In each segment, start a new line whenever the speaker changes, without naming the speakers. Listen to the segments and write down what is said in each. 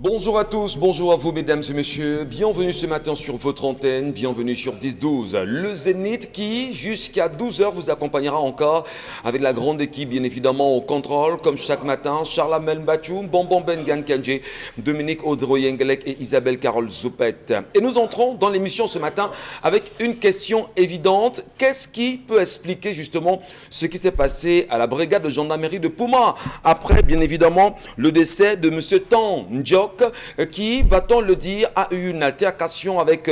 Bonjour à tous, bonjour à vous mesdames et messieurs, bienvenue ce matin sur votre antenne, bienvenue sur 10-12, le Zénith qui jusqu'à 12h vous accompagnera encore avec la grande équipe bien évidemment au contrôle comme chaque matin, Charles-Amel Bachou, Bonbon Bengan Kandji, Dominique Audroyengelek et Isabelle Carole Zoupet. Et nous entrons dans l'émission ce matin avec une question évidente, qu'est-ce qui peut expliquer justement ce qui s'est passé à la brigade de gendarmerie de Pouma après bien évidemment le décès de monsieur Tan Ndiok qui, va-t-on le dire, a eu une altercation avec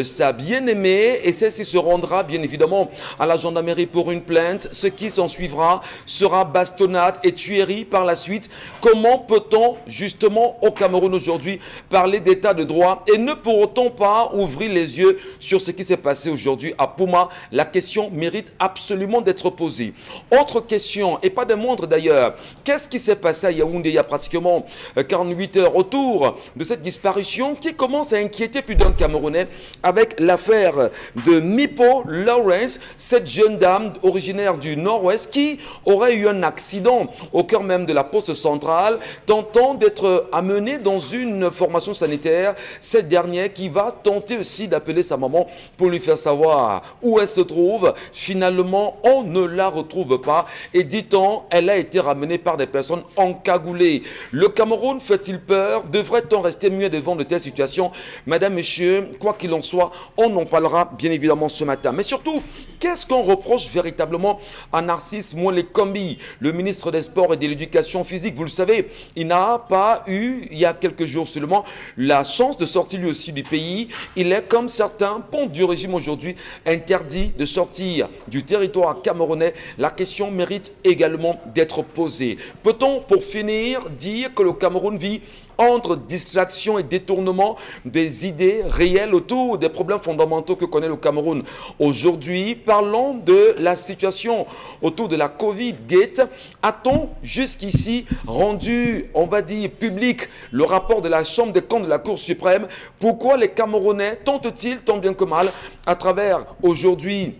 sa bien-aimée et celle-ci se rendra bien évidemment à la gendarmerie pour une plainte. Ce qui s'en suivra sera bastonnade et tuerie par la suite. Comment peut-on justement au Cameroun aujourd'hui parler d'état de droit et ne pourrait-on pas ouvrir les yeux sur ce qui s'est passé aujourd'hui à Pouma? La question mérite absolument d'être posée. Autre question, et pas de moindre d'ailleurs, qu'est-ce qui s'est passé à Yaoundé il y a pratiquement 48 heures autour de cette disparition qui commence à inquiéter plus d'un Camerounais avec l'affaire de Mipo Lawrence, cette jeune dame originaire du Nord-Ouest qui aurait eu un accident au cœur même de la poste centrale, tentant d'être amenée dans une formation sanitaire. Cette dernière qui va tenter aussi d'appeler sa maman pour lui faire savoir où elle se trouve. Finalement, on ne la retrouve pas et dit-on, elle a été ramenée par des personnes encagoulées. Le Cameroun fait-il peur? Devrait-on rester muet devant de telles situations? Madame, monsieur, quoi qu'il en soit, on en parlera bien évidemment ce matin. Mais surtout, qu'est-ce qu'on reproche véritablement à Narcisse Mwele-Kombi, le ministre des Sports et de l'Éducation physique? Vous le savez, il n'a pas eu, il y a quelques jours seulement, la chance de sortir lui aussi du pays. Il est, comme certains pontes du régime aujourd'hui, interdit de sortir du territoire camerounais. La question mérite également d'être posée. Peut-on, pour finir, dire que le Cameroun vit entre distraction et détournement des idées réelles autour des problèmes fondamentaux que connaît le Cameroun aujourd'hui? Parlons de la situation autour de la Covid-Gate. A-t-on jusqu'ici rendu, on va dire, public le rapport de la Chambre des comptes de la Cour suprême? Pourquoi les Camerounais tentent-ils, tant bien que mal, à travers aujourd'hui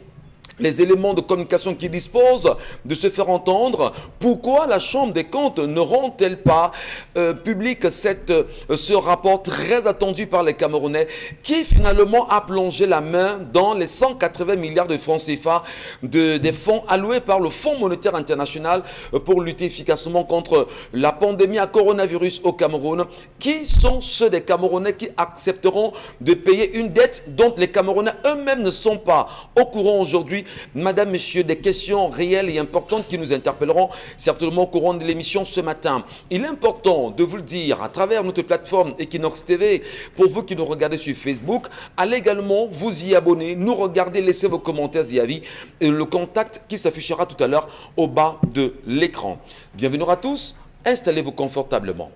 les éléments de communication qui disposent de se faire entendre? Pourquoi la Chambre des comptes ne rend-elle pas public ce rapport très attendu par les Camerounais qui finalement a plongé la main dans les 180 milliards de francs CFA des fonds alloués par le Fonds monétaire international pour lutter efficacement contre la pandémie à coronavirus au Cameroun? Qui sont ceux des Camerounais qui accepteront de payer une dette dont les Camerounais eux-mêmes ne sont pas au courant aujourd'hui? Madame, Messieurs, des questions réelles et importantes qui nous interpelleront certainement au courant de l'émission ce matin. Il est important de vous le dire à travers notre plateforme Equinox TV. Pour vous qui nous regardez sur Facebook, allez également vous y abonner, nous regarder, laissez vos commentaires et avis et le contact qui s'affichera tout à l'heure au bas de l'écran. Bienvenue à tous, installez-vous confortablement.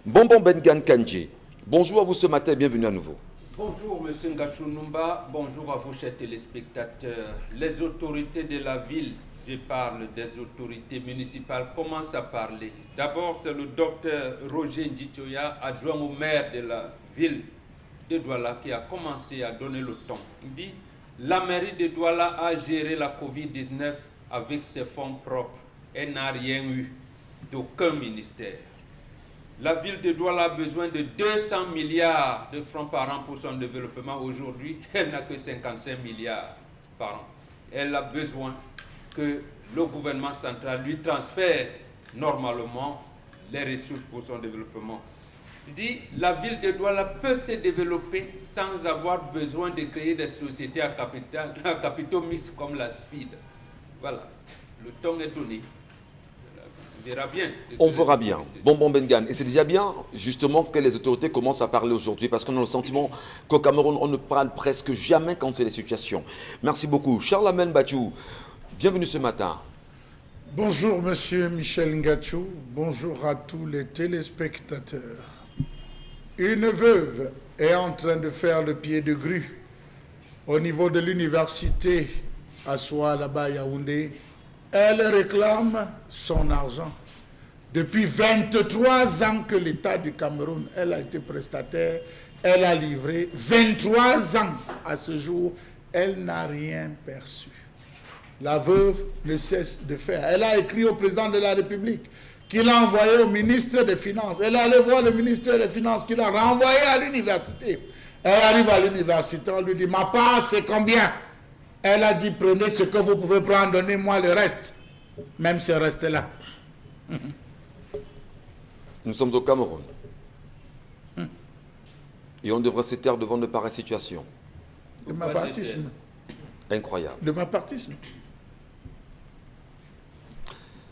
Bonbon Bengan Kandji, bonjour à vous ce matin et bienvenue à nouveau.
Bonjour M. Ngachou-Numba, bonjour à vous chers téléspectateurs. Les autorités de la ville, je parle des autorités municipales, commencent à parler. D'abord, c'est le docteur Roger Ndjitoya, adjoint au maire de la ville de Douala, qui a commencé à donner le ton. Il dit, la mairie de Douala a géré la Covid-19 avec ses fonds propres. Elle n'a rien eu d'aucun ministère. La ville de Douala a besoin de 200 milliards de francs par an pour son développement. Aujourd'hui, elle n'a que 55 milliards par an. Elle a besoin que le gouvernement central lui transfère normalement les ressources pour son développement. Il dit la ville de Douala peut se développer sans avoir besoin de créer des sociétés à capitaux mixtes comme la SFID. Voilà, le ton est donné.
On verra bien. Bonbon Bengan. Et c'est déjà bien, justement, que les autorités commencent à parler aujourd'hui, parce qu'on a le sentiment qu'au Cameroun, on ne parle presque jamais quand c'est les situations. Merci beaucoup. Charles-Amel Bachou, bienvenue ce matin.
Bonjour, monsieur Michel Ngachou. Bonjour à tous les téléspectateurs. Une veuve est en train de faire le pied de grue au niveau de l'université à Soa, là-bas à Yaoundé. Elle réclame son argent. Depuis 23 ans que l'État du Cameroun, elle a été prestataire, elle a livré 23 ans à ce jour, elle n'a rien perçu. La veuve ne cesse de faire. Elle a écrit au président de la République qu'il a envoyé au ministre des Finances. Elle est allée voir le ministre des Finances qui l'a renvoyé à l'université. Elle arrive à l'université, on lui dit, ma part, c'est combien? Elle a dit, prenez ce que vous pouvez prendre, donnez-moi le reste. Même ce reste-là.
Nous sommes au Cameroun. Et on devrait se taire devant de pareilles situations.
De mapartisme.
Incroyable.
De mapartisme.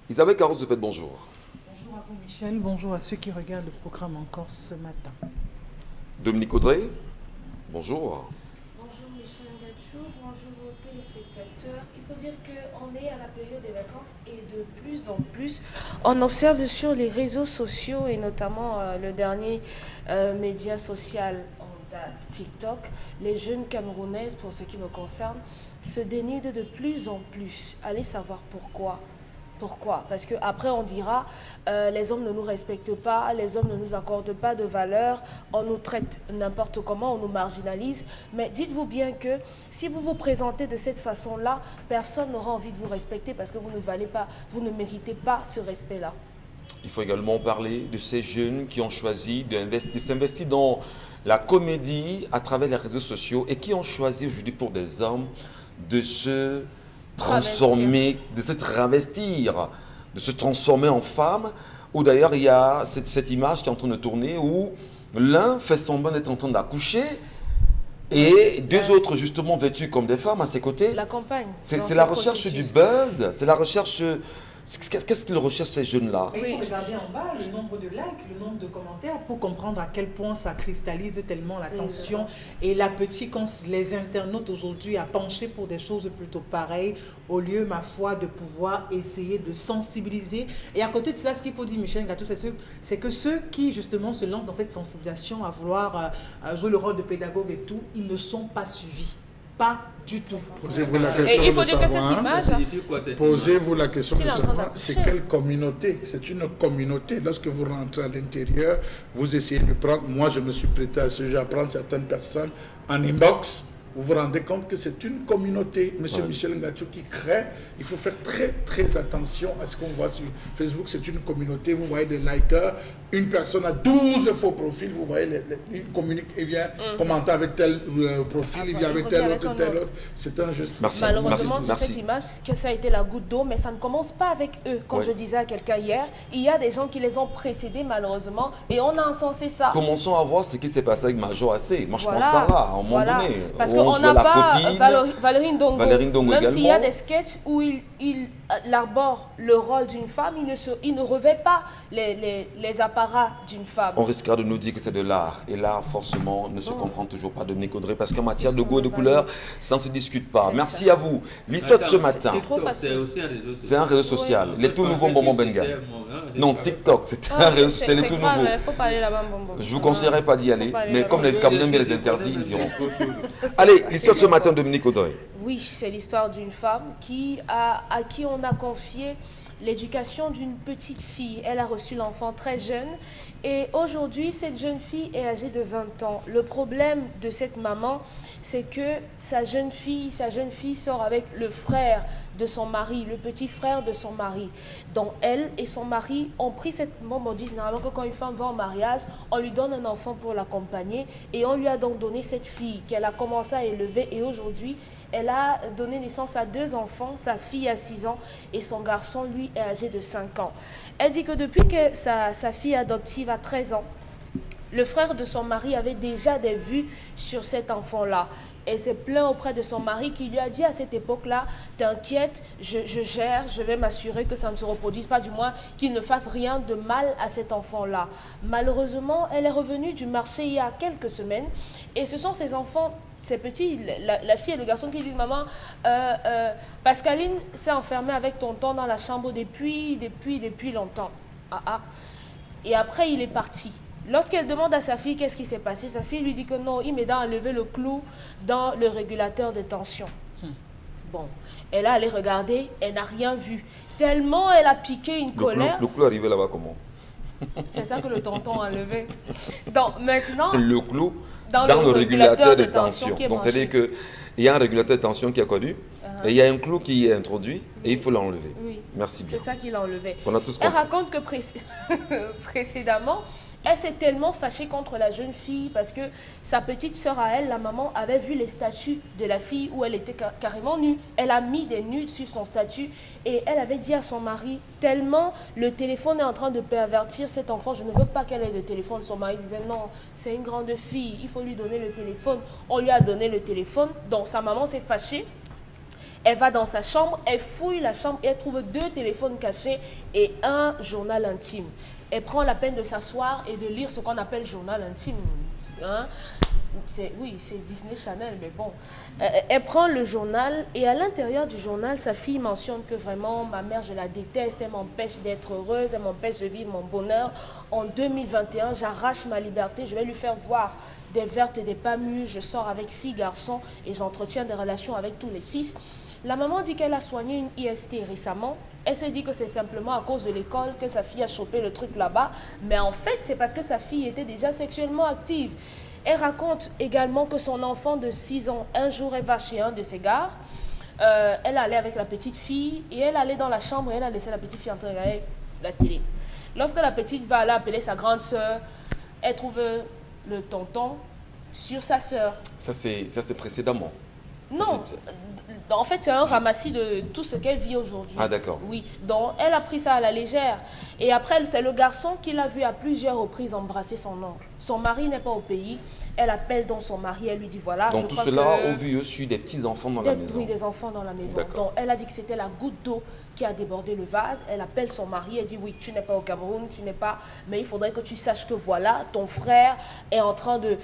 Isabelle Carros-Zepet, bonjour.
Bonjour à vous Michel, bonjour à ceux qui regardent le programme encore ce matin.
Dominique Audrey, bonjour.
Bonjour Michel Ngachou, bonjour aux téléspectateurs. Il faut dire qu'on est à la période des vacances et de plus en plus, on observe sur les réseaux sociaux et notamment le dernier média social en date, TikTok, les jeunes Camerounaises, pour ce qui me concerne, se dénudent de plus en plus. Allez savoir pourquoi. Pourquoi? Parce qu'après on dira les hommes ne nous respectent pas, les hommes ne nous accordent pas de valeur, on nous traite n'importe comment, on nous marginalise. Mais dites-vous bien que si vous vous présentez de cette façon-là, personne n'aura envie de vous respecter parce que vous ne valez pas, vous ne méritez pas ce respect-là.
Il faut également parler de ces jeunes qui ont choisi de s'investir dans la comédie à travers les réseaux sociaux et qui ont choisi aujourd'hui pour des hommes de se transformer, de se travestir, de se transformer en femme. Ou d'ailleurs, il y a cette image qui est en train de tourner où l'un fait semblant d'être en train d'accoucher et deux autres justement vêtus comme des femmes à ses côtés.
La campagne.
C'est la recherche du buzz, c'est la recherche... Qu'est-ce qu'ils recherchent ces jeunes-là?
Il faut regarder en bas le nombre de likes, le nombre de commentaires pour comprendre à quel point ça cristallise tellement l'attention. Et l'appétit quand les internautes aujourd'hui a penché pour des choses plutôt pareilles au lieu, ma foi, de pouvoir essayer de sensibiliser. Et à côté de cela, ce qu'il faut dire, Michel Ngachou, c'est que ceux qui justement se lancent dans cette sensibilisation à vouloir jouer le rôle de pédagogue et tout, ils ne sont pas suivis. Pas du tout.
Posez-vous la question
Et il faut
de
dire que cette
savoir,
image...
posez-vous la question de
Qu'il est en train
savoir, c'est
d'accoucher.
quelle communauté? C'est une communauté. Lorsque vous rentrez à l'intérieur, vous essayez de prendre, moi je me suis prêté à ce jeu, à prendre certaines personnes en inbox, vous vous rendez compte que c'est une communauté, Monsieur Michel Ngachou, qui crée. Il faut faire très très attention à ce qu'on voit sur Facebook. C'est une communauté, vous voyez des likers, une personne a 12 faux profils, vous voyez, il communique, il vient commenter avec tel profil, il vient avec tel autre. C'est injuste.
Merci.
Malheureusement, c'est
Merci.
cette image que ça a été la goutte d'eau, mais ça ne commence pas avec eux. Comme je disais à quelqu'un hier, il y a des gens qui les ont précédés malheureusement et on a encensé ça.
Commençons à voir ce qui s'est passé avec Major AC. Moi, je
Voilà,
pense par là, à un moment
voilà.
donné.
Parce
où on
qu'on
jouait
n'a
la
pas
copine.
Valérie Ndongo.
Valérie Ndongo
Même s'il y a
également.
des sketchs où il arbore le rôle d'une femme, il ne revêt pas les apparats d'une femme.
On risquera de nous dire que c'est de l'art. Et l'art, forcément, ne se comprend toujours pas, Dominique Audrey, parce qu'en matière de goût et de couleur, ça ne se discute pas.
C'est
Merci
ça.
à vous. L'histoire de ce matin,
trop facile.
C'est aussi un réseau social.
c'est un réseau social. Les tout nouveaux bonbons Bengal. Non, TikTok, c'est un
Ah,
réseau social, les tout
grave,
nouveaux.
il faut pas aller là-bas, bon.
Je vous conseillerais pas d'y aller,
pas aller
mais
là-bas.
comme les Camerounais les interdits, ils iront. Allez, l'histoire de ce matin, Dominique Audrey.
Oui, c'est l'histoire d'une femme à qui on a confié l'éducation d'une petite fille. Elle a reçu l'enfant très jeune et aujourd'hui, cette jeune fille est âgée de 20 ans. Le problème de cette maman, c'est que sa jeune fille sort avec le frère de son mari, le petit frère de son mari. Donc elle et son mari ont pris cette... Bon, on dit généralement que quand une femme va en mariage, on lui donne un enfant pour l'accompagner et on lui a donc donné cette fille qu'elle a commencé à élever et aujourd'hui, elle a donné naissance à 2 enfants. Sa fille a 6 ans et son garçon, lui, est âgé de 5 ans. Elle dit que depuis que sa fille adoptive a 13 ans, le frère de son mari avait déjà des vues sur cet enfant-là. Elle s'est plaint auprès de son mari qui lui a dit à cette époque-là, t'inquiète, je gère, je vais m'assurer que ça ne se reproduise pas, du moins qu'il ne fasse rien de mal à cet enfant-là. Malheureusement, elle est revenue du marché il y a quelques semaines et ce sont ses enfants, ces petits, la fille et le garçon qui disent, maman, Pascaline s'est enfermée avec tonton dans la chambre depuis longtemps. Et après, il est parti. Lorsqu'elle demande à sa fille qu'est-ce qui s'est passé, sa fille lui dit que non, il m'aide à enlever le clou dans le régulateur de tension. Bon, elle est allée regarder, elle n'a rien vu. Tellement elle a piqué une colère.
Le clou arrivé là-bas comment?
C'est ça que le tonton a enlevé. Donc maintenant,
Le clou dans le régulateur de tension.
qui est
Donc
branché.
c'est-à-dire qu'il y a un régulateur de tension qui est connu Et il y a un clou qui est introduit et il faut l'enlever.
Oui.
Merci bien.
C'est ça qu'il a enlevé.
On a tous
Elle
compris.
raconte que précédemment, elle s'est tellement fâchée contre la jeune fille parce que sa petite sœur à elle, la maman, avait vu les statuts de la fille où elle était carrément nue. Elle a mis des nudes sur son statut et elle avait dit à son mari, tellement le téléphone est en train de pervertir cet enfant, je ne veux pas qu'elle ait de téléphone. Son mari disait non, c'est une grande fille, il faut lui donner le téléphone. On lui a donné le téléphone, donc sa maman s'est fâchée. Elle va dans sa chambre, elle fouille la chambre et elle trouve 2 téléphones cachés et un journal intime. Elle prend la peine de s'asseoir et de lire ce qu'on appelle journal intime. Hein? Oui, c'est Disney Channel, mais bon. Elle prend le journal et à l'intérieur du journal, sa fille mentionne que vraiment, ma mère, je la déteste, elle m'empêche d'être heureuse, elle m'empêche de vivre mon bonheur. En 2021, j'arrache ma liberté, je vais lui faire voir des vertes et des pas mûres, je sors avec 6 garçons et j'entretiens des relations avec tous les 6. La maman dit qu'elle a soigné une IST récemment. Elle s'est dit que c'est simplement à cause de l'école que sa fille a chopé le truc là-bas. Mais en fait, c'est parce que sa fille était déjà sexuellement active. Elle raconte également que son enfant de 6 ans, un jour, elle va chez un de ses gars. Elle allait avec la petite fille et elle allait dans la chambre et elle a laissé la petite fille en train de regarder la télé. Lorsque la petite va aller appeler sa grande sœur, elle trouve le tonton sur sa sœur.
Ça, c'est précédemment.
Non, en fait, c'est un ramassis de tout ce qu'elle vit aujourd'hui.
Ah, d'accord.
Oui, donc elle a pris ça à la légère. Et après, c'est le garçon qui l'a vu à plusieurs reprises embrasser son oncle. Son mari n'est pas au pays. Elle appelle donc son mari, elle lui dit voilà.
Donc
je
tout
crois
cela
que
au vu sur des petits-enfants dans la maison.
Oui, des enfants dans la maison.
D'accord.
Donc elle a dit que c'était la goutte d'eau qui a débordé le vase. Elle appelle son mari, elle dit oui, tu n'es pas au Cameroun, tu n'es pas... Mais il faudrait que tu saches que voilà, ton frère est en train de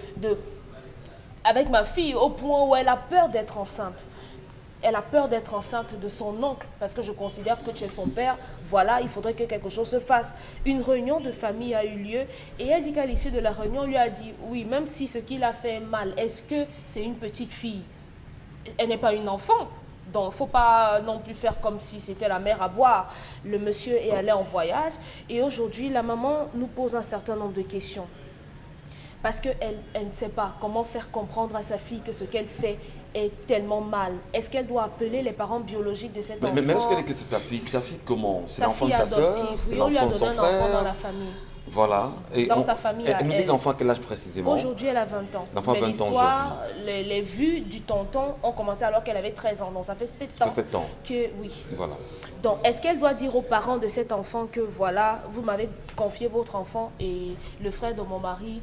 avec ma fille au point où elle a peur d'être enceinte. Elle a peur d'être enceinte de son oncle parce que je considère que tu es son père. Voilà, il faudrait que quelque chose se fasse. Une réunion de famille a eu lieu et elle dit qu'à l'issue de la réunion, on lui a dit oui, même si ce qu'il a fait est mal, est-ce que c'est une petite fille? Elle n'est pas une enfant. Donc, il ne faut pas non plus faire comme si c'était la mer à boire. Le monsieur est allé en voyage et aujourd'hui, la maman nous pose un certain nombre de questions. Parce qu'elle ne sait pas comment faire comprendre à sa fille que ce qu'elle fait est tellement mal. Est-ce qu'elle doit appeler les parents biologiques de cet enfant?
Mais est-ce qu'elle dit que c'est sa fille? Sa fille comment? C'est l'enfant de sa
fille
sœur?
adoptive.
C'est
Oui, on lui a
l'enfant de son
donné un enfant dans la
frère?
famille.
Voilà. Et
Dans sa famille à
elle nous dit
elle.
l'enfant à quel âge précisément?
Aujourd'hui, elle a 20 ans.
L'enfant a
Mais
20 ans
l'histoire, les vues du tonton ont commencé alors qu'elle avait 13 ans. Donc, ça fait 7
Ça
ans.
fait 7 ans.
Que, oui.
Voilà.
Donc, est-ce qu'elle doit dire aux parents de cet enfant que, voilà, vous m'avez confié votre enfant et le frère de mon mari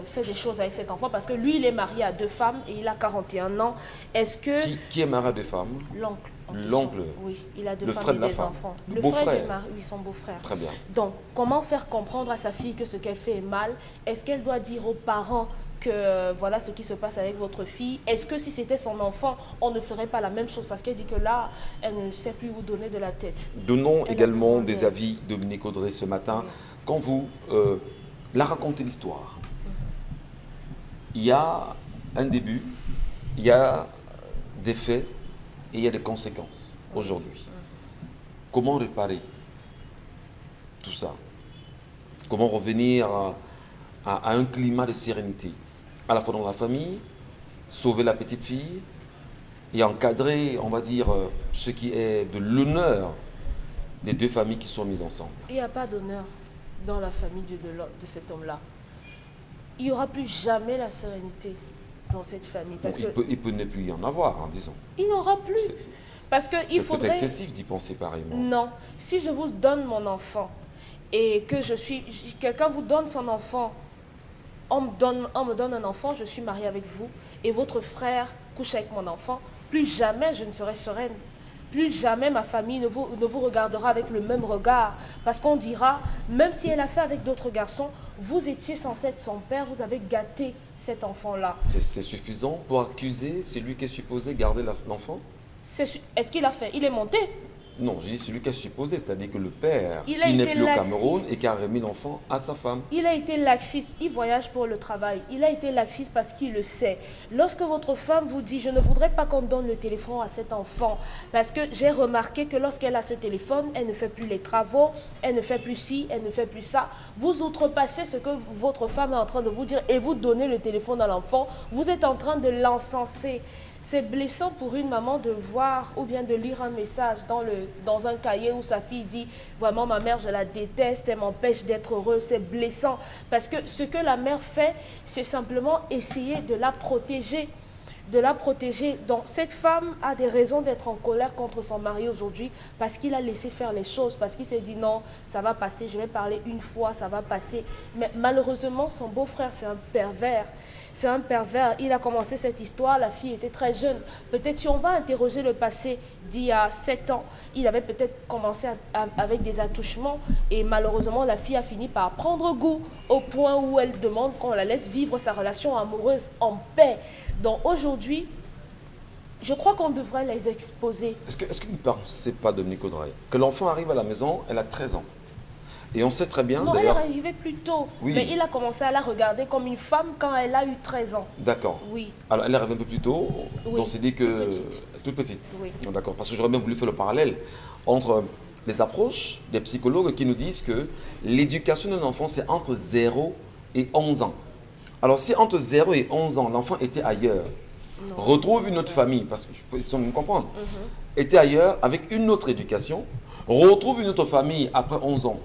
fait des choses avec cet enfant parce que lui, il est marié à 2 femmes et il a 41 ans. Est-ce que...
Qui est marié à 2 femmes?
L'oncle. en question.
L'oncle.
Oui, il a 2
Le
femmes
frère
et
de la
des
femme.
enfants.
Le beau-frère.
du mari, oui, son beau-frère.
Très bien.
Donc, comment faire comprendre à sa fille que ce qu'elle fait est mal? Est-ce qu'elle doit dire aux parents que voilà ce qui se passe avec votre fille? Est-ce que si c'était son enfant, on ne ferait pas la même chose? Parce qu'elle dit que là, elle ne sait plus où donner de la tête.
Donnons
Elle a
également
besoin
des
de-
avis, Dominique Audrey, ce matin. Quand vous la racontez l'histoire, il y a un début, il y a des faits et il y a des conséquences aujourd'hui. Comment réparer tout ça? Comment revenir à un climat de sérénité, à la fois dans la famille, sauver la petite fille et encadrer, on va dire, ce qui est de l'honneur des 2 familles qui sont mises ensemble.
Il n'y a pas d'honneur dans la famille de cet homme-là. Il n'y aura plus jamais la sérénité dans cette famille. Parce
Bon, il peut ne plus y en avoir, hein, disons.
il n'y aura plus.
C'est
Parce qu'il
c'est peut-être
faudrait...
excessif d'y penser pareillement.
Non. Si je vous donne mon enfant et que quelqu'un vous donne son enfant, on me donne un enfant, je suis mariée avec vous et votre frère couche avec mon enfant, plus jamais je ne serai sereine. Plus jamais ma famille ne vous regardera avec le même regard. Parce qu'on dira, même si elle a fait avec d'autres garçons, vous étiez censé être son père, vous avez gâté cet enfant-là.
C'est suffisant pour accuser celui qui est supposé garder l'enfant?
Est-ce qu'il a fait? Il est monté.
Non, je dis celui qui est supposé, c'est-à-dire que le père
Il a
qui n'est
été
plus au
laxiste.
Cameroun et qui a remis l'enfant à sa femme.
Il a été laxiste, il voyage pour le travail. Il a été laxiste parce qu'il le sait. Lorsque votre femme vous dit « je ne voudrais pas qu'on donne le téléphone à cet enfant » parce que j'ai remarqué que lorsqu'elle a ce téléphone, elle ne fait plus les travaux, elle ne fait plus ci, elle ne fait plus ça. Vous outrepassez ce que votre femme est en train de vous dire et vous donnez le téléphone à l'enfant. Vous êtes en train de l'encenser. C'est blessant pour une maman de voir ou bien de lire un message dans un cahier où sa fille dit « Vraiment, ma mère, je la déteste, elle m'empêche d'être heureuse. » C'est blessant parce que ce que la mère fait, c'est simplement essayer de la protéger. Donc cette femme a des raisons d'être en colère contre son mari aujourd'hui parce qu'il a laissé faire les choses, parce qu'il s'est dit non, ça va passer, je vais parler une fois, ça va passer. Mais malheureusement, son beau-frère, c'est un pervers. C'est un pervers. Il a commencé cette histoire, la fille était très jeune. Peut-être si on va interroger le passé d'il y a 7 ans, il avait peut-être commencé avec des attouchements et malheureusement, la fille a fini par prendre goût au point où elle demande qu'on la laisse vivre sa relation amoureuse en paix. Donc aujourd'hui, je crois qu'on devrait les exposer.
Est-ce que vous ne pensez pas, Dominique Audrey, que l'enfant arrive à la maison, elle a 13 ans. Et on sait très bien,
Non, elle est
d'ailleurs...
arrivée plus tôt.
Oui.
Mais il a commencé à la regarder comme une femme quand elle a eu 13 ans.
D'accord.
Oui.
Alors, elle arrive un peu plus tôt,
Oui,
donc on s'est dit que...
toute petite.
Toute petite.
Oui.
Non, d'accord, parce que j'aurais bien voulu faire le parallèle entre les approches des psychologues qui nous disent que l'éducation d'un enfant, c'est entre 0 et 11 ans. Alors, si entre 0 et 11 ans, l'enfant était ailleurs,
Non.
retrouve une autre famille, parce que je peux essayer de me comprendre, était ailleurs avec une autre éducation, retrouve une autre famille après 11 ans,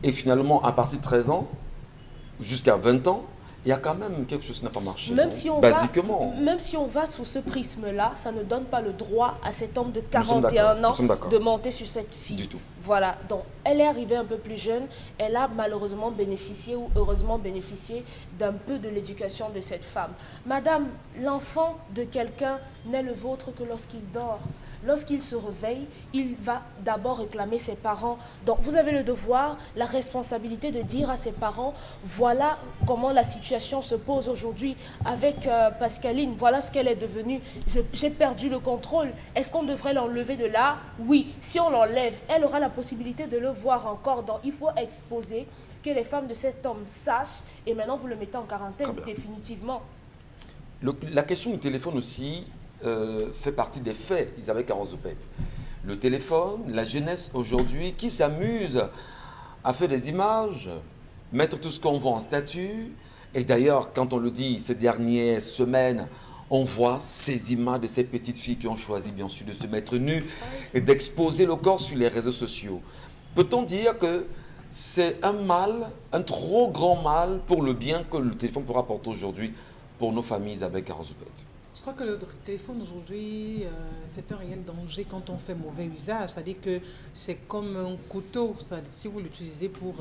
et finalement, à partir de 13 ans, jusqu'à 20 ans, il y a quand même quelque chose qui n'a pas marché.
Même
non?
si on va sous ce prisme-là, ça ne donne pas le droit à cet homme de
Nous sommes
41 ans
nous sommes d'accord.
de monter sur cette fille.
Du tout.
Voilà, donc elle est arrivée un peu plus jeune, elle a malheureusement bénéficié ou heureusement bénéficié d'un peu de l'éducation de cette femme. Madame, l'enfant de quelqu'un n'est le vôtre que lorsqu'il dort. Lorsqu'il se réveille, il va d'abord réclamer ses parents. Donc vous avez le devoir, la responsabilité de dire à ses parents, voilà comment la situation se pose aujourd'hui avec Pascaline, voilà ce qu'elle est devenue. J'ai perdu le contrôle. Est-ce qu'on devrait l'enlever de là? Oui, si on l'enlève, elle aura la possibilité de le voir encore. Donc il faut exposer que les femmes de cet homme sachent et maintenant vous le mettez en quarantaine définitivement.
La question du téléphone aussi fait partie des faits, Isabelle Carrozopette. Le téléphone, la jeunesse aujourd'hui qui s'amuse à faire des images, mettre tout ce qu'on voit en statut. Et d'ailleurs, quand on le dit ces dernières semaines, on voit ces images de ces petites filles qui ont choisi bien sûr de se mettre nues et d'exposer le corps sur les réseaux sociaux. Peut-on dire que c'est un mal, un trop grand mal pour le bien que le téléphone pourra apporter aujourd'hui pour nos familles, Isabelle Carrozopette?
Je crois que le téléphone aujourd'hui, c'est un réel danger quand on fait mauvais usage. C'est-à-dire que c'est comme un couteau. Si vous l'utilisez pour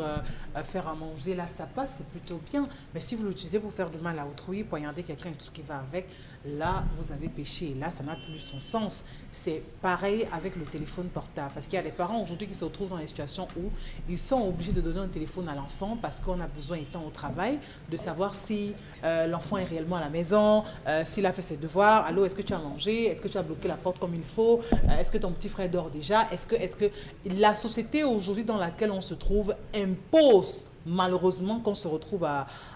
faire à manger, là, ça passe, c'est plutôt bien. Mais si vous l'utilisez pour faire du mal à autrui, poignarder quelqu'un et tout ce qui va avec, là, vous avez péché. Et là, ça n'a plus son sens. C'est pareil avec le téléphone portable. Parce qu'il y a des parents aujourd'hui qui se retrouvent dans des situations où ils sont obligés de donner un téléphone à l'enfant parce qu'on a besoin, étant au travail, de savoir si l'enfant est réellement à la maison, s'il a fait ses devoirs. Allô, est-ce que tu as mangé? Est-ce que tu as bloqué la porte comme il faut? Est-ce que ton petit frère dort déjà? Est-ce que la société aujourd'hui dans laquelle on se trouve impose malheureusement qu'on se retrouve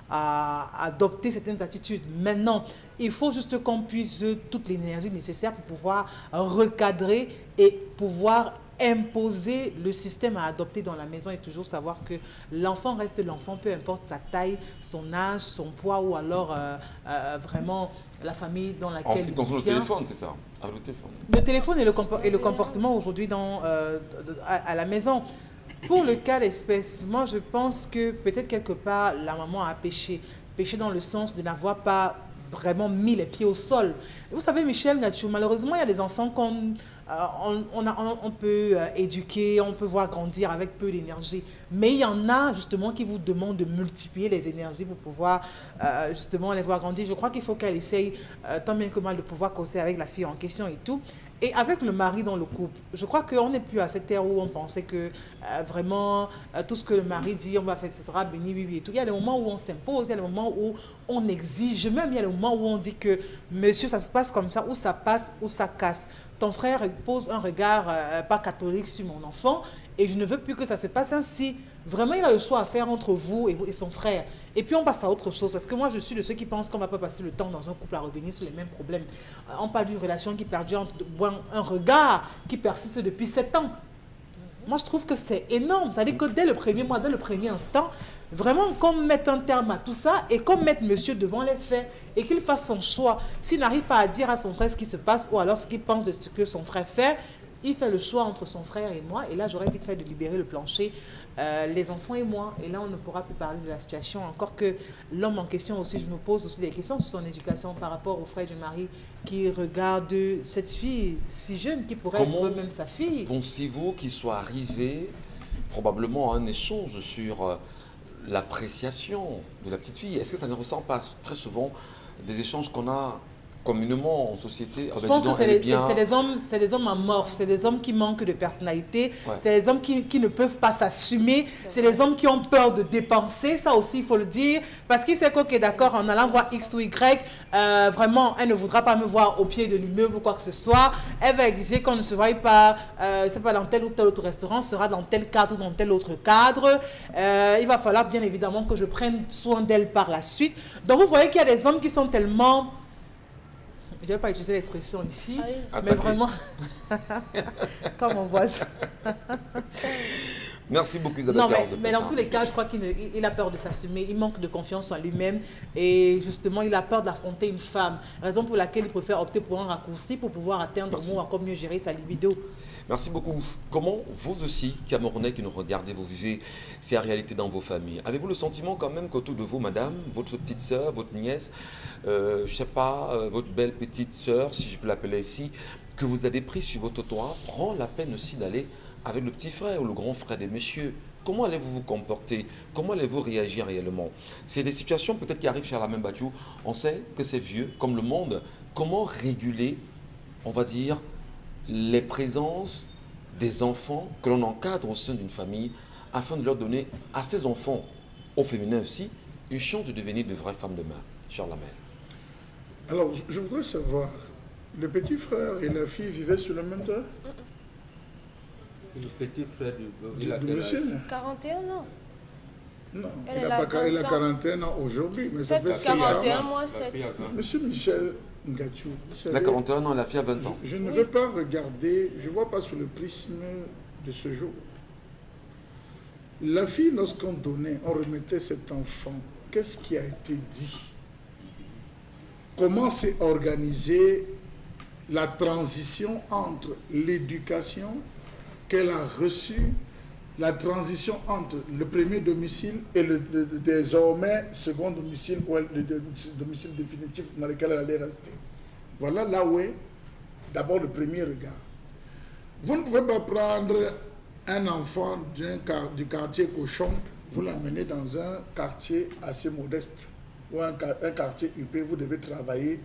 à adopter certaines attitudes. Maintenant, il faut juste qu'on puisse toute l'énergie nécessaire pour pouvoir recadrer et pouvoir imposer le système à adopter dans la maison et toujours savoir que l'enfant reste l'enfant, peu importe sa taille, son âge, son poids ou alors vraiment la famille dans laquelle il vient.
Le téléphone, c'est ça. Le téléphone.
Le téléphone et le comportement aujourd'hui à la maison. Pour le cas d'espèce, moi je pense que peut-être quelque part la maman a péché. Péché dans le sens de n'avoir pas vraiment mis les pieds au sol. Vous savez, Michel Gatchou, malheureusement, il y a des enfants qu'on on peut éduquer, on peut voir grandir avec peu d'énergie. Mais il y en a justement qui vous demandent de multiplier les énergies pour pouvoir justement les voir grandir. Je crois qu'il faut qu'elle essaye tant bien que mal de pouvoir causer avec la fille en question et tout. Et avec le mari dans le couple, je crois qu'on n'est plus à cette ère où on pensait que vraiment tout ce que le mari dit, on va faire, ce sera béni, oui, oui et tout. Il y a des moments où on s'impose, il y a des moments où on exige, même il y a des moments où on dit que monsieur, ça se passe comme ça, ou ça passe, ou ça casse. Ton frère pose un regard pas catholique sur mon enfant et je ne veux plus que ça se passe ainsi. Vraiment, il a le choix à faire entre vous et son frère. Et puis, on passe à autre chose. Parce que moi, je suis de ceux qui pensent qu'on ne va pas passer le temps dans un couple à revenir sur les mêmes problèmes. On parle d'une relation qui perdure entre un regard qui persiste depuis 7 ans. moi je trouve que c'est énorme. C'est-à-dire que dès le premier mois, dès le premier instant, vraiment qu'on mette un terme à tout ça et qu'on mette monsieur devant les faits et qu'il fasse son choix. S'il n'arrive pas à dire à son frère ce qui se passe ou alors ce qu'il pense de ce que son frère fait, il fait le choix entre son frère et moi. Et là, j'aurais vite fait de libérer le plancher, les enfants et moi. Et là, on ne pourra plus parler de la situation. Encore que l'homme en question aussi, je me pose aussi des questions sur son éducation par rapport au frère du mari qui regarde cette fille si jeune qui pourrait être même sa fille.
Pensez-vous qu'il soit arrivé probablement à un échange sur l'appréciation de la petite fille? Est-ce que ça ne ressemble pas très souvent des échanges qu'on a communément en société?
Je pense que c'est des hommes amorphes, c'est des hommes qui manquent de personnalité, c'est des hommes qui ne peuvent pas s'assumer, c'est des hommes qui ont peur de dépenser, ça aussi il faut le dire, parce qu'il sait que d'accord, en allant voir X ou Y, vraiment, elle ne voudra pas me voir au pied de l'immeuble ou quoi que ce soit, elle va exiger qu'on ne se voie pas, c'est pas dans tel ou tel autre restaurant, sera dans tel cadre ou dans tel autre cadre, il va falloir bien évidemment que je prenne soin d'elle par la suite. Donc vous voyez qu'il y a des hommes qui sont tellement... Je ne vais pas utiliser l'expression ici, mais vraiment, comme on voit ça.
Merci beaucoup Isabelle.
Non, mais dans tous les cas, je crois qu'il a peur de s'assumer, il manque de confiance en lui-même et justement, il a peur d'affronter une femme. Raison pour laquelle il préfère opter pour un raccourci pour pouvoir atteindre ou encore mieux gérer sa libido.
Merci beaucoup. Comment vous aussi, Camerounais qui nous regardez, vous vivez ces réalités dans vos familles? Avez-vous le sentiment quand même qu'autour de vous, madame, votre petite sœur, votre nièce, je ne sais pas, votre belle petite sœur, si je peux l'appeler ici, que vous avez pris sur votre toit, prend la peine aussi d'aller avec le petit frère ou le grand frère des messieurs? Comment allez-vous vous comporter? Comment allez-vous réagir réellement? C'est des situations peut-être qui arrivent chez la même Badiou. On sait que c'est vieux, comme le monde. Comment réguler, on va dire, les présences des enfants que l'on encadre au sein d'une famille afin de leur donner à ces enfants, au féminin aussi, une chance de devenir de vraies femmes demain? Charles Lamel.
Alors, je voudrais savoir, le petit frère et la fille vivaient sur le même toit?
Le petit frère
de monsieur?
41 ans.
Non,
Elle
il a 41 ans aujourd'hui, mais ça fait 5 ans.
41 mois 7.
Monsieur Michel Ngachou,
Elle a 41 ans, la fille a 20 ans.
Je ne veux pas regarder, je ne vois pas sous le prisme de ce jour. La fille, lorsqu'on donnait, on remettait cet enfant, qu'est-ce qui a été dit? Comment s'est organisée la transition entre l'éducation qu'elle a reçue, la transition entre le premier domicile et le désormais second domicile, ou le domicile définitif dans lequel elle allait rester. Voilà là où est d'abord le premier regard. Vous ne pouvez pas prendre un enfant du quartier Cochon, vous l'amener dans un quartier assez modeste ou un quartier huppé. Vous devez travailler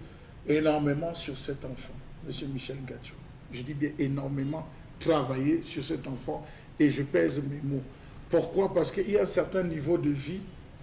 énormément sur cet enfant, Monsieur Michel Ngachou. Je dis bien énormément travailler sur cet enfant et je pèse mes mots. Pourquoi? Parce qu'il y a un certain niveau de vie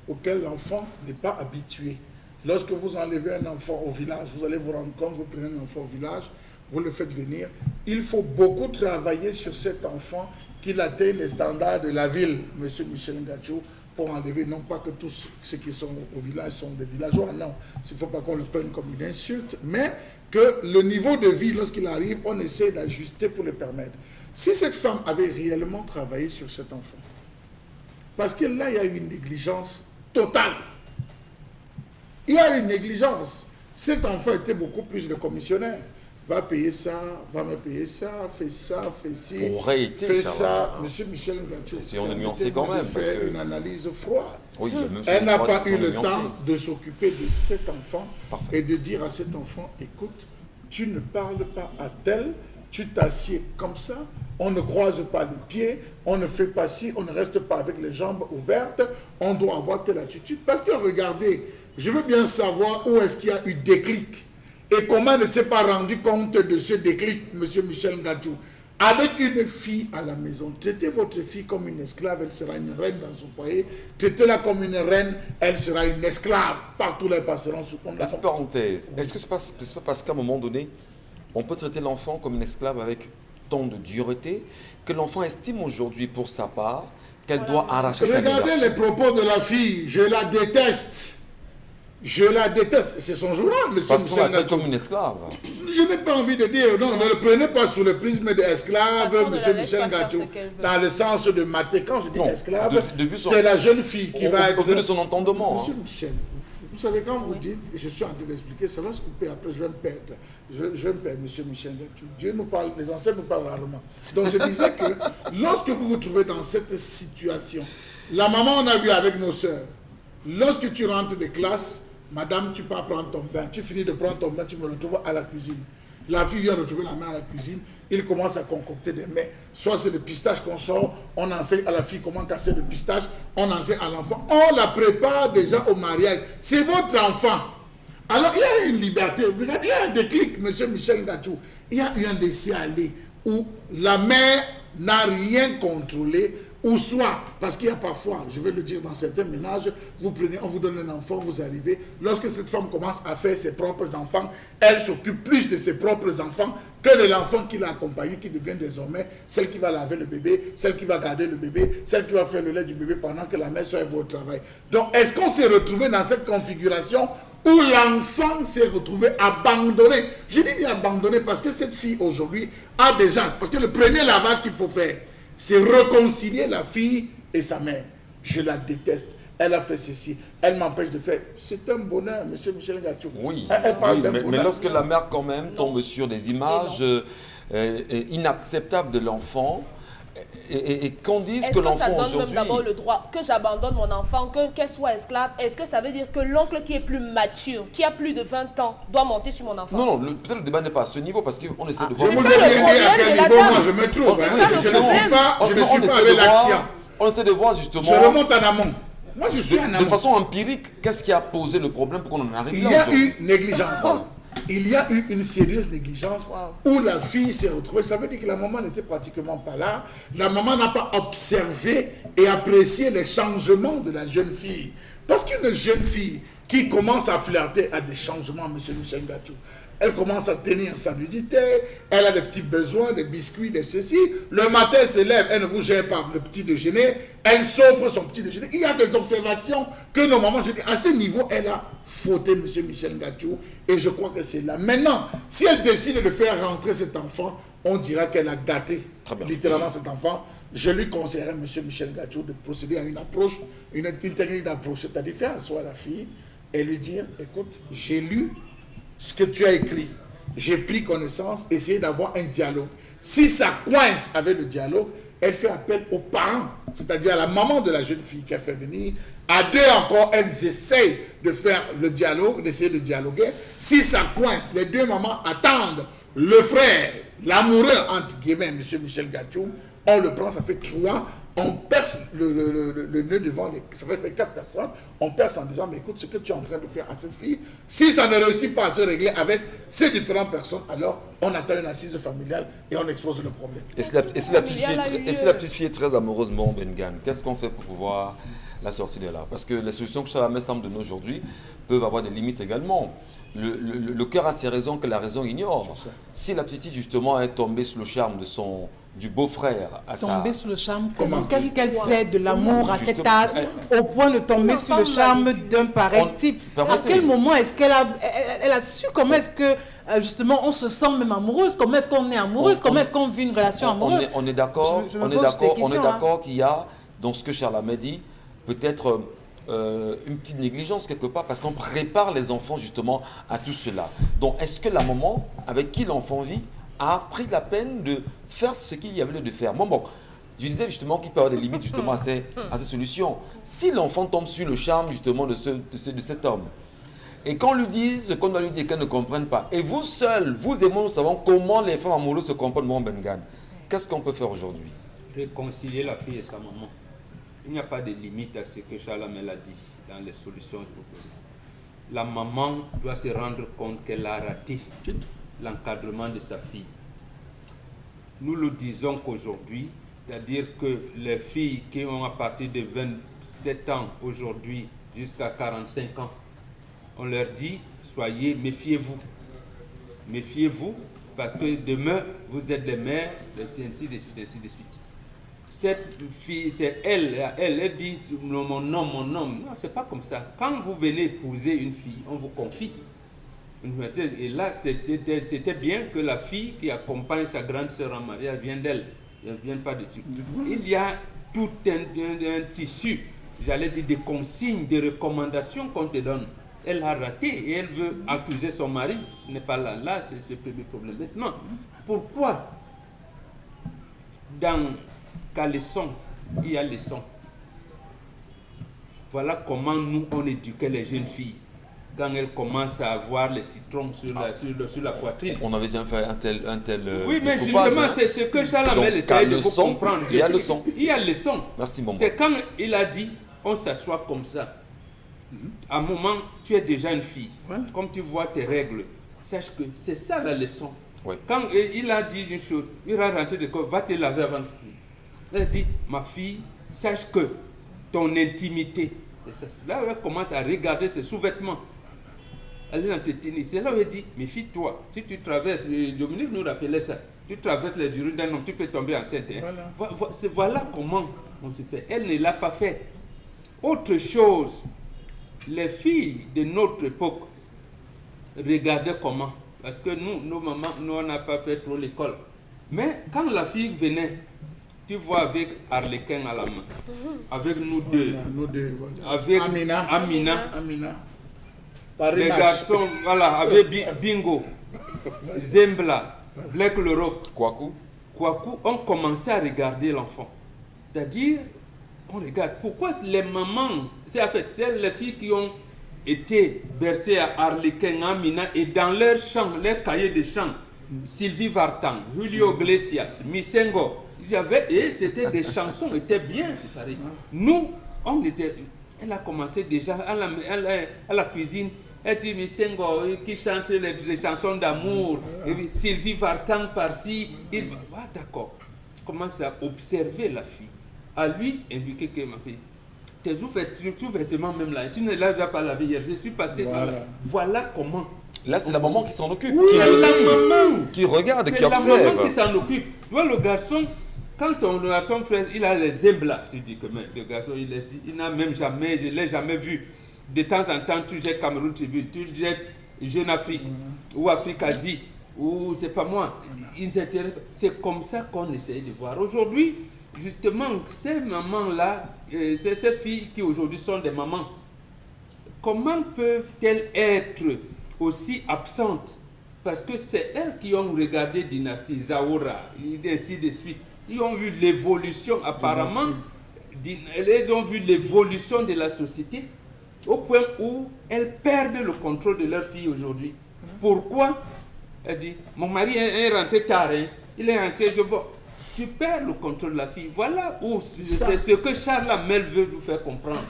auquel l'enfant n'est pas habitué. Lorsque vous enlevez un enfant au village, vous allez vous rendre compte, vous prenez un enfant au village, vous le faites venir. Il faut beaucoup travailler sur cet enfant qu'il atteigne les standards de la ville, Monsieur Michel Ngachou, pour enlever, non pas que tous ceux qui sont au village sont des villageois, non. Il ne faut pas qu'on le prenne comme une insulte, mais que le niveau de vie, lorsqu'il arrive, on essaie d'ajuster pour le permettre. Si cette femme avait réellement travaillé sur cet enfant, parce que là, il y a une négligence totale. Il y a une négligence. Cet enfant était beaucoup plus le commissionnaire. Va payer ça, va me payer ça, fais ci, fais ça. Monsieur Michel Ngachou,
si on est nuancé quand même.
Parce une analyse froide.
Oui,
elle n'a pas eu le temps de s'occuper de cet enfant et de dire à cet enfant, écoute, tu ne parles pas à tel, tu t'assieds comme ça, on ne croise pas les pieds, on ne fait pas ci, on ne reste pas avec les jambes ouvertes, on doit avoir telle attitude. Parce que regardez, je veux bien savoir où est-ce qu'il y a eu déclic. Et comment ne s'est pas rendu compte de ce déclic, Monsieur Michel Ngachou? Avec une fille à la maison, traitez votre fille comme une esclave, elle sera une reine dans son foyer. Traitez-la comme une reine, elle sera une esclave. Partout les passeront sous compte.
Petite parenthèse, est-ce que c'est pas parce qu'à un moment donné, on peut traiter l'enfant comme une esclave avec tant de dureté que l'enfant estime aujourd'hui pour sa part qu'elle doit arracher sa liberté?
Regardez les propos de la fille, je la déteste. Je la déteste. C'est son journal, monsieur
Parce qu'on la
Michel
traite
Ngachou.
comme une esclave.
Je n'ai pas envie de dire, non, ne le prenez pas sous le prisme d'esclave,
Parce qu'on ne
monsieur
la laisse
Michel
pas faire
Ngachou,
ce qu'elle veut.
dans le sens de mater. Quand je dis
Non,
esclave,
de vue son-
c'est la jeune fille qui va
Au
être...
vu de son entendement.
Monsieur
hein.
Michel, vous savez, quand vous dites, et je suis en train d'expliquer, ça va se couper, après je vais me perdre. Je vais me perdre, monsieur Michel Ngachou. Dieu nous parle, les anciens nous parlent rarement. Donc je disais que lorsque vous vous trouvez dans cette situation, la maman, on a vu avec nos sœurs, lorsque tu rentres de classe, madame, tu pars prendre ton bain, tu finis de prendre ton bain, tu me retrouves à la cuisine. La fille vient retrouver la main à la cuisine, il commence à concocter des mets. Soit c'est le pistache qu'on sort, on enseigne à la fille comment casser le pistache, on enseigne à l'enfant, on la prépare déjà au mariage. C'est votre enfant. Alors il y a une liberté, il y a un déclic, monsieur Michel Ngachou. Il y a eu un laisser-aller où la mère n'a rien contrôlé, ou soit, parce qu'il y a parfois, je vais le dire dans certains ménages, vous prenez, on vous donne un enfant, vous arrivez, lorsque cette femme commence à faire ses propres enfants, elle s'occupe plus de ses propres enfants que de l'enfant qui l'a accompagné, qui devient désormais celle qui va laver le bébé, celle qui va garder le bébé, celle qui va faire le lait du bébé pendant que la mère soit au travail. Donc, est-ce qu'on s'est retrouvé dans cette configuration où l'enfant s'est retrouvé abandonné? Je dis bien abandonné parce que cette fille aujourd'hui a déjà, parce que le premier lavage qu'il faut faire, c'est réconcilier la fille et sa mère. Je la déteste. Elle a fait ceci. Elle m'empêche de faire. C'est un bonheur, monsieur Michel Ngachou.
Oui,
Elle parle
oui,
d'un
mais
bonheur.
lorsque la mère quand même tombe sur des images inacceptables de l'enfant et qu'on dise
Est-ce
que
que ça
l'enfant
donne même
aujourd'hui...
d'abord le droit que j'abandonne mon enfant, qu'elle soit esclave? Est-ce que ça veut dire que l'oncle qui est plus mature, qui a plus de 20 ans, doit monter sur mon enfant?
Non, peut-être le débat n'est pas à ce niveau parce qu'on essaie de
Je
voir...
vous ai
ça,
bien
le
dit à
problème
quel
de la
niveau
dame.
moi je me trouve.
C'est
hein.
ça, le
Je ne
problème.
suis pas, je ne
On
suis pas
essaie
avec
de voir-
l'action.
On essaie de voir justement...
Je remonte en amont. Moi je suis en
De
amont.
façon empirique, qu'est-ce qui a posé le problème pour qu'on en arrive
Il
là
y a
aujourd'hui?
eu négligence. Il y a eu une sérieuse négligence où la fille s'est retrouvée. Ça veut dire que la maman n'était pratiquement pas là. La maman n'a pas observé et apprécié les changements de la jeune fille. Parce qu'une jeune fille qui commence à flirter a des changements, monsieur Michel Ngachou. Elle commence à tenir sa nudité, elle a des petits besoins, des biscuits, des ceci. Le matin, elle se lève, elle ne vous gère pas le petit déjeuner, elle s'offre son petit déjeuner. Il y a des observations que nos mamans, je dis, à ce niveau, elle a fauté, monsieur Michel Ngachou, et je crois que c'est là. Maintenant, si elle décide de faire rentrer cet enfant, on dira qu'elle a gâté littéralement cet enfant. Je lui conseillerais, monsieur Michel Ngachou, de procéder à une approche, une technique d'approche, c'est-à-dire faire asseoir la fille et lui dire, écoute, j'ai lu ce que tu as écrit, j'ai pris connaissance, essayer d'avoir un dialogue. Si ça coince avec le dialogue, elle fait appel aux parents, c'est-à-dire à la maman de la jeune fille qu'elle fait venir. À deux encore, elles essayent de faire le dialogue, d'essayer de dialoguer. Si ça coince, les deux mamans attendent le frère, l'amoureux, entre guillemets, monsieur Michel Ngachou, on le prend, ça fait 3, on perce le nœud devant, ça fait 4 personnes, on perce en disant, mais écoute, ce que tu es en train de faire à cette fille, si ça ne réussit pas à se régler avec ces différentes personnes, alors on attend une assise familiale et on expose le problème.
Et si la petite fille est très amoureusement Bengan, qu'est-ce qu'on fait pour pouvoir la sortir de là? Parce que les solutions que Chalamé semble donner aujourd'hui peuvent avoir des limites également. Le cœur a ses raisons que la raison ignore. Si la petite fille justement est tombée sous le charme du beau-frère à
Tomber sous le charme,
Comment?
qu'est-ce qu'elle sait de l'amour à cet
Justement,
âge au point de tomber sous le charme d'un pareil type? À
permettez.
quel moment est-ce qu'elle elle a su comment est-ce que justement on se sent même amoureuse? Comment est-ce qu'on est amoureuse? Comment est-ce qu'on vit une relation amoureuse?
On est d'accord,
Je me pose des questions,
qu'il y a dans ce que Charles dit peut-être une petite négligence quelque part parce qu'on prépare les enfants justement à tout cela. Donc est-ce que la maman avec qui l'enfant vit a pris la peine de faire ce qu'il y avait lieu de faire? Bon, je disais justement qu'il peut y avoir des limites justement à ces solutions. Si l'enfant tombe sur le charme justement de cet homme, et qu'on lui dise ce qu'on doit lui dire qu'elle ne comprenne pas, et vous seuls, vous et moi, nous savons comment les femmes amoureuses se comportent, mon Bengan, qu'est-ce qu'on peut faire aujourd'hui?
Réconcilier la fille et sa maman. Il n'y a pas de limite à ce que Chalamel a dit dans les solutions proposées. La maman doit se rendre compte qu'elle a raté l'encadrement de sa fille. Nous le disons qu'aujourd'hui, c'est-à-dire que les filles qui ont à partir de 27 ans aujourd'hui jusqu'à 45 ans, on leur dit, méfiez-vous. Méfiez-vous parce que demain, vous êtes les mères, ainsi de suite, ainsi de suite. cette fille, c'est elle dit mon nom. Non, c'est pas comme ça. Quand vous venez épouser une fille, on vous confie. Et là, c'était bien que la fille qui accompagne sa grande sœur en mariage vienne d'elle. Elle ne vient pas de dessus. Il y a tout un tissu, j'allais dire des consignes, des recommandations qu'on te donne. Elle a raté et elle veut accuser son mari. Il n'est pas là. Là, c'est le problème. Maintenant, pourquoi dans Caleçon, il y a leçon? Voilà comment nous, on éduquait les jeunes filles. Quand elles commencent à avoir les citrons sur la poitrine.
On avait déjà fait un tel
oui, mais
découpage,
justement,
hein.
c'est ce que Chalamel essaie de vous comprendre.
Il y a leçon.
Il y a leçon.
Merci, Bombo.
C'est quand il a dit, on s'assoit comme ça. À un moment, tu es déjà une fille.
Voilà.
Comme tu vois tes règles, sache que c'est ça la leçon.
Oui.
Quand il a dit une chose, il va rentrer de quoi, va te laver avant. Elle dit, ma fille, sache que ton intimité, et ça, là elle commence à regarder ses sous-vêtements. Elle est dans tes tennis. C'est là où elle dit, méfie-toi, si tu traverses, Dominique nous rappelait ça, tu traverses les urines d'un homme, tu peux tomber enceinte. Hein. Voilà comment on se fait. Elle ne l'a pas fait. Autre chose, les filles de notre époque regardaient comment. Parce que nous, nos mamans, nous, on n'a pas fait trop l'école. Mais quand la fille venait, tu vois avec Arlequin à la main, avec nous deux, avec
Amina.
Les garçons, voilà, avec Bingo, Zembla, Black le Rock, Kwaku, on commençait à regarder l'enfant. C'est-à-dire, on regarde. Pourquoi les mamans, c'est les filles qui ont été bercées à Arlequin, Amina, et dans leurs chants, leurs cahiers de chants, Sylvie Vartan, Julio Iglesias, Misengo, et c'était des chansons, étaient bien. Nous, on était, elle a commencé déjà à la cuisine. Elle dit Misengo qui chante les chansons d'amour, Sylvie Vartan par-ci. D'accord. Commence à observer la fille. À lui indiquer que ma fille, tes vêtements même là, tu ne l'as pas lavé hier, je suis passé par là. Voilà comment.
Là, c'est la maman qui s'en occupe,
oui,
qui regarde, qui observe.
C'est la maman qui s'en occupe. Tu vois, le garçon, quand le garçon frère, il a les emblas, tu dis que le garçon, il n'a même jamais, je ne l'ai jamais vu. De temps en temps, tu jettes Cameroun Tribune, tu jettes Jeune Afrique, ou Afrique Asie, ou c'est pas moi. C'est comme ça qu'on essaie de voir. Aujourd'hui, justement, ces mamans-là, ces filles qui aujourd'hui sont des mamans, comment peuvent-elles être aussi absentes? Parce que c'est elles qui ont regardé Dynastie, Zaora, et ainsi de suite. Ils ont vu l'évolution apparemment, elles ont vu l'évolution de la société au point où elles perdent le contrôle de leur fille aujourd'hui. Pourquoi? Elle dit, mon mari est rentré tard, hein. Il est rentré, tu perds le contrôle de la fille. Voilà où c'est ce que Charles Lamel veut nous faire comprendre.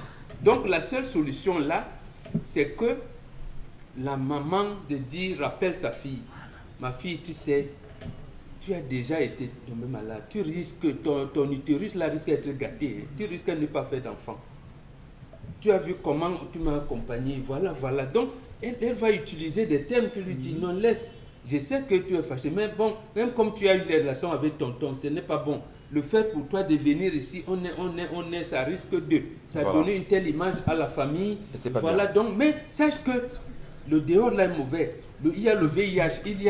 Donc la seule solution là, c'est que la maman de dire, rappelle sa fille, ma fille, tu sais, tu as déjà été tombée malade. Tu risques, ton utérus là risque d'être gâté. Hein. Tu risques de ne pas faire d'enfant. Tu as vu comment tu m'as accompagné. Voilà. Donc, elle va utiliser des termes qui lui disent, non, laisse. Je sais que tu es fâché, mais bon, même comme tu as eu des relations avec tonton, ce n'est pas bon. Le fait pour toi de venir ici, ça risque de donner une telle image à la famille. Voilà, bien. Donc, mais sache que le dehors là est mauvais. Il y a le VIH, il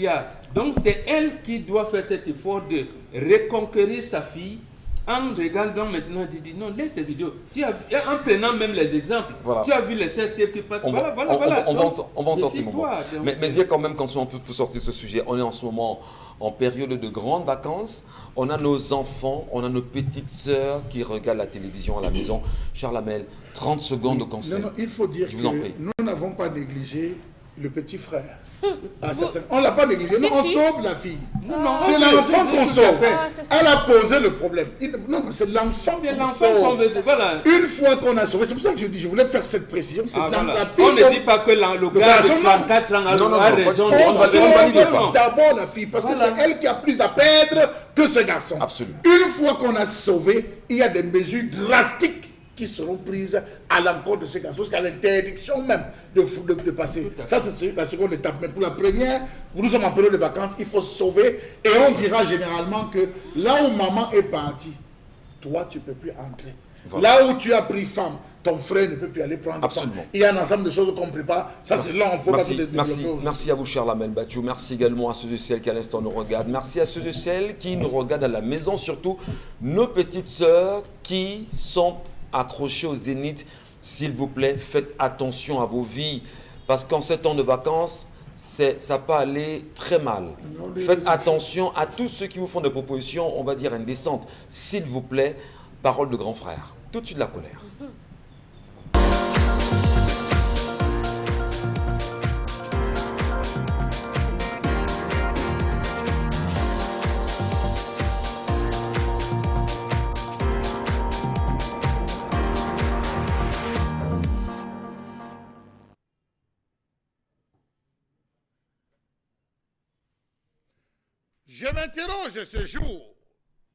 y a. Donc, c'est elle qui doit faire cet effort de reconquérir sa fille. En regardant maintenant, tu dis non, laisse ces vidéos. En prenant même les exemples, voilà. Tu as vu les 16 types qui partent. Voilà.
On va en sortir, moment. Mais dire quand même, quand on peut sortir ce sujet, on est en ce moment en période de grandes vacances. On a nos enfants, on a nos petites sœurs qui regardent la télévision à la maison. Charles Lamel, 30 secondes de conseil.
Non, il faut dire que nous n'avons pas négligé le petit frère. On ne l'a pas négligé, mais on sauve la fille. C'est l'enfant qu'on sauve. Elle a posé le problème. Non, c'est l'enfant qu'on sauve.
Voilà.
Une fois qu'on a sauvé, c'est pour ça que je dis, je voulais faire cette précision. C'est
voilà. On ne dit pas que le gars de 34 ans a raison.
On sauve d'abord la fille, parce que c'est elle qui a plus à perdre que ce garçon.
Absolument.
Une fois qu'on a sauvé, il y a des mesures drastiques qui seront prises à l'encontre de ces garçons, jusqu'à l'interdiction même de passer. Ça, c'est la seconde étape. Mais pour la première, nous sommes en période de vacances, il faut se sauver. Et on dira généralement que là où maman est partie, toi, tu ne peux plus entrer. Voilà. Là où tu as pris femme, ton frère ne peut plus aller prendre femme. Il y a un ensemble de choses qu'on prépare. Ça, c'est là on peut pas tout développer.
Merci à vous, cher Lamel Bachou. Merci également à ceux et celles qui à l'instant nous regardent. Merci à ceux et celles qui nous regardent à la maison, surtout nos petites sœurs qui sont accrochées au zénith. S'il vous plaît, faites attention à vos vies. Parce qu'en ces temps de vacances, ça peut aller très mal. Faites attention à tous ceux qui vous font des propositions, on va dire indécentes. S'il vous plaît, parole de grand frère. Tout de suite la colère.
Je m'interroge ce jour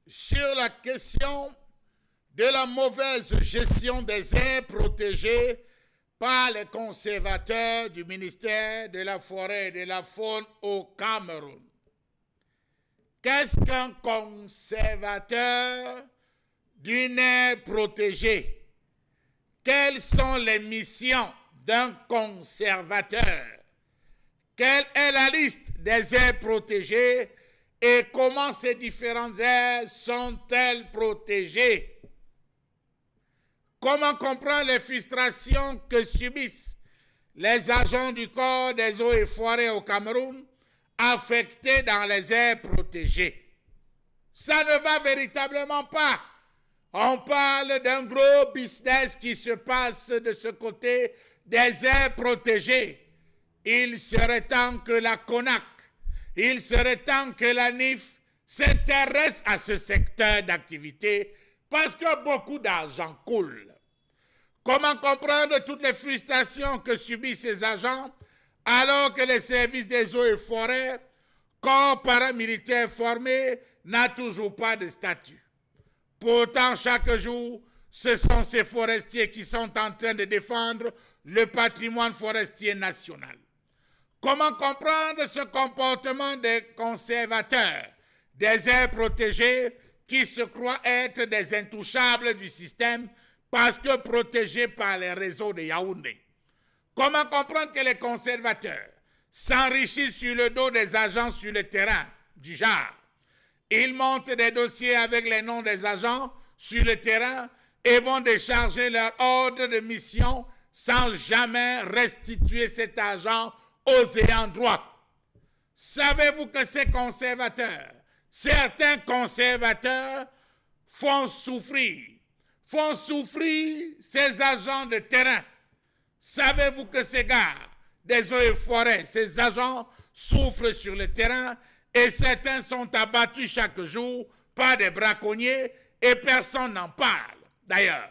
sur la question de la mauvaise gestion des aires protégées par les conservateurs du ministère de la Forêt et de la Faune au Cameroun. Qu'est-ce qu'un conservateur d'une aire protégée? Quelles sont les missions d'un conservateur? Quelle est la liste des aires protégées et comment ces différentes aires sont-elles protégées? Comment comprendre les frustrations que subissent les agents du corps des eaux et forêts au Cameroun affectés dans les aires protégées? Ça ne va véritablement pas. On parle d'un gros business qui se passe de ce côté des aires protégées. Il serait temps que la CONAC, il serait temps que la NIF s'intéresse à ce secteur d'activité parce que beaucoup d'argent coule. Comment comprendre toutes les frustrations que subissent ces agents alors que les services des eaux et forêts, corps paramilitaires formés, n'a toujours pas de statut? Pourtant, chaque jour, ce sont ces forestiers qui sont en train de défendre le patrimoine forestier national. Comment comprendre ce comportement des conservateurs des aires protégées qui se croient être des intouchables du système parce que protégés par les réseaux de Yaoundé? Comment comprendre que les conservateurs s'enrichissent sur le dos des agents sur le terrain du genre? Ils montent des dossiers avec les noms des agents sur le terrain et vont décharger leur ordre de mission sans jamais restituer cet argent aux ayants droit. Savez-vous que ces conservateurs, certains conservateurs font souffrir ces agents de terrain? Savez-vous que ces gars des eaux et forêts, ces agents souffrent sur le terrain et certains sont abattus chaque jour par des braconniers et personne n'en parle? D'ailleurs,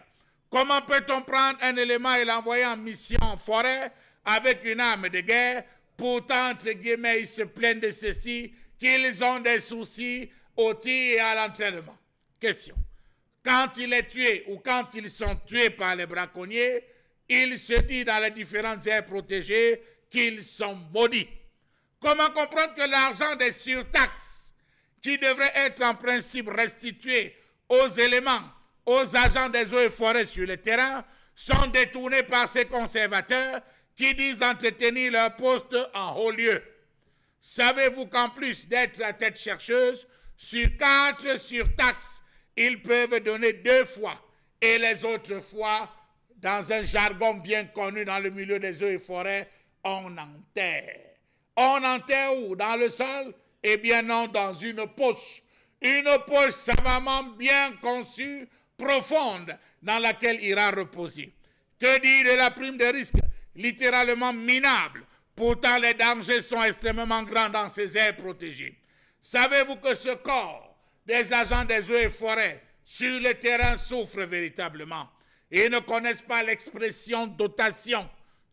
comment peut-on prendre un élément et l'envoyer en mission en forêt avec une arme de guerre? Pourtant, entre guillemets, ils se plaignent de ceci, qu'ils ont des soucis au tir et à l'entraînement. Question. Quand il est tué ou quand ils sont tués par les braconniers, il se dit dans les différentes aires protégées qu'ils sont maudits. Comment comprendre que l'argent des surtaxes, qui devrait être en principe restitué aux éléments, aux agents des eaux et forêts sur le terrain, sont détournés par ces conservateurs qui disent entretenir leur poste en haut lieu? Savez-vous qu'en plus d'être la tête chercheuse, sur 4 surtaxes, ils peuvent donner 2 fois et les autres fois, dans un jargon bien connu dans le milieu des eaux et forêts, on enterre. On enterre où? Dans le sol? Eh bien non, dans une poche. Une poche savamment bien conçue, profonde, dans laquelle ira reposer. Que dire de la prime de risque? Littéralement minable. Pourtant, les dangers sont extrêmement grands dans ces aires protégées. Savez-vous que ce corps des agents des eaux et forêts sur le terrain souffre véritablement? Ils ne connaissent pas l'expression dotation,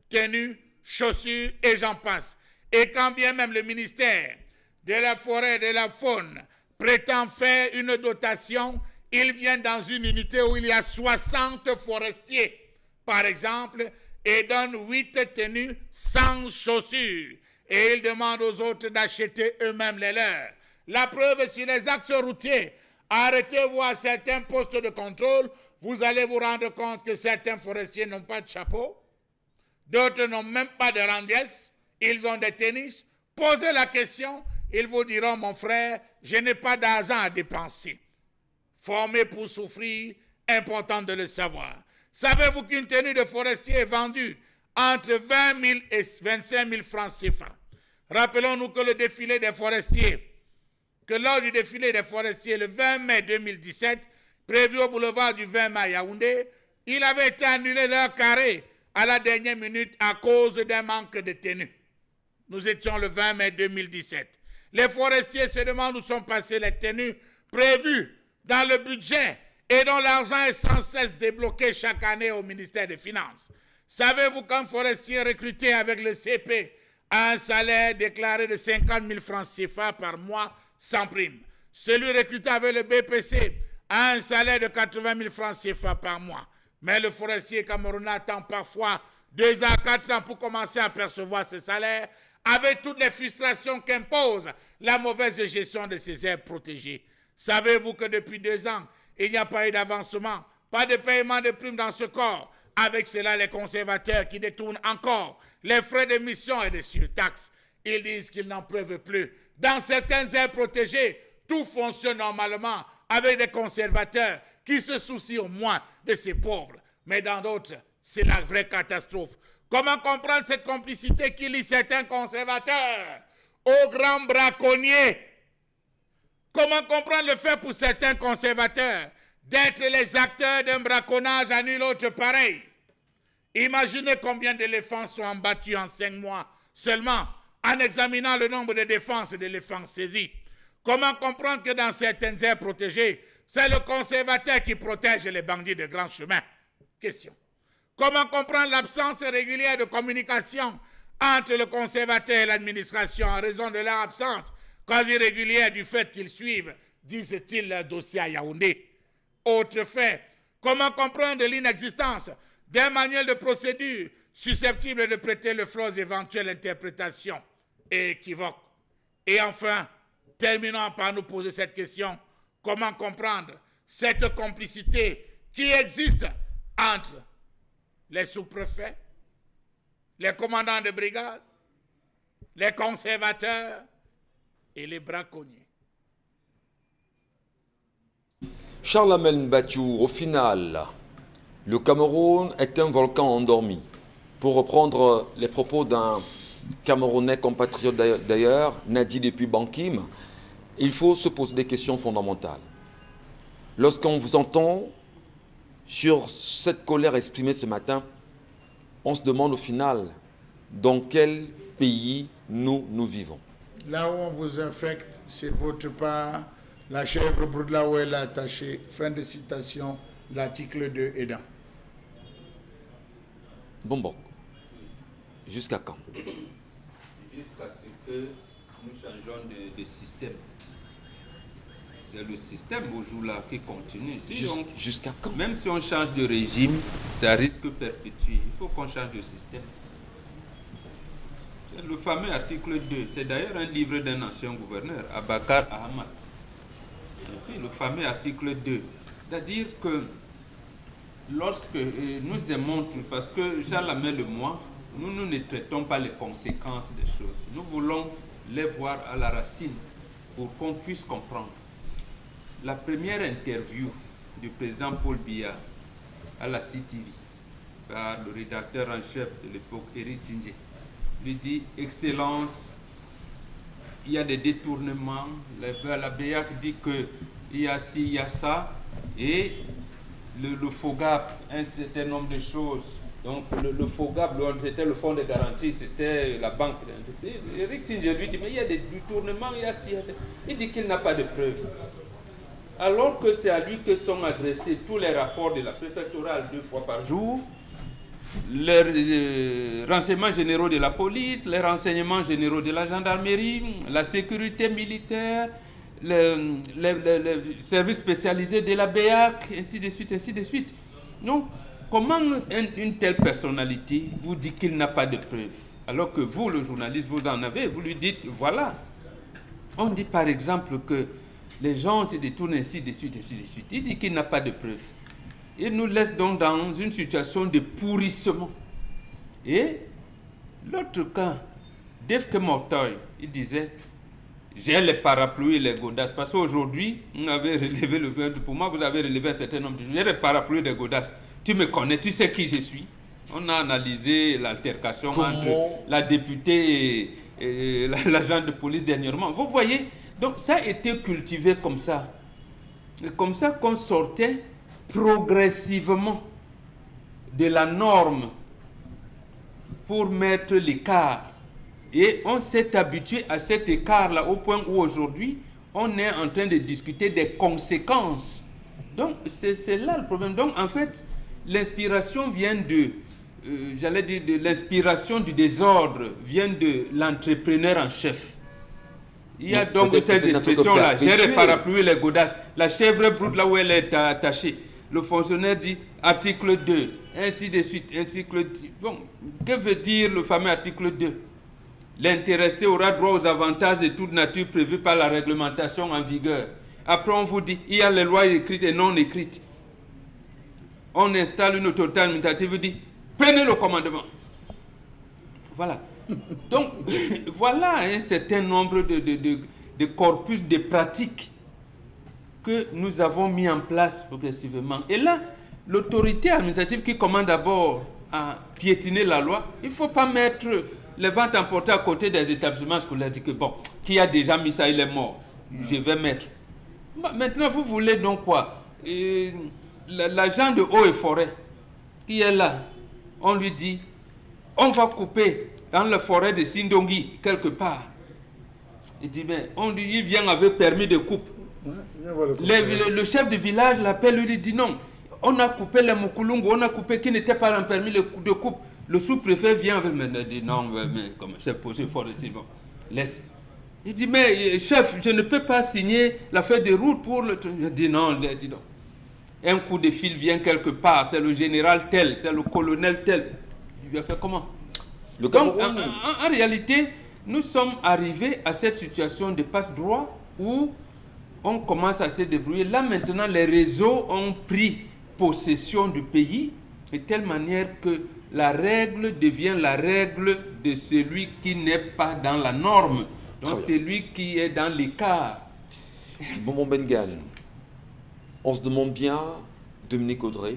tenue, chaussures et j'en passe. Et quand bien même le ministère de la Forêt et de la Faune prétend faire une dotation, ils viennent dans une unité où il y a 60 forestiers, par exemple, et donnent 8 tenues sans chaussures. Et ils demandent aux autres d'acheter eux-mêmes les leurs. La preuve est sur les axes routiers. Arrêtez-vous à certains postes de contrôle, vous allez vous rendre compte que certains forestiers n'ont pas de chapeau, d'autres n'ont même pas de randiès, ils ont des tennis. Posez la question, ils vous diront, mon frère, je n'ai pas d'argent à dépenser. Formé pour souffrir, important de le savoir. Savez-vous qu'une tenue de forestier est vendue entre 20 000 et 25 000 francs CFA? Rappelons-nous que le défilé des forestiers, que lors du défilé des forestiers le 20 mai 2017, prévu au boulevard du 20 mai à Yaoundé, il avait été annulé l'heure carrée à la dernière minute à cause d'un manque de tenue. Nous étions le 20 mai 2017. Les forestiers se demandent où sont passées les tenues prévues dans le budget et dont l'argent est sans cesse débloqué chaque année au ministère des Finances. Savez-vous qu'un forestier recruté avec le CP a un salaire déclaré de 50 000 francs CFA par mois sans prime? Celui recruté avec le BPC a un salaire de 80 000 francs CFA par mois. Mais le forestier camerounais attend parfois 2 à 4 ans pour commencer à percevoir ce salaire, avec toutes les frustrations qu'impose la mauvaise gestion de ces aires protégées. Savez-vous que depuis 2 ans, il n'y a pas eu d'avancement, pas de paiement de primes dans ce corps? Avec cela, les conservateurs qui détournent encore les frais de mission et de surtaxes, ils disent qu'ils n'en peuvent plus. Dans certaines aires protégées, tout fonctionne normalement avec des conservateurs qui se soucient au moins de ces pauvres. Mais dans d'autres, c'est la vraie catastrophe. Comment comprendre cette complicité qui lie certains conservateurs aux grands braconniers? Comment comprendre le fait pour certains conservateurs d'être les acteurs d'un braconnage à nul autre pareil? Imaginez combien d'éléphants sont abattus en 5 mois seulement en examinant le nombre de défenses d'éléphants saisis. Comment comprendre que dans certaines aires protégées, c'est le conservateur qui protège les bandits de grands chemins? Question. Comment comprendre l'absence régulière de communication entre le conservateur et l'administration en raison de leur absence quasi régulière du fait qu'ils suivent, disent-ils, leur dossier à Yaoundé? Autre fait, comment comprendre l'inexistence d'un manuel de procédure susceptible de prêter le flot aux éventuelles interprétations et équivoques? Et enfin, terminons par nous poser cette question. Comment comprendre cette complicité qui existe entre les sous-préfets, les commandants de brigade, les conservateurs et les braconniers?
Charles Amel Batchou, au final, le Cameroun est un volcan endormi. Pour reprendre les propos d'un Camerounais compatriote d'ailleurs, Nadi depuis Bankim, il faut se poser des questions fondamentales. Lorsqu'on vous entend sur cette colère exprimée ce matin, on se demande au final dans quel pays nous vivons.
Là où on vous infecte, c'est votre part, la chèvre brûle là où elle est attachée. Fin de citation, l'article 2 aidant.
Bon. Jusqu'à quand?
Jusqu'à ce que nous changeons de système. C'est le système aujourd'hui qui continue.
Jusqu'à quand?
Même si on change de régime, ça risque de perpétuer. Il faut qu'on change de système. C'est le fameux article 2, c'est d'ailleurs un livre d'un ancien gouverneur, Abakar Ahmad. Et puis, le fameux article 2, c'est-à-dire que lorsque nous aimons tout, parce que Jean Lamel et moi, nous ne traitons pas les conséquences des choses. Nous voulons les voir à la racine pour qu'on puisse comprendre. La première interview du président Paul Biya à la CTV par le rédacteur en chef de l'époque, Éric Tindjé, lui dit « Excellence, il y a des détournements. » La BEAC dit qu'il y a ci, il y a ça. Et le FOGAP, un certain nombre de choses. Donc le FOGAP, c'était le fonds de garantie, c'était la banque d'entreprise. Éric Tindjé lui dit « Mais il y a des détournements, il y a ci, il y a ça. » Il dit qu'il n'a pas de preuves. Alors que c'est à lui que sont adressés tous les rapports de la préfectorale 2 fois par jour, les renseignements généraux de la police, les renseignements généraux de la gendarmerie, la sécurité militaire, les services spécialisés de la BEAC, ainsi de suite, ainsi de suite. Donc, comment une telle personnalité vous dit qu'il n'a pas de preuves, alors que vous, le journaliste, vous en avez, vous lui dites, voilà. On dit par exemple que les gens se détournent ainsi de suite, ainsi de suite. Il dit qu'il n'a pas de preuves. Il nous laisse donc dans une situation de pourrissement. Et l'autre cas, Dave Kemortoy, il disait, j'ai les parapluies et les godasses. Parce qu'aujourd'hui, on avait relevé pour moi, vous avez relevé un certain nombre de choses. J'ai les parapluies et les godasses. Tu me connais, tu sais qui je suis. On a analysé l'altercation entre la députée et l'agent de police dernièrement. Vous voyez, donc ça a été cultivé comme ça. Et comme ça qu'on sortait progressivement de la norme pour mettre l'écart. Et on s'est habitué à cet écart-là au point où aujourd'hui, on est en train de discuter des conséquences. Donc, c'est là le problème. Donc, en fait, l'inspiration vient de l'inspiration du désordre vient de l'entrepreneur en chef. Il y a donc cette expression-là, j'ai les parapluies, les godasses. La chèvre broute là où elle est attachée. Le fonctionnaire dit article 2, ainsi de suite, article 2. Bon, que veut dire le fameux article 2? L'intéressé aura droit aux avantages de toute nature prévus par la réglementation en vigueur. Après, on vous dit, il y a les lois écrites et non écrites. On installe une autorité administrative et dit, prenez le commandement. Voilà. Donc, voilà un certain nombre de corpus de pratiques que nous avons mis en place progressivement. Et là, l'autorité administrative qui commande d'abord à piétiner la loi, il ne faut pas mettre les ventes emportées à côté des établissements scolaires, dit que bon, qui a déjà mis ça, il est mort. Je vais mettre. Maintenant, vous voulez donc quoi? L'agent de eau et forêt qui est là, on lui dit, on va couper dans la forêt de Sindongi, quelque part. Il dit, mais il vient avec permis de coupe. Le chef de village l'appelle, lui dit non, on a coupé les Mukulungu, on a coupé qui n'était pas en permis de coupe. Le sous-préfet vient avec moi, il dit non, mais comme c'est possible, il faut rester, bon, laisse. Il dit, mais chef, je ne peux pas signer la feuille de route pour le... Il dit non, il dit non. Un coup de fil vient quelque part, c'est le général tel, c'est le colonel tel. Il lui a fait comment? Donc, en réalité, nous sommes arrivés à cette situation de passe-droit où on commence à se débrouiller. Là, maintenant, les réseaux ont pris possession du pays de telle manière que la règle devient la règle de celui qui n'est pas dans la norme. Donc, celui qui est dans l'écart.
Bon, Bengan, on se demande bien, Dominique Audrey,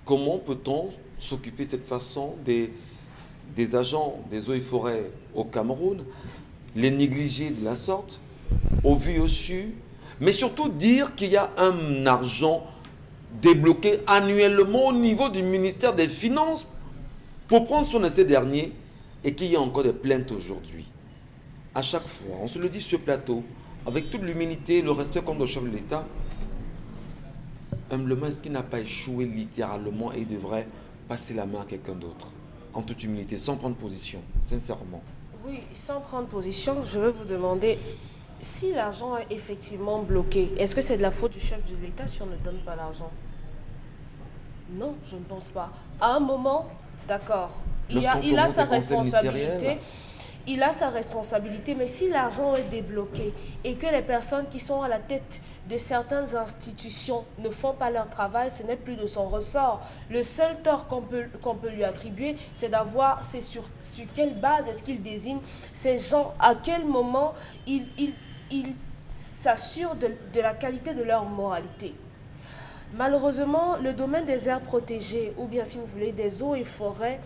comment peut-on s'occuper de cette façon des agents des eaux et forêts au Cameroun, les négliger de la sorte, au vu au su, mais surtout dire qu'il y a un argent débloqué annuellement au niveau du ministère des Finances pour prendre soin de ces derniers et qu'il y a encore des plaintes aujourd'hui. À chaque fois, on se le dit sur ce plateau, avec toute l'humilité et le respect qu'on doit au chef de l'État, humblement, est-ce qu'il n'a pas échoué littéralement et il devrait passer la main à quelqu'un d'autre? En toute humilité, sans prendre position, sincèrement.
Oui, sans prendre position, je veux vous demander, si l'argent est effectivement bloqué, est-ce que c'est de la faute du chef de l'État si on ne donne pas l'argent? Non, je ne pense pas. À un moment, d'accord, il a sa responsabilité. Il a sa responsabilité, mais si l'argent est débloqué et que les personnes qui sont à la tête de certaines institutions ne font pas leur travail, ce n'est plus de son ressort. Le seul tort qu'on peut lui attribuer, c'est sur quelle base est-ce qu'il désigne ces gens, à quel moment il s'assure de la qualité de leur moralité. Malheureusement, le domaine des aires protégées, ou bien si vous voulez des eaux et forêts,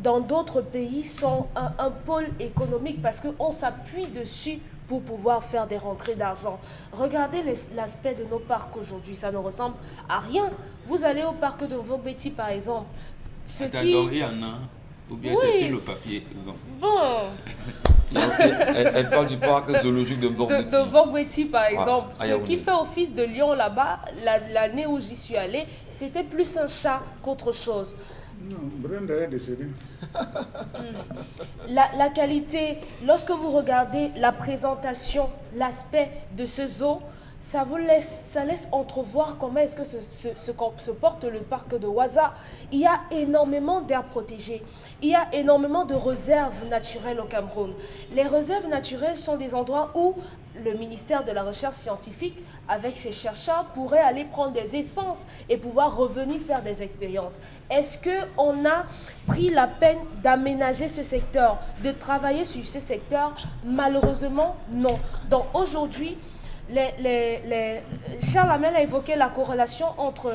dans d'autres pays sont un pôle économique parce qu'on s'appuie dessus pour pouvoir faire des rentrées d'argent. Regardez l'aspect de nos parcs aujourd'hui, ça ne ressemble à rien. Vous allez au parc de Vogbeti par exemple.
Il y en a, ou bien oui. C'est sur le papier.
Bon.
Elle parle du parc zoologique de Vogbeti.
De Vogbeti par exemple. Ce qui fait office de lion là-bas, l'année où j'y suis allée, c'était plus un chat qu'autre chose.
Non, Brenda est décédée.
La qualité, lorsque vous regardez la présentation, l'aspect de ce zoo, ça laisse entrevoir comment est-ce que se porte le parc de Ouaza. Il y a énormément d'aires protégées. Il y a énormément de réserves naturelles au Cameroun. Les réserves naturelles sont des endroits où le ministère de la Recherche scientifique, avec ses chercheurs, pourrait aller prendre des essences et pouvoir revenir faire des expériences. Est-ce qu'on a pris la peine d'aménager ce secteur, de travailler sur ce secteur? Malheureusement, non. Donc aujourd'hui, Charles Hamel a évoqué la corrélation entre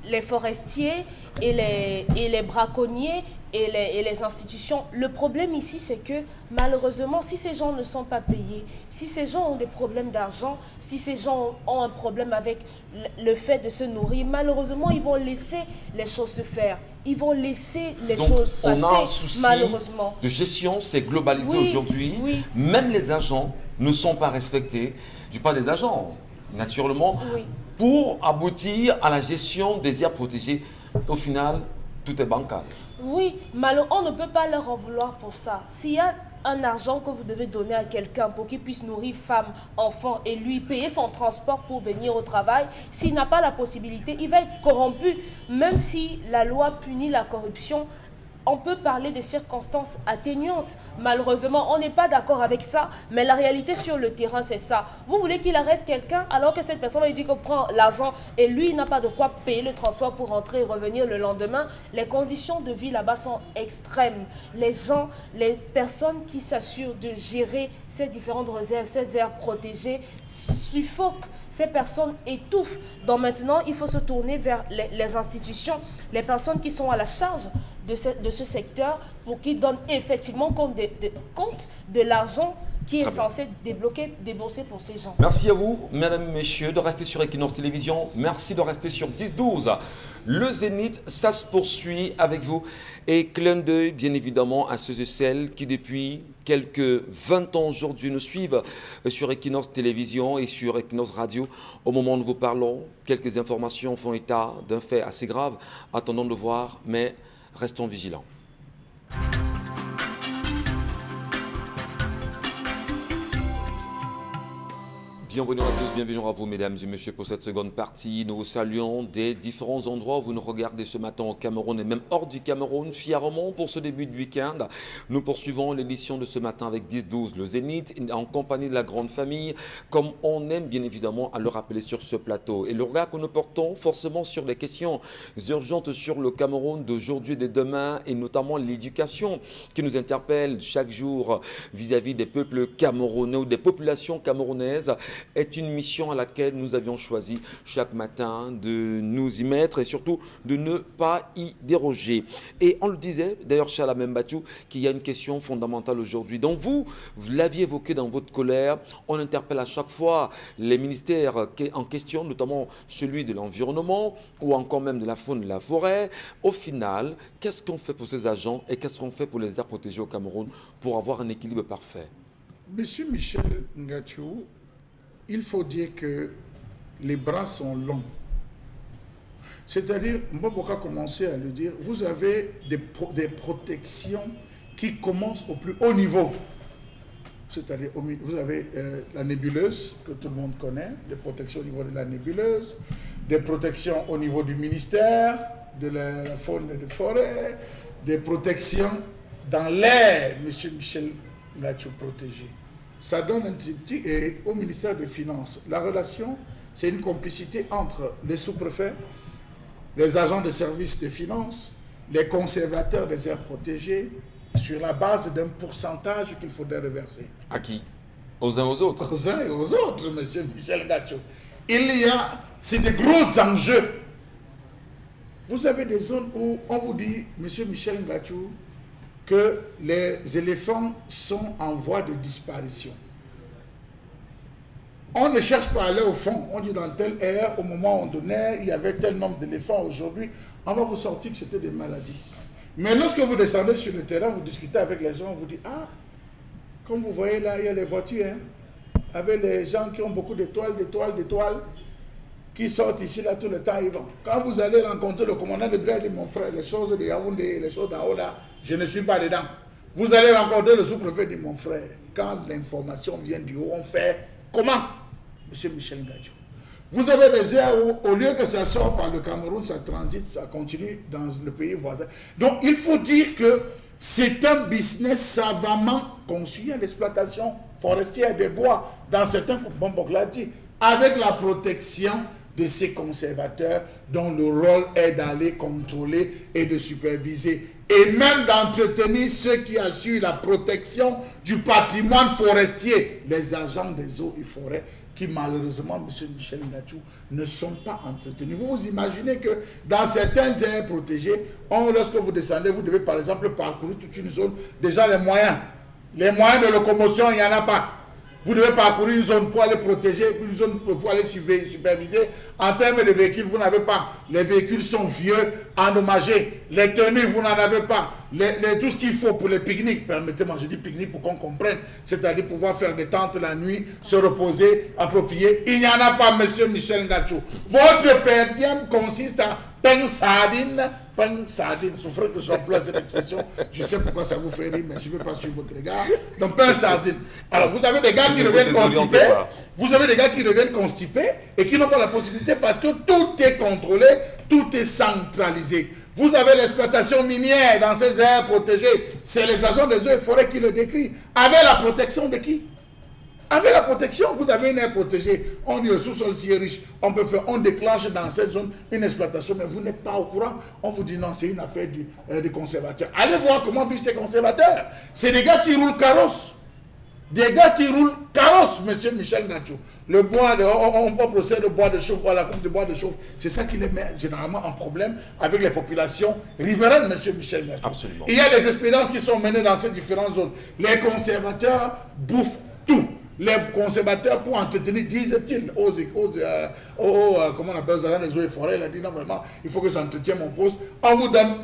les forestiers et les braconniers et les institutions. Le problème ici, c'est que malheureusement, si ces gens ne sont pas payés, si ces gens ont des problèmes d'argent, si ces gens ont un problème avec le fait de se nourrir, malheureusement, ils vont laisser les choses se faire. Ils vont laisser les choses passer,
on a un souci
malheureusement.
de gestion, c'est globalisé aujourd'hui.
Oui.
Même les agents ne sont pas respectés. Je parle des agents, naturellement,
Oui.
pour aboutir à la gestion des aires protégées. Au final, tout est bancal.
Oui, on ne peut pas leur en vouloir pour ça. S'il y a un argent que vous devez donner à quelqu'un pour qu'il puisse nourrir femme, enfant et lui payer son transport pour venir au travail, s'il n'a pas la possibilité, il va être corrompu. Même si la loi punit la corruption, on peut parler des circonstances atténuantes. Malheureusement, on n'est pas d'accord avec ça, mais la réalité sur le terrain, c'est ça. Vous voulez qu'il arrête quelqu'un alors que cette personne lui dit qu'on prend l'argent et lui, il n'a pas de quoi payer le transport pour rentrer et revenir le lendemain. Les conditions de vie là-bas sont extrêmes. Les gens, les personnes qui s'assurent de gérer ces différentes réserves, ces aires protégées, suffoquent. Ces personnes étouffent. Donc maintenant, il faut se tourner vers les institutions, les personnes qui sont à la charge de ce secteur pour qu'ils donnent effectivement compte de l'argent qui est censé débourser pour ces gens.
Merci à vous, mesdames et messieurs, de rester sur Equinox Télévision. Merci de rester sur 10-12. Le Zénith, ça se poursuit avec vous. Et clin d'œil, bien évidemment, à ceux et celles qui, depuis quelques 20 ans aujourd'hui, nous suivent sur Equinox Télévision et sur Equinox Radio. Au moment où nous vous parlons, quelques informations font état d'un fait assez grave. Attendons de voir, mais restons vigilants. Bienvenue à tous, bienvenue à vous mesdames et messieurs pour cette seconde partie. Nous vous saluons des différents endroits où vous nous regardez ce matin au Cameroun et même hors du Cameroun, fièrement pour ce début de week-end. Nous poursuivons l'édition de ce matin avec 10-12, le Zénith, en compagnie de la grande famille, comme on aime bien évidemment à le rappeler sur ce plateau. Et le regard que nous portons forcément sur les questions urgentes sur le Cameroun d'aujourd'hui et de demain, et notamment l'éducation qui nous interpelle chaque jour vis-à-vis des peuples camerounais ou des populations camerounaises, est une mission à laquelle nous avions choisi chaque matin de nous y mettre et surtout de ne pas y déroger. Et on le disait, d'ailleurs chez Alain Mbachou, qu'il y a une question fondamentale aujourd'hui. Donc vous l'aviez évoqué dans votre colère, on interpelle à chaque fois les ministères en question, notamment celui de l'environnement ou encore même de la faune et de la forêt. Au final, qu'est-ce qu'on fait pour ces agents et qu'est-ce qu'on fait pour les aires protégées au Cameroun pour avoir un équilibre parfait?
Monsieur Michel Ngachou, il faut dire que les bras sont longs. C'est-à-dire, Mboboka a commencé à le dire, vous avez des protections qui commencent au plus haut niveau. C'est-à-dire, vous avez la nébuleuse, que tout le monde connaît, des protections au niveau de la nébuleuse, des protections au niveau du ministère, de la faune et de forêt, des protections dans l'air, monsieur Michel Ngachou, protégé. Ça donne un triptyque et au ministère des Finances. La relation, c'est une complicité entre les sous-préfets, les agents de service des finances, les conservateurs des aires protégées, sur la base d'un pourcentage qu'il faudrait reverser.
À qui? Aux uns aux autres?
Aux uns et aux autres, monsieur Michel Ngachou. C'est des gros enjeux. Vous avez des zones où on vous dit, monsieur Michel Ngachou, que les éléphants sont en voie de disparition. On ne cherche pas à aller au fond. On dit dans telle ère, au moment où on donnait, il y avait tel nombre d'éléphants. Aujourd'hui, on va vous sortir que c'était des maladies. Mais lorsque vous descendez sur le terrain, vous discutez avec les gens, on vous dit, ah, comme vous voyez là, il y a les voitures, hein, avec les gens qui ont beaucoup d'étoiles, qui sortent ici, là, tout le temps, ils vont. Quand vous allez rencontrer le commandant de brigade, mon frère, les choses de Yaoundé, les choses d'en haut, là, je ne suis pas dedans. Vous allez rencontrer le sous-préfet, dit mon frère, quand l'information vient du haut, on fait comment? Monsieur Michel Ngadjo. Vous avez des airs où, au lieu que ça sorte par le Cameroun, ça transite, ça continue dans le pays voisin. Donc, il faut dire que c'est un business savamment conçu à l'exploitation forestière des bois dans certains Bombok l'a dit, avec la protection de ces conservateurs dont le rôle est d'aller contrôler et de superviser et même d'entretenir ceux qui assurent la protection du patrimoine forestier, les agents des eaux et forêts qui malheureusement, M. Michel Ngadjo, ne sont pas entretenus. Vous vous imaginez que dans certains aires protégées, lorsque vous descendez, vous devez par exemple parcourir toute une zone. Déjà les moyens de locomotion, il n'y en a pas. Vous devez parcourir une zone pour aller protéger, une zone pour aller superviser. En termes de véhicules, vous n'avez pas. Les véhicules sont vieux, endommagés. Les tenues, vous n'en avez pas. Tout ce qu'il faut pour les pique-niques, permettez-moi, je dis pique-nique pour qu'on comprenne, c'est-à-dire pouvoir faire des tentes la nuit, se reposer, approprier. Il n'y en a pas, monsieur Michel Ngadjo. Votre per diem consiste à pain sardine, souffrez que j'emploie cette expression. Je sais pourquoi ça vous fait rire, mais je ne veux pas suivre votre regard. Donc, pain sardine. Alors, vous avez des gars qui reviennent constipés. Vous avez des gars qui reviennent constipés et qui n'ont pas la possibilité parce que tout est contrôlé, tout est centralisé. Vous avez l'exploitation minière dans ces aires protégées. C'est les agents des eaux et forêts qui le décrivent. Avec la protection de qui? Avec la protection, vous avez une aire protégée. On dit le sous-sol si est riche. On déclenche dans cette zone une exploitation, mais vous n'êtes pas au courant. On vous dit non, c'est une affaire des conservateurs. Allez voir comment vivent ces conservateurs. C'est des gars qui roulent carrosse. Des gars qui roulent carrosse, monsieur Michel Ngadjo. Le bois, on procède au bois de chauffe, à la coupe de bois de chauffe. C'est ça qui les met généralement en problème avec les populations riveraines, monsieur Michel Ngadjo.
Absolument.
Il y a des expériences qui sont menées dans ces différentes zones. Les conservateurs bouffent tout. Les conservateurs, pour entretenir, disent-ils comment on appelle ça, les eaux et forêts, il a dit non, vraiment, il faut que j'entretienne mon poste. On vous donne,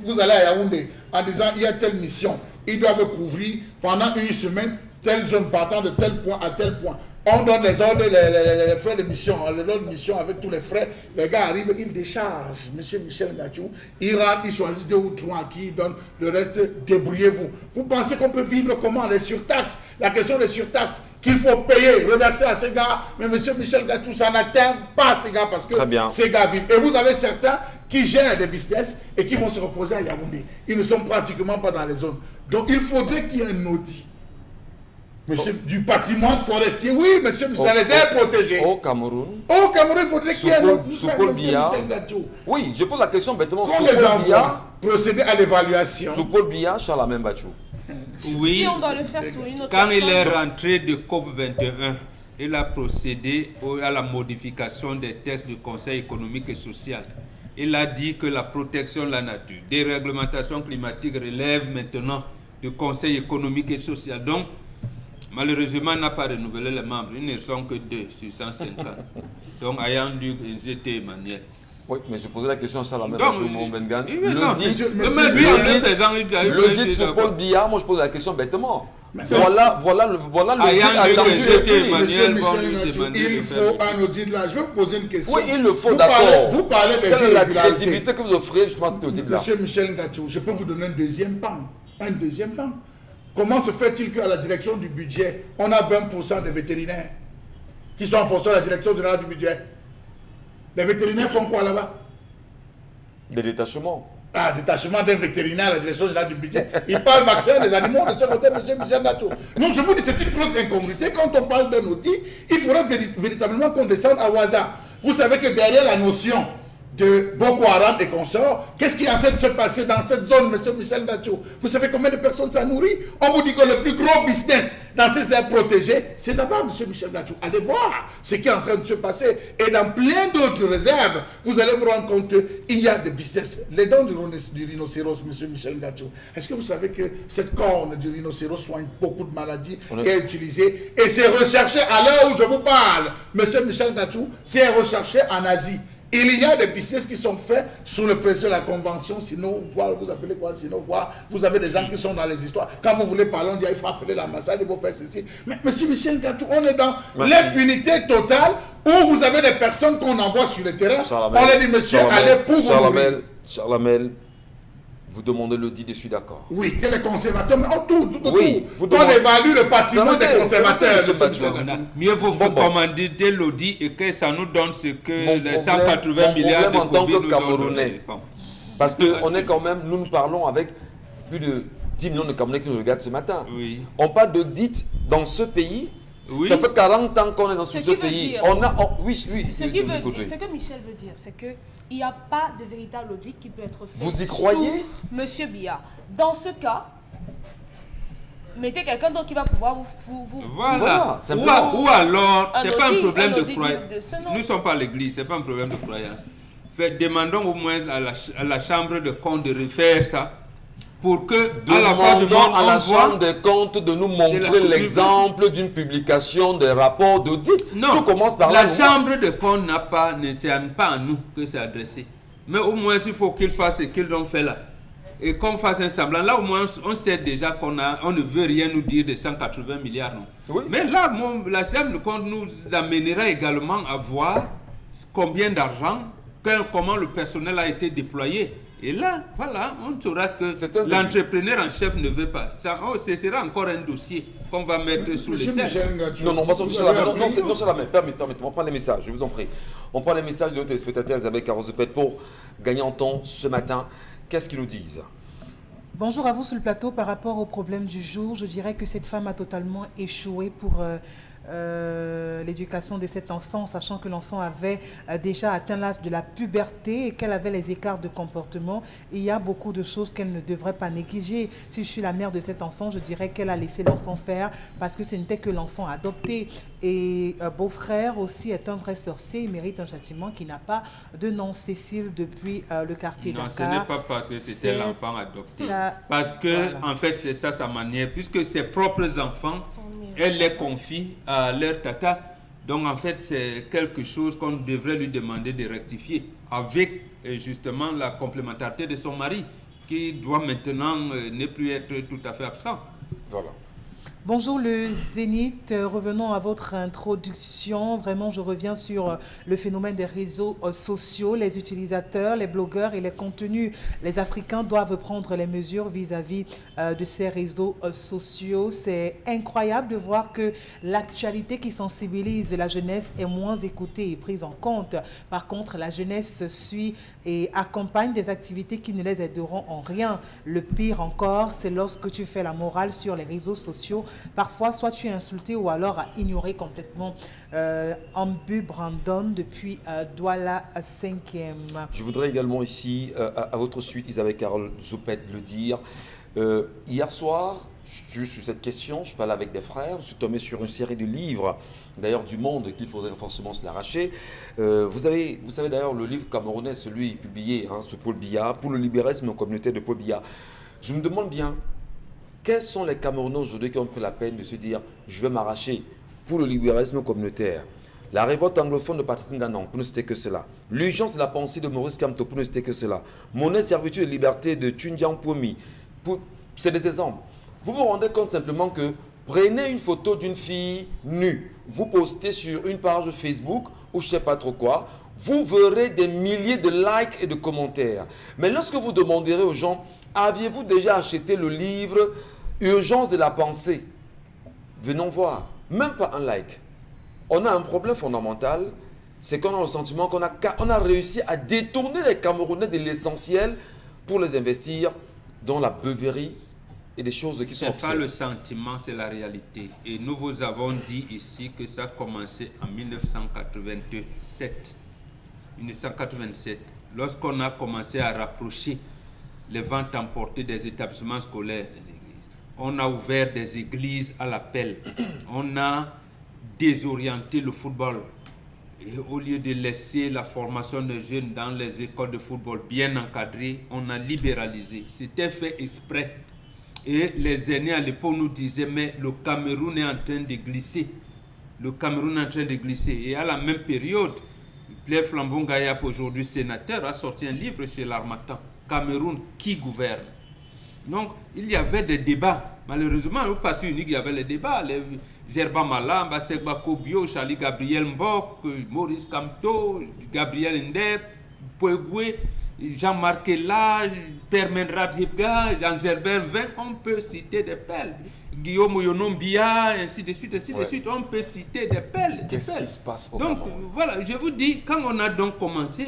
vous allez à Yaoundé en disant il y a telle mission, ils doivent couvrir pendant une semaine telle zone partant de tel point à tel point. On donne les ordres, les frais de mission, les ordres de mission avec tous les frais. Les gars arrivent, ils déchargent. Monsieur Michel Ngadjo, il rentre, il choisit 2 ou 3 qui donnent le reste, débrouillez-vous. Vous pensez qu'on peut vivre comment? Les surtaxes, la question des surtaxes qu'il faut payer, reverser à ces gars. Mais monsieur Michel Ngadjo, ça n'atteint pas ces gars parce que ces gars vivent. Et vous avez certains qui gèrent des business et qui vont se reposer à Yaoundé. Ils ne sont pratiquement pas dans les zones. Donc il faudrait qu'il y ait un audit. Monsieur, du patrimoine forestier, oui, monsieur, les aires protégées.
Au Cameroun.
Au Cameroun, il faudrait qu'il y ait un
Oui, je pose la question bêtement.
Qu'on les envoie procéder à l'évaluation.
Sous Paul Biya, Charles Bachou.
Oui,
si on doit le faire sur une autre
quand il est
personne,
rentré de COP21, il a procédé à la modification des textes du Conseil économique et social. Il a dit que la protection de la nature, des réglementations climatiques relèvent maintenant du Conseil économique et social. Donc, malheureusement, il n'a pas renouvelé les membres. Ils ne sont que 2 sur 150. Donc, ayant dû, ils étaient Emmanuel.
Oui, mais je posais la question à Salamé Bachou, mon Bengan.
Le dit
sur Paul Biya, moi je pose la question bêtement. Voilà le
Monsieur Michel Ngadjo, il faut un audit là. Je vais vous poser une question.
Oui, il le faut, d'accord.
Vous parlez des
irrégularités. Quelle est la
irrégularités
crédibilité que vous offrez, je pense, cet audit-là?
Monsieur Michel Ngadjo, je peux vous donner un deuxième pan. Un deuxième pan. Comment se fait-il qu'à la direction du budget, on a 20% de vétérinaires qui sont en fonction de la direction générale du budget? Les vétérinaires font quoi là-bas?
Des détachements.
Ah, détachement d'un vétérinaire à la direction générale du budget. Il parle vaccin des animaux de ce côté, monsieur Michel Ngadjo. Non, je vous dis, c'est une grosse incongruité. Quand on parle d'un outil, il faudrait véritablement qu'on descende à Ouaza. Vous savez que derrière la notion de Boko Haram et consorts, qu'est-ce qui est en train de se passer dans cette zone, monsieur Michel Ngadjo? Vous savez combien de personnes ça nourrit? On vous dit que le plus gros business dans ces aires protégées, c'est là-bas, monsieur Michel Ngadjo. Allez voir ce qui est en train de se passer. Et dans plein d'autres réserves, vous allez vous rendre compte qu'il y a des business. Les dents du rhinocéros, monsieur Michel Ngadjo. Est-ce que vous savez que cette corne du rhinocéros soigne beaucoup de maladies et est utilisée? Et c'est recherché à l'heure où je vous parle, monsieur Michel Ngadjo, c'est recherché en Asie. Il y a des business qui sont faits sous le pression de la convention, sinon, quoi, vous appelez quoi, sinon, quoi. Vous avez des gens qui sont dans les histoires. Quand vous voulez parler, on dit, il faut appeler l'ambassade, il faut faire ceci. Mais monsieur Michel Gachou, on est dans l'impunité totale où vous avez des personnes qu'on envoie sur le terrain. On leur dit, monsieur, allez pour vous mourir.
Charles Hamel, vous demandez le dit, je suis d'accord.
Oui, que les conservateurs, mais tout,
Oui,
on évalue le patrimoine des conservateurs.
Mieux vaut commander l'audit et que ça nous donne ce que les 180 milliards de
en tant
Covid
que
nous
Camerounais.
ont donné.
Parce qu'on est quand même, nous parlons avec plus de 10 millions de Camerounais qui nous regardent ce matin.
Oui.
On parle d'audit dans ce pays.
Oui.
Ça fait 40 ans qu'on est dans ce
qui veut
pays.
dire-
Oui.
Ce que Michel veut dire, c'est qu'il n'y a pas de véritable audit qui peut être fait.
Vous y croyez?
sous Monsieur Biya. Dans ce cas, mettez quelqu'un d'autre qui va pouvoir vous
Voilà.
simplement.
Ou alors,
Un
c'est pas un
audit-
problème
un
de
audit
croyance.
de ce nom.
Nous ne sommes pas à l'église, c'est pas un problème de croyance. Demandons au moins à la chambre de compte de refaire ça pour que à la fin du
Demandons
monde,
à la
on voit.
Chambre des comptes de nous montrer l'exemple d'une publication des rapports d'audit.
Non,
Tout commence par là.
la chambre de compte ne c'est pas à nous que c'est adressé. Mais au moins, il faut qu'ils fassent ce qu'ils ont fait là. Et qu'on fasse un semblant. Là, au moins, on sait déjà on ne veut rien nous dire de 180 milliards. Non.
Oui.
Mais là, la chambre de compte nous amènera également à voir combien d'argent, comment le personnel a été déployé. Et là, voilà, on saura que l'entrepreneur en chef ne veut pas. Ce sera encore un dossier qu'on va mettre sous les selles.
Non, on va sortir sur la main. Non, c'est la main. Permettez-moi, on prend les messages, je vous en prie. On prend les messages de nos téléspectateurs, Isabelle Carozepet, pour gagner en temps ce matin. Qu'est-ce qu'ils nous disent?
Bonjour à vous sur le plateau. Par rapport au problème du jour, je dirais que cette femme a totalement échoué pour l'éducation de cet enfant, sachant que l'enfant avait déjà atteint l'âge de la puberté et qu'elle avait les écarts de comportement. Il y a beaucoup de choses qu'elle ne devrait pas négliger. Si je suis la mère de cet enfant, je dirais qu'elle a laissé l'enfant faire parce que ce n'était que l'enfant adopté. Et beau-frère aussi est un vrai sorcier. Il mérite un châtiment qui n'a pas de nom. Cécile depuis le quartier
Non,
Dakar.
ce n'est pas parce que c'était l'enfant adopté. Parce que,
Voilà.
en fait, c'est ça sa manière. Puisque ses propres enfants, elle les confie à leur tata. Donc, en fait, c'est quelque chose qu'on devrait lui demander de rectifier avec justement la complémentarité de son mari qui doit maintenant ne plus être tout à fait absent.
Voilà.
Bonjour le Zénith, revenons à votre introduction. Vraiment, je reviens sur le phénomène des réseaux sociaux, les utilisateurs, les blogueurs et les contenus. Les Africains doivent prendre les mesures vis-à-vis de ces réseaux sociaux. C'est incroyable de voir que l'actualité qui sensibilise la jeunesse est moins écoutée et prise en compte. Par contre, la jeunesse suit et accompagne des activités qui ne les aideront en rien. Le pire encore, c'est lorsque tu fais la morale sur les réseaux sociaux. Parfois, soit tu es insulté ou alors à ignorer complètement. Ambu Brandon depuis Douala 5e.
Je voudrais également ici, à votre suite, Isabelle Carozepet, le dire. Hier soir, sur cette question, je parlais avec des frères, je suis tombé sur une série de livres, d'ailleurs du Monde, qu'il faudrait forcément se l'arracher. Vous savez d'ailleurs le livre camerounais, celui publié sur Paul Biya, pour le libéralisme en communauté de Paul Biya. Je me demande bien, quels sont les Camerounais aujourd'hui qui ont pris la peine de se dire « je vais m'arracher pour le libéralisme communautaire ». La révolte anglophone de Patrice Nganon, pour ne citer que cela. L'urgence de la pensée de Maurice Kamto, pour ne citer que cela. Monnaie, servitude et liberté de Tundian Pomi. C'est des exemples. Vous vous rendez compte simplement que prenez une photo d'une fille nue, vous postez sur une page Facebook ou je ne sais pas trop quoi, vous verrez des milliers de likes et de commentaires. Mais lorsque vous demanderez aux gens, aviez-vous déjà acheté le livre Urgence de la pensée? Venons voir, même pas un like. On a un problème fondamental, c'est qu'on a le sentiment qu'on a réussi à détourner les Camerounais de l'essentiel pour les investir dans la beuverie et des choses qui sont
Ce n'est pas le sentiment, c'est la réalité. Et nous vous avons dit ici que ça a commencé en 1987. 1987, lorsqu'on a commencé à rapprocher les ventes emportées des établissements scolaires des églises. On a ouvert des églises à l'appel. On a désorienté le football. Et au lieu de laisser la formation des jeunes dans les écoles de football bien encadrées, on a libéralisé. C'était fait exprès. Et les aînés à l'époque nous disaient, mais le Cameroun est en train de glisser. Le Cameroun est en train de glisser. Et à la même période, Pierre Flambon Gayap, aujourd'hui sénateur, a sorti un livre chez l'Harmattan, Cameroun qui gouverne. Donc, il y avait des débats. Malheureusement, au Parti unique, il y avait les débats. Gerba Malamba, Segba Kobio, Charlie Gabriel Mbok, Maurice Kamto, Gabriel Ndep, Pouegoué, Jean-Marc Ella, Permenrad Hibga, Jean-Gerbert Vin, on peut citer des pelles. Guillaume Yonombia, ainsi de suite, ainsi de suite, on peut citer des pelles.
Qu'est-ce qui se passe au
Donc,
Cameroun?
voilà, je vous dis, quand on a donc commencé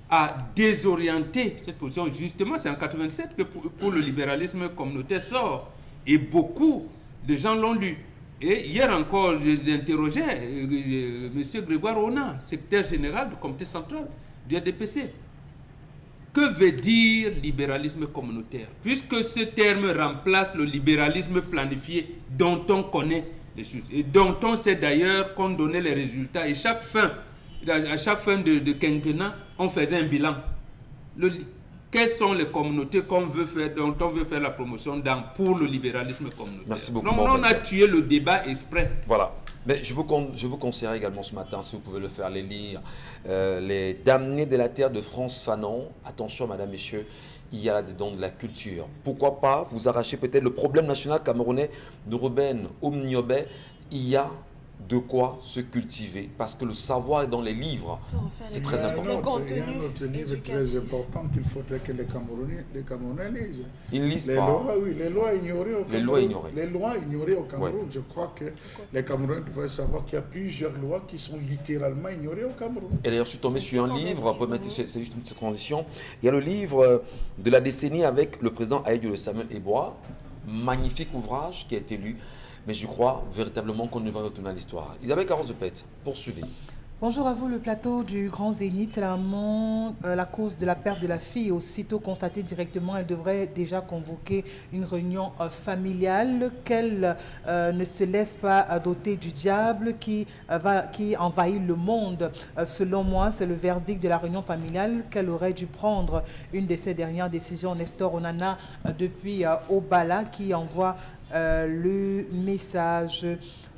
à désorienter cette position, justement, c'est en 87 que pour le libéralisme communautaire sort. Et beaucoup de gens l'ont lu. Et hier encore, j'interrogeais M. Grégoire Ona, secrétaire général du comité central du RDPC. Que veut dire libéralisme communautaire? Puisque ce terme remplace le libéralisme planifié dont on connaît les choses et dont on sait d'ailleurs qu'on donnait les résultats. Et à chaque fin de quinquennat, on faisait un bilan. Quelles sont les communautés qu'on veut faire, dont on veut faire la promotion pour le libéralisme communautaire?
Merci beaucoup.
Donc on a tué le débat exprès.
Voilà. Mais je vous conseille également ce matin, si vous pouvez le faire, les lire, les Damnés de la terre de France Fanon. Attention, madame, messieurs, il y a là-dedans de la culture. Pourquoi pas vous arracher peut-être le problème national camerounais de Ruben Omniobé. Il y a de quoi se cultiver, parce que le savoir est dans les livres. C'est très important.
Il y a un autre livre très important qu'il faudrait que les Camerounais lisent.
Ils ne lisent
les
pas.
Lois, oui, les lois ignorées au Cameroun.
Les
lois ignorées au Cameroun. Je crois que les Camerounais devraient savoir qu'il y a plusieurs lois qui sont littéralement ignorées au Cameroun.
Et d'ailleurs, je suis tombé sur un livre, c'est juste une petite transition. Il y a le livre de la décennie avec le président Aïdjo Samuel Eboa. Magnifique ouvrage qui a été lu. Mais je crois véritablement qu'on devrait retourner à l'histoire. Isabelle Carrosse-Pet, poursuivez.
Bonjour à vous, le plateau du Grand Zénith. C'est la cause de la perte de la fille. Aussitôt constatée directement, elle devrait déjà convoquer une réunion familiale, qu'elle ne se laisse pas doter du diable qui envahit le monde. Selon moi, c'est le verdict de la réunion familiale qu'elle aurait dû prendre. Une de ses dernières décisions, Nestor Onana, depuis Obala, qui envoie le message.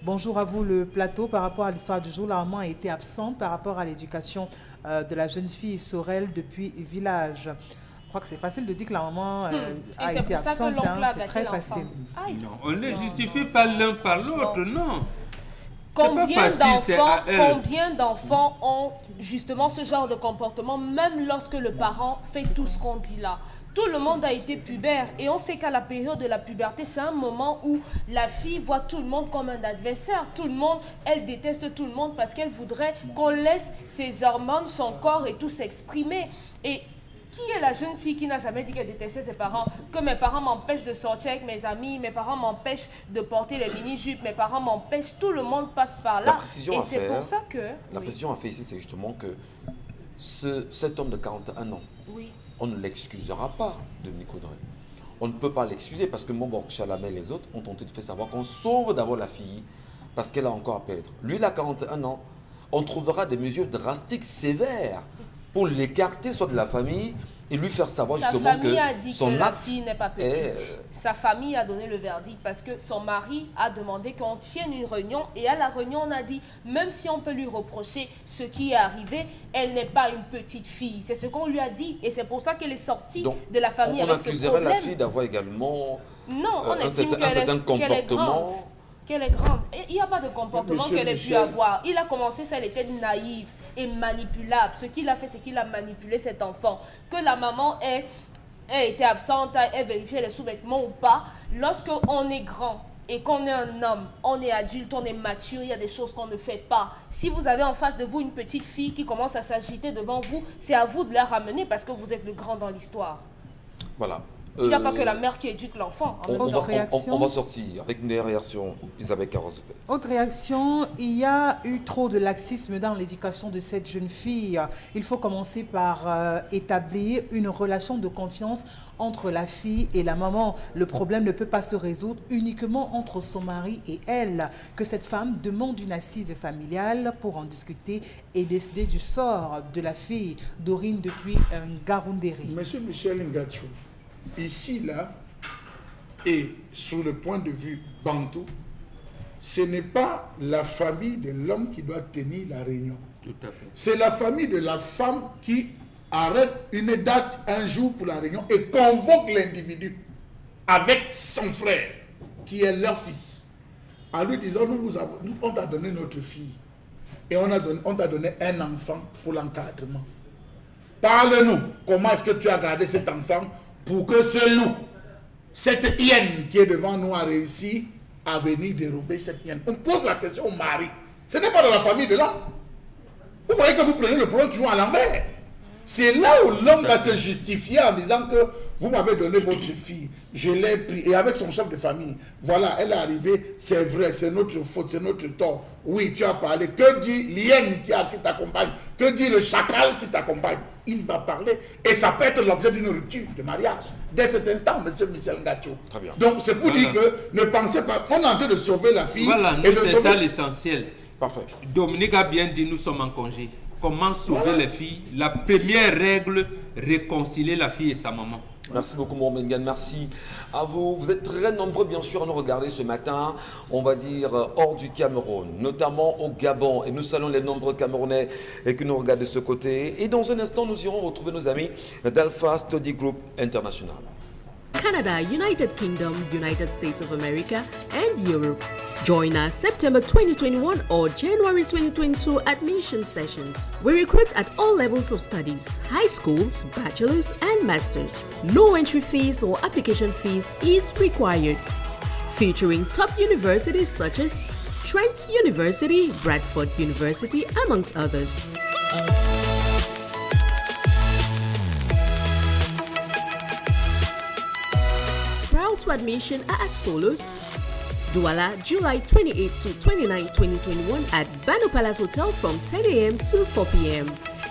Bonjour à vous, le plateau. Par rapport à l'histoire du jour, la maman a été absente par rapport à l'éducation de la jeune fille Sorel depuis village. Je crois que c'est facile de dire que la maman a été absente. C'est très facile.
Non, on ne justifie pas l'un par l'autre, non.
Combien d'enfants ont justement ce genre de comportement, même lorsque le parent fait tout ce qu'on dit là? Tout le monde a été pubère et on sait qu'à la période de la puberté, c'est un moment où la fille voit tout le monde comme un adversaire. Tout le monde, elle déteste tout le monde parce qu'elle voudrait qu'on laisse ses hormones, son corps et tout s'exprimer. Et qui est la jeune fille qui n'a jamais dit qu'elle détestait ses parents? Que mes parents m'empêchent de sortir avec mes amis, mes parents m'empêchent de porter les mini-jupes, mes parents m'empêchent, tout le monde passe par là. Et c'est pour ça que...
La précision à faire ici, c'est justement que cet homme de 41 ans,
oui,
on ne l'excusera pas, Dominique Audrey. On ne peut pas l'excuser parce que Momborg Chalamel et les autres ont tenté de faire savoir qu'on sauve d'abord la fille parce qu'elle a encore à perdre. Lui, il a 41 ans. On trouvera des mesures drastiques, sévères, pour l'écarter soit de la famille et lui faire savoir justement que
a dit
son
que la
acte
fille n'est pas petite. Sa famille a donné le verdict parce que son mari a demandé qu'on tienne une réunion et à la réunion on a dit même si on peut lui reprocher ce qui est arrivé, elle n'est pas une petite fille. C'est ce qu'on lui a dit et c'est pour ça qu'elle est sortie de la famille avec ce problème.
On accuserait la fille d'avoir également
un certain comportement. Qu'elle est grande. Il n'y a pas de comportement qu'elle ait pu avoir. Il a commencé ça, elle était naïve et manipulable. Ce qu'il a fait, c'est qu'il a manipulé cet enfant. Que la maman ait été absente, ait vérifié les sous-vêtements ou pas, lorsqu'on est grand et qu'on est un homme, on est adulte, on est mature, il y a des choses qu'on ne fait pas. Si vous avez en face de vous une petite fille qui commence à s'agiter devant vous, c'est à vous de la ramener parce que vous êtes le grand dans l'histoire.
Voilà.
Il n'y a pas que la mère qui éduque l'enfant.
On va sortir avec une réaction, Isabelle Carrosse.
Autre réaction, il y a eu trop de laxisme dans l'éducation de cette jeune fille. Il faut commencer par établir une relation de confiance entre la fille et la maman. Le problème ne peut pas se résoudre uniquement entre son mari et elle. Que cette femme demande une assise familiale pour en discuter et décider du sort de la fille. Dorine depuis Ngaroundéry.
Monsieur Michel Ngacho, ici, là, et sous le point de vue bantou, ce n'est pas la famille de l'homme qui doit tenir la réunion.
Tout à fait.
C'est la famille de la femme qui arrête une date, un jour pour la réunion et convoque l'individu avec son frère, qui est leur fils, en lui disant, on t'a donné notre fille et on t'a donné un enfant pour l'encadrement. Parle-nous, comment est-ce que tu as gardé cet enfant pour que seul nous, cette hyène qui est devant nous, a réussi à venir dérober cette hyène. On pose la question au mari. Ce n'est pas dans la famille de l'homme. Vous voyez que vous prenez le problème toujours à l'envers. C'est là où l'homme va se justifier en disant que vous m'avez donné votre fille, je l'ai pris, et avec son chef de famille, voilà, elle est arrivée, c'est vrai, c'est notre faute, c'est notre tort. Oui, tu as parlé. Que dit l'hyène qui t'accompagne? Que dit le chacal qui t'accompagne? Il va parler, et ça peut être l'objet d'une rupture de mariage. Dès cet instant, monsieur Michel Ngacho.
Très bien.
Donc, c'est pour dire que ne pensez pas, on est en train de sauver la fille.
Voilà,
et
nous,
de
c'est
sauver...
ça l'essentiel.
Parfait.
Dominique a bien dit, nous sommes en congé. Comment sauver les filles? La première règle, réconcilier la fille et sa maman.
Merci beaucoup, Mohamed Gan. Merci à vous. Vous êtes très nombreux, bien sûr, à nous regarder ce matin, on va dire, hors du Cameroun, notamment au Gabon. Et nous saluons les nombreux Camerounais qui nous regardent de ce côté. Et dans un instant, nous irons retrouver nos amis d'Alpha Study Group International.
Canada, United Kingdom, United States of America, and Europe. Join us September 2021 or January 2022 admission sessions. We recruit at all levels of studies, high schools, bachelor's and master's. No entry fees or application fees is required. Featuring top universities such as Trent University, Bradford University, amongst others. To admission are as follows. Douala, July 28 to 29, 2021 at Bano Palace Hotel from 10 a.m. to 4 p.m.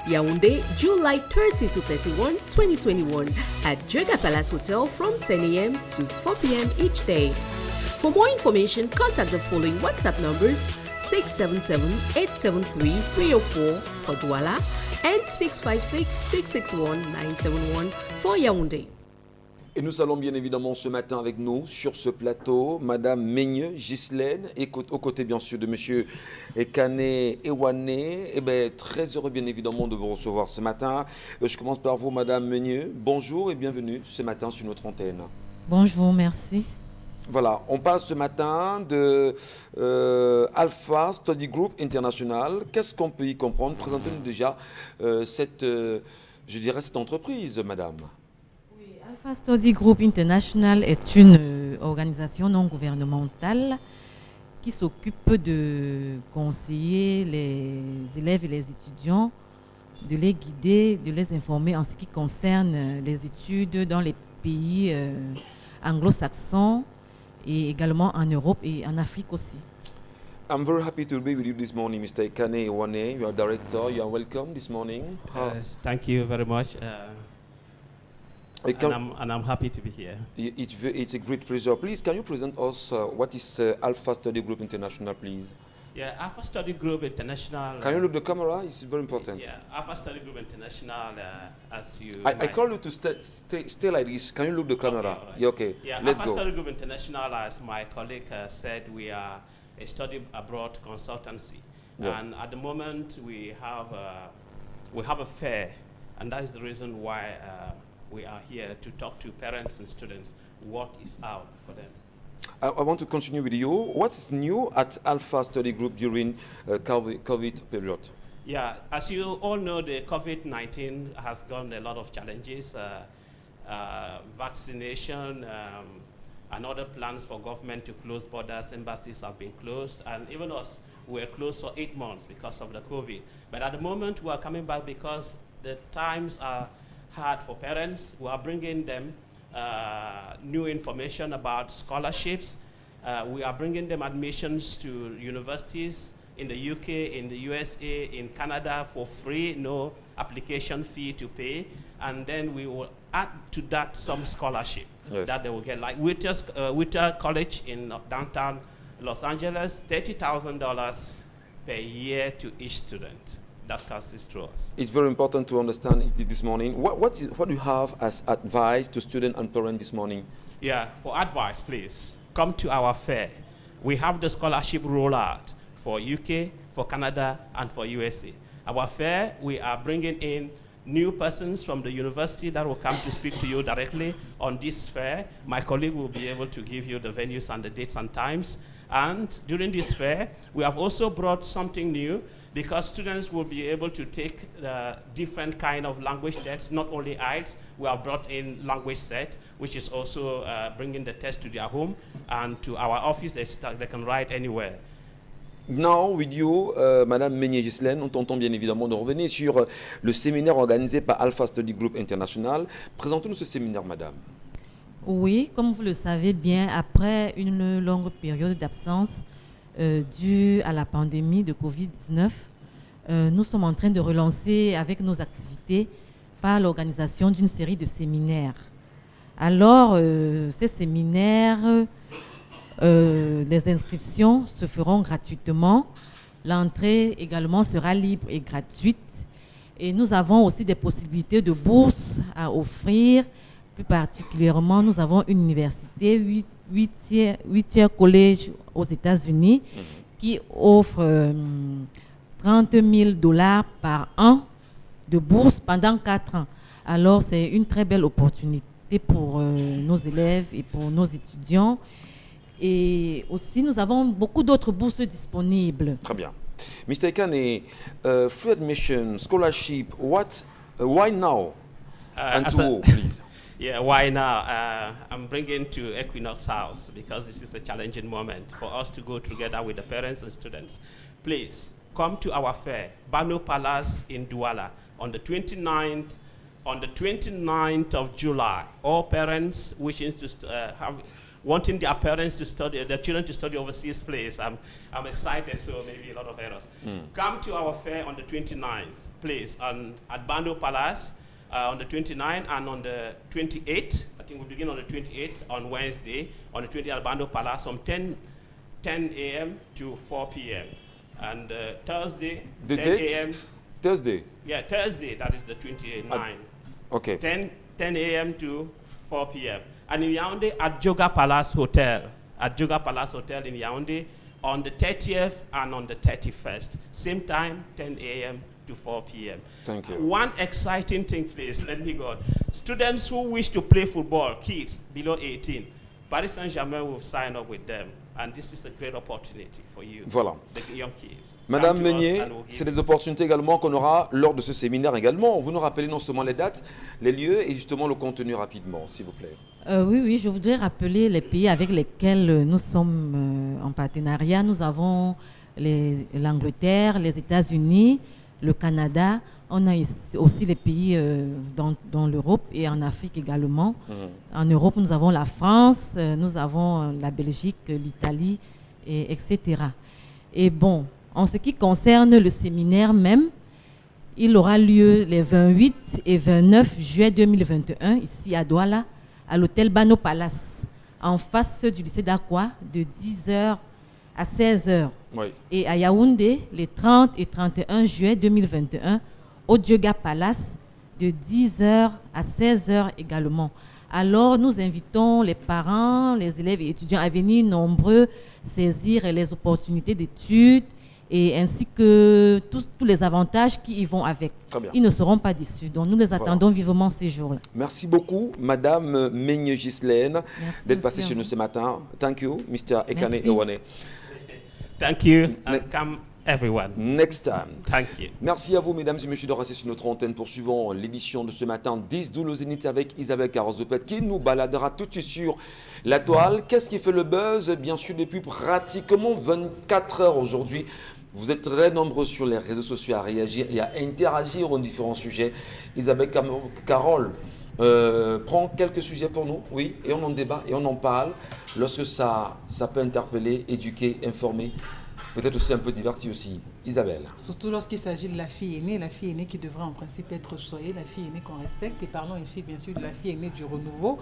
Yaoundé, July 30 to 31, 2021 at Jega Palace Hotel from 10 a.m. to 4 p.m. each day. For more information, contact the following WhatsApp numbers: 677-873-304 for Douala and 656-661-971 for Yaoundé.
Et nous allons bien évidemment ce matin avec nous sur ce plateau, Madame Meigneux Ghislaine, et aux côtés bien sûr de Monsieur Ekane Ewane. Eh bien, très heureux bien évidemment de vous recevoir ce matin. Je commence par vous, Madame Meigneux. Bonjour et bienvenue ce matin sur notre antenne.
Bonjour, merci.
Voilà, on parle ce matin de Alpha Study Group International. Qu'est-ce qu'on peut y comprendre? Présentez-nous déjà cette entreprise, Madame.
Alpha Study Group International est une organisation non gouvernementale qui s'occupe de conseiller les élèves et les étudiants, de les guider, de les informer en ce qui concerne les études dans les pays anglo-saxons et également en Europe et en Afrique aussi.
I'm very happy to be with you this morning, Mr. Ekane Ewane. You are director. You are welcome this morning.
Thank you very much. And I'm happy to be here.
It's a great pleasure. Please, can you present us what is Alpha Study Group International, please?
Yeah, Alpha Study Group International.
Can you look the camera? It's very important.
Yeah, Alpha Study Group International, as you...
I call you to stay like this. Can you look the camera?
Okay, right.
Yeah, okay.
Yeah,
let's
Alpha
go.
Study Group International, as my colleague said, we are a study abroad consultancy.
Yeah.
And at the moment, we have a fair, and that is the reason why we are here to talk to parents and students what is out for them.
I want to continue with you. What is new at Alpha Study Group during COVID period?
Yeah, as you all know, the COVID-19 has gotten a lot of challenges. Vaccination and other plans for government to close borders, embassies have been closed, and even us, we were closed for 8 months because of the COVID. But at the moment, we are coming back because the times are hard for parents. We are bringing them new information about scholarships. We are bringing them admissions to universities in the UK, in the USA, in Canada for free, no application fee to pay. And then we will add to that some scholarship that they will get. Like Whittier College in downtown Los Angeles, $30,000 per year to each student. That passes through us.
It's very important to understand it this morning. What do you have as advice to students and parents this morning?
Yeah, for advice, please, come to our fair. We have the scholarship rollout for UK, for Canada, and for USA. Our fair, we are bringing in new persons from the university that will come to speak to you directly on this fair. My colleague will be able to give you the venues and the dates and times. And during this fair, we have also brought something new because students will be able to take different kind of language tests, not only IELTS. We have brought in language set, which is also bringing the test to their home and to our office. They can write anywhere.
Now, with you, Madame Meignet-Ghislaine, on t'entend bien évidemment de revenir sur le séminaire organisé par Alpha Study Group International. Présentez-nous ce séminaire, Madame.
Oui, comme vous le savez bien, après une longue période d'absence due à la pandémie de Covid-19, nous sommes en train de relancer avec nos activités par l'organisation d'une série de séminaires. Alors, ces séminaires, les inscriptions se feront gratuitement. L'entrée également sera libre et gratuite. Et nous avons aussi des possibilités de bourses à offrir. Plus particulièrement, nous avons une université, 8e collège aux États-Unis, qui offre $30,000 par an de bourse pendant 4 ans. Alors, c'est une très belle opportunité pour nos élèves et pour nos étudiants. Et aussi, nous avons beaucoup d'autres bourses disponibles.
Très bien. Mr. Ekane, free admission, scholarship, why now? And to who, please?
Yeah, why now? I'm bringing to Equinox House because this is a challenging moment for us to go together with the parents and students. Please, come to our fair, Bano Palace in Douala, on the 29th of July. All parents wishing to wanting their parents to study, their children to study overseas place. I'm excited, so maybe a lot of errors. Come to our fair on the 29th, please, at Bano Palace. On the 29th and on the 28th, I think we begin on the 28th on Wednesday, on the 20th at Bando Palace from 10 a.m. to 4 p.m. And Thursday,
The
10
date?
a.m.
Thursday.
Yeah, Thursday, that is the 29th.
Okay.
10 a.m. to 4 p.m. And in Yaoundé at Joga Palace Hotel, in Yaoundé, on the 30th and on the 31st. Same time, 10 a.m. to 4 p.m.
Thank you.
One exciting thing, please, let me go. Students who wish to play football, kids below 18, Paris Saint-Germain will sign up with them. And this is a great opportunity for you,
Voilà.
the young kids.
Madame
Come to us
Meignet,
and we'll
c'est
give
des opportunités également qu'on aura lors de ce séminaire également. Vous nous rappelez non seulement les dates, les lieux et justement le contenu rapidement, s'il vous plaît.
Oui, je voudrais rappeler les pays avec lesquels nous sommes en partenariat. Nous avons l'Angleterre, les États-Unis, le Canada. On a aussi les pays dans l'Europe et en Afrique également. En Europe, nous avons la France, nous avons la Belgique, l'Italie, etc. Et bon, en ce qui concerne le séminaire même, il aura lieu les 28 et 29 juillet 2021 ici à Douala, à l'hôtel Bano Palace, en face du lycée d'Aqua, de 10h à 16h.
Oui.
Et à Yaoundé, les 30 et 31 juillet 2021, au Djoga Palace, de 10h à 16h également. Alors, nous invitons les parents, les élèves et étudiants à venir nombreux saisir les opportunités d'études et ainsi que tous les avantages qui y vont avec.
Très bien.
Ils ne seront pas déçus. Donc, nous les attendons vivement ces jours-là.
Merci beaucoup, Madame Meignet-Ghislaine, d'être passée
aussi
chez
à
nous
vous.
ce matin. Thank you, Mr. Ekane
Merci.
Ewane.
Thank you, and come everyone.
Next time.
Thank you.
Merci à vous, mesdames et messieurs, de rester sur notre antenne. Poursuivons l'édition de ce matin 10-12 au Zénith avec Isabelle Carozopet qui nous baladera tout de suite sur la toile. Qu'est-ce qui fait le buzz? Bien sûr, depuis pratiquement 24 heures aujourd'hui. Vous êtes très nombreux sur les réseaux sociaux à réagir et à interagir aux différents sujets. Isabelle Carole prend quelques sujets pour nous, oui, et on en débat et on en parle lorsque ça peut interpeller, éduquer, informer. Peut-être aussi un peu diverti aussi. Isabelle.
Surtout lorsqu'il s'agit de la fille aînée qui devrait en principe être choyée, la fille aînée qu'on respecte. Et parlons ici bien sûr de la fille aînée du renouveau.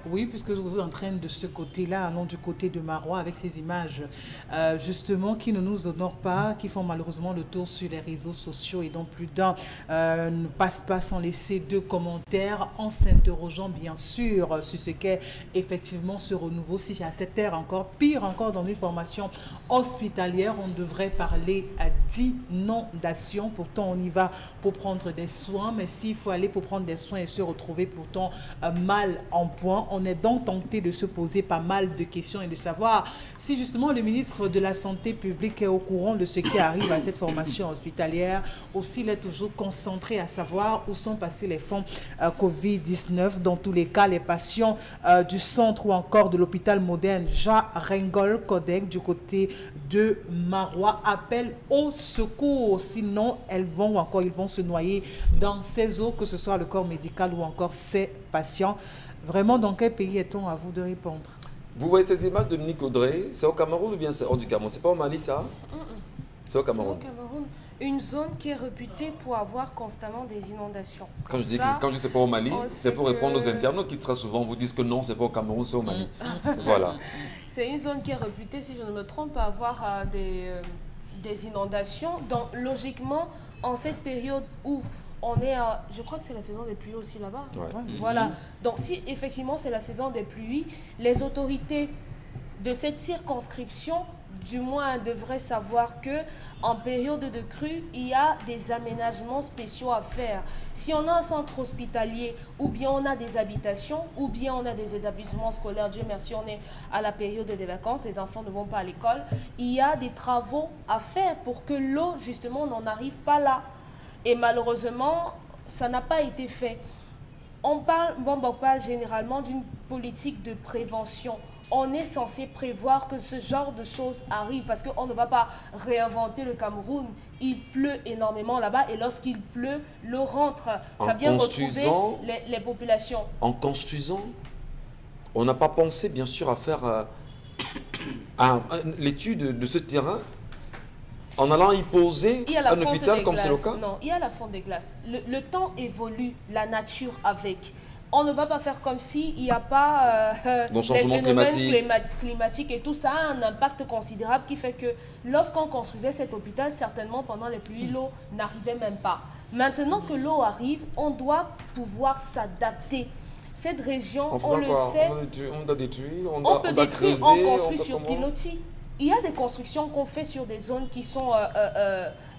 Oui, puisque vous entraînez de ce côté-là, allons du côté de Marois avec ces images justement qui ne nous honorent pas, qui font malheureusement le tour sur les réseaux sociaux et dont plus d'un ne passe pas sans laisser de commentaires en s'interrogeant bien sûr sur ce qu'est effectivement ce renouveau. Si à cette ère encore, pire encore dans une formation hospitalière, on devrait parler d'inondation. Pourtant, on y va pour prendre des soins, mais s'il faut aller pour prendre des soins et se retrouver pourtant mal en point, on est donc tenté de se poser pas mal de questions et de savoir si justement le ministre de la Santé publique est au courant de ce qui arrive à cette formation hospitalière, ou s'il est toujours concentré à savoir où sont passés les fonds Covid-19. Dans tous les cas, les patients du centre ou encore de l'hôpital moderne Jean Rengol Kodek du côté de Marois appellent au secours, sinon ils vont se noyer dans ces eaux, que ce soit le corps médical ou encore ces patients. Vraiment, dans quel pays est-on? À vous de répondre.
Vous voyez ces images de Dominique Audrey, c'est au Cameroun ou bien c'est hors du Cameroun? C'est pas au Mali ça? C'est au Cameroun.
C'est au Cameroun. Une zone qui est réputée pour avoir constamment des inondations.
Quand je dis que c'est pas au Mali, c'est pour répondre aux internautes qui très souvent vous disent que non, c'est pas au Cameroun, c'est au Mali. Voilà.
C'est une zone qui est réputée, si je ne me trompe pas, avoir des inondations. Donc logiquement, en cette période où on est, je crois que c'est la saison des pluies aussi là-bas.
Ouais.
Voilà. Donc si effectivement c'est la saison des pluies, les autorités de cette circonscription, du moins, devraient savoir que en période de crue, il y a des aménagements spéciaux à faire. Si on a un centre hospitalier, ou bien on a des habitations, ou bien on a des établissements scolaires, Dieu merci, on est à la période des vacances, les enfants ne vont pas à l'école, il y a des travaux à faire pour que l'eau, justement, n'en arrive pas là. Et malheureusement, ça n'a pas été fait. On parle généralement d'une politique de prévention. On est censé prévoir que ce genre de choses arrive parce qu'on ne va pas réinventer le Cameroun. Il pleut énormément là-bas et lorsqu'il pleut, l'eau rentre. Ça vient retrouver les populations.
En construisant, on n'a pas pensé bien sûr à faire l'étude de ce terrain en allant y poser un hôpital comme c'est le cas?
Non, il y a la fonte des glaces. Le temps évolue, la nature avec. On ne va pas faire comme s'il n'y a pas les phénomènes climatiques et tout ça a un impact considérable qui fait que lorsqu'on construisait cet hôpital, certainement pendant les pluies, l'eau n'arrivait même pas. Maintenant que l'eau arrive, on doit pouvoir s'adapter. Cette région, on le sait,
on doit détruire,
on peut détruire, on construit sur pilotis. Il y a des constructions qu'on fait sur des zones qui sont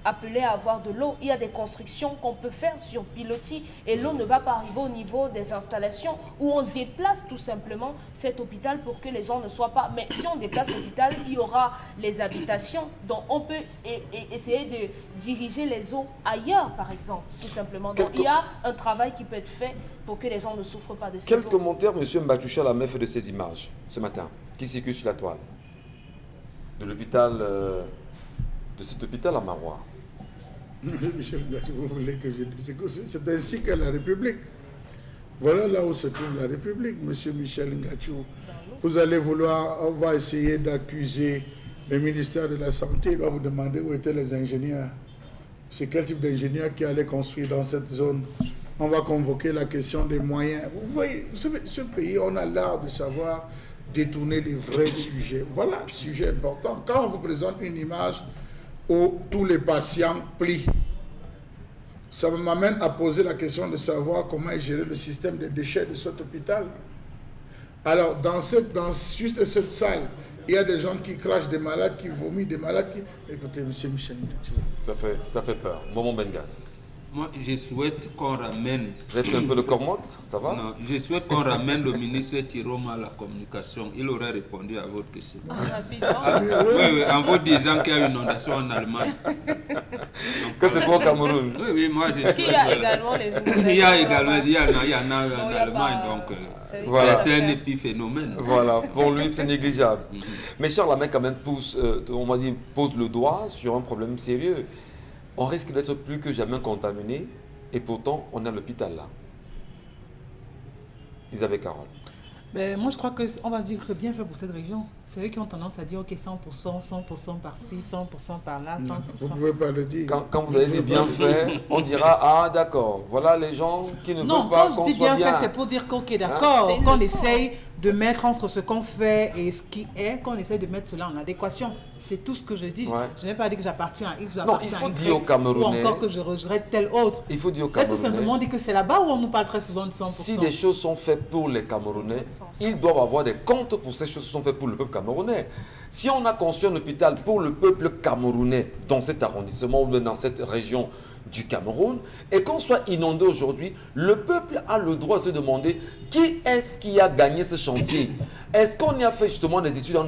appelées à avoir de l'eau. Il y a des constructions qu'on peut faire sur pilotis et l'eau ne va pas arriver au niveau des installations où on déplace tout simplement cet hôpital pour que les gens ne soient pas... Mais si on déplace l'hôpital, il y aura les habitations. Donc on peut essayer de diriger les eaux ailleurs, par exemple, tout simplement. Donc il y a un travail qui peut être fait pour que les gens ne souffrent pas de ces eaux.
Quel commentaire M. Mbachoucha a fait de ces images ce matin qui circulent sur la toile de l'hôpital, de cet hôpital à Marois?
Michel, vous voulez que je dise que c'est ainsi qu'est la République. Voilà là où se trouve la République, Monsieur Michel Ngachou. Vous allez on va essayer d'accuser le ministère de la Santé. Il va vous demander où étaient les ingénieurs. C'est quel type d'ingénieurs qui allait construire dans cette zone. On va convoquer la question des moyens. Vous voyez, vous savez, ce pays, on a l'art de savoir détourner les vrais sujets. Voilà, sujet important. Quand on vous présente une image où tous les patients plient, ça m'amène à poser la question de savoir comment est géré le système des déchets de cet hôpital. Alors, dans juste cette salle, il y a des gens qui crachent, des malades qui vomissent, des malades qui... Écoutez, monsieur Michel,
ça fait peur. Moment Benga.
Moi, je souhaite qu'on ramène...
Vous êtes un peu de cormotte, ça va?
Non, je souhaite qu'on ramène le ministre Thieroma à la communication. Il aurait répondu à votre question.
Rapidement.
Oui, en vous disant qu'il y a une inondation en Allemagne.
Que c'est pas au Cameroun?
Oui, moi je souhaite...
Il y a également les inondations.
Il y a également, il y en a en Allemagne, donc
voilà.
c'est un épiphénomène.
Voilà, pour lui c'est négligeable. Mais Charles Lamé quand même pose le doigt sur un problème sérieux. On risque d'être plus que jamais contaminé et pourtant on a l'hôpital là. Isabelle Carole.
Ben, moi, je crois qu'on va se dire que bien fait pour cette région. C'est eux qui ont tendance à dire ok, 100%, 100% par-ci, 100% par-là, 100%.
Vous ne pouvez pas le dire.
Quand vous allez dire bien fait, on dira ah d'accord, voilà les gens qui ne veulent pas qu'on soit bien.
Non, quand je dis bien fait, c'est pour dire qu'ok, d'accord, qu'on essaye de mettre entre ce qu'on fait et ce qui est, qu'on essaie de mettre cela en adéquation. C'est tout ce que je dis.
Ouais.
Je n'ai pas dit que j'appartiens à X,
Non, il
j'appartiens
faut
à
dire aux
Y, ou
Camerounais.
encore que je regrette tel autre.
Il faut dire aux
J'ai tout
Camerounais.
simplement dit que c'est là-bas où on nous parle très souvent de 100%.
Si des choses sont faites pour les Camerounais, ils doivent avoir des comptes pour ces choses qui sont faites pour le peuple camerounais. Si on a construit un hôpital pour le peuple camerounais dans cet arrondissement ou dans cette région du Cameroun, et qu'on soit inondé aujourd'hui, le peuple a le droit de se demander qui est-ce qui a gagné ce chantier. Est-ce qu'on y a fait justement des études avant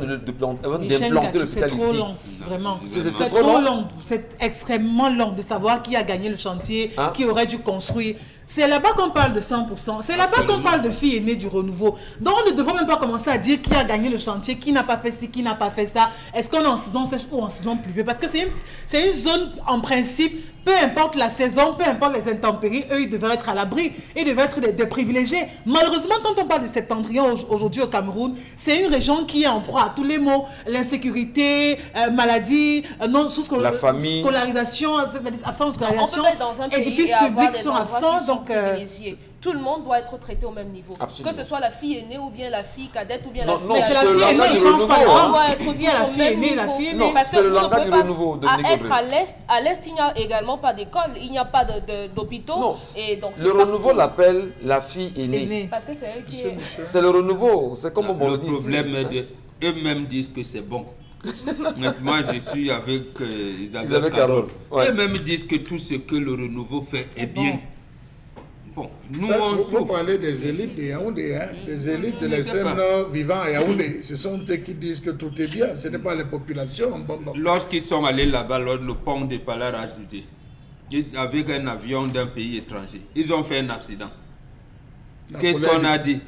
Michel
d'implanter
Gacou, c'est
l'hôpital
trop
ici?
long, vraiment.
C'est
C'est
trop
trop
long.
long. C'est extrêmement long de savoir qui a gagné le chantier,
Hein?
qui aurait dû construire. C'est là-bas qu'on parle de 100%. C'est là-bas qu'on parle de filles aînées du renouveau. Donc on ne devrait même pas commencer à dire qui a gagné le chantier, qui n'a pas fait ci, qui n'a pas fait ça. Est-ce qu'on est en saison sèche ou en saison pluvieuse? Parce que c'est une zone, en principe, peu importe la saison, peu importe les intempéries, eux, ils devraient être à l'abri. Ils devraient être des privilégiés. Malheureusement, quand on parle de septentrion aujourd'hui au Cameroun, c'est une région qui est en proie à tous les maux. L'insécurité, maladie,
La famille.
scolarisation, absence de
On peut
scolarisation,
pas être dans un pays
édifices
et avoir
publics
des
sont
endroits
absents.
qui sont
Donc,
privilégiés. Tout le monde doit être traité au même niveau.
Absolument.
Que ce soit la fille aînée ou bien la fille cadette ou bien
Non,
la fille
non,
mais c'est la
c'est le
fille aînée,
langage
il
du
change pas
renouveau,
le
hein.
On doit être
Il y a la
au
fille
même
aînée, la
niveau.
fille aînée.
Non,
Parce
c'est
que
le
vous ne
langage
pouvez
du
pas-
renouveau, Dominique
à être
Aubry.
à l'est, il n'y a également pas d'école, il n'y a pas d'hôpitaux.
Non,
Et donc, c'est
le
partout.
renouveau l'appelle la fille aînée.
aînée.
Parce que c'est eux qui est...
C'est le renouveau, c'est comme on
Le
le dit ici.
problème est eux-mêmes disent que c'est bon. Moi, je suis avec
Isabelle Carole. Ouais.
Eux-mêmes disent que tout ce que le renouveau fait est bien. Bon, nous,
Ça,
on
vous
souffre.
parlez des élites de Yaoundé, hein? Des élites de
on n'était
l'extrême
pas.
nord vivant à Yaoundé. Ce sont eux qui disent que tout est bien. Ce n'est pas les populations. Bon.
Lorsqu'ils sont allés là-bas, lors le pont de Palar ajouté, avec un avion d'un pays étranger, ils ont fait un accident.
La
Qu'est-ce
collègue-
qu'on a dit?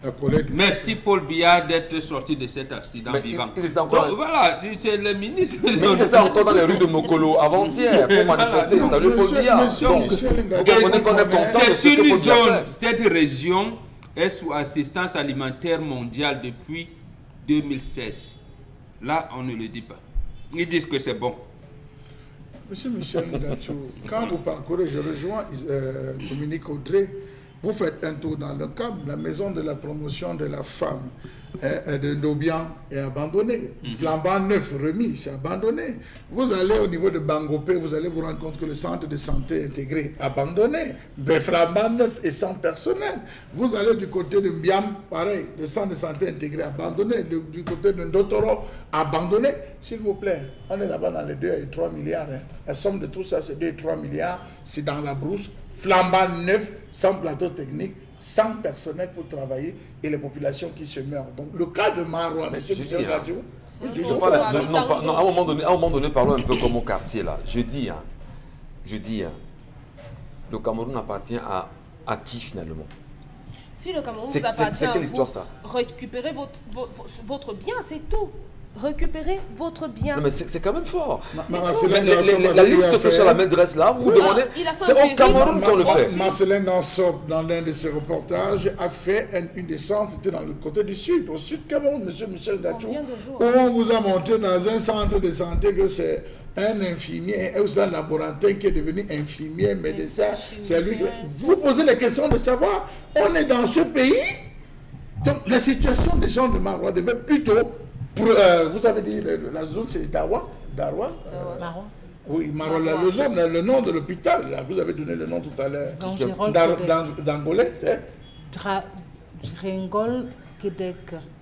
La collègue.
Merci Paul Biya d'être sorti de cet accident
Mais
vivant.
ils étaient encore-
Donc voilà, c'est le ministre.
Mais ils étaient encore dans les rues de Mokolo avant-hier pour manifester.
Non,
Salut Paul
monsieur-
Biya.
monsieur
Donc,
Michel
vous
Ngakou,
comprenez qu'on est content de ce
C'est
que
une
Paul Biya
zone,
fait.
cette région est sous assistance alimentaire mondiale depuis 2016. Là, on ne le dit pas. Ils disent que c'est bon.
Monsieur Michel Ngakou, quand vous parcourez, je rejoins Dominique Audrey, vous faites un tour dans le CAM, la maison de la promotion de la femme de Ndobian est abandonnée. Flambant neuf remis, c'est abandonné. Vous allez au niveau de Bangopé, vous allez vous rendre compte que le centre de santé intégré est abandonné. Flambant neuf et sans personnel. Vous allez du côté de Mbiam, pareil, le centre de santé intégré abandonné. Du côté de Ndotoro, abandonné. S'il vous plaît, on est là-bas dans les 2 et 3 milliards. Hein. La somme de tout ça, c'est 2 et 3 milliards. C'est dans la brousse. Flambant neuf, sans plateau technique, sans personnel pour travailler et les populations qui se meurent. Donc, le cas de Marois, M.
Je
Michel
dis, hein.
Ngakou,
Je
Bon,
parle,
bon,
non,
bon,
non, à un moment donné, parlons un peu comme au quartier là. Je dis, le Cameroun appartient à qui finalement?
Si le Cameroun
C'est
vous appartient,
quelle histoire,
vous
ça?
récupérez votre bien, c'est tout. Récupérez votre bien.
Non mais c'est quand même fort.
Marcelin
Mais
Gansop
la
avait eu
liste
à
que
faire-
Charles dresse là, vous vous
Oui.
demandez,
Il a fait
c'est
un
au Cameroun qu'on le fait.
Marcelin Gansop, dans l'un de ses reportages, a fait une descente, c'était dans le côté du sud, au sud Cameroun, M. Michel Ngakou,
Combien de jours?
où on vous a montré dans un centre de santé que c'est un infirmier, un laborantin qui est devenu infirmier, médecin. C'est lui. Vous posez la question de savoir, on est dans ce pays. Donc la situation des gens de Marois devait plutôt, vous avez dit, la zone c'est Darwa.
Marron.
Oui, Marois, le nom de l'hôpital, là, vous avez donné le nom tout à l'heure.
Gangérol
D'Angolais, c'est.
Ringol Québec.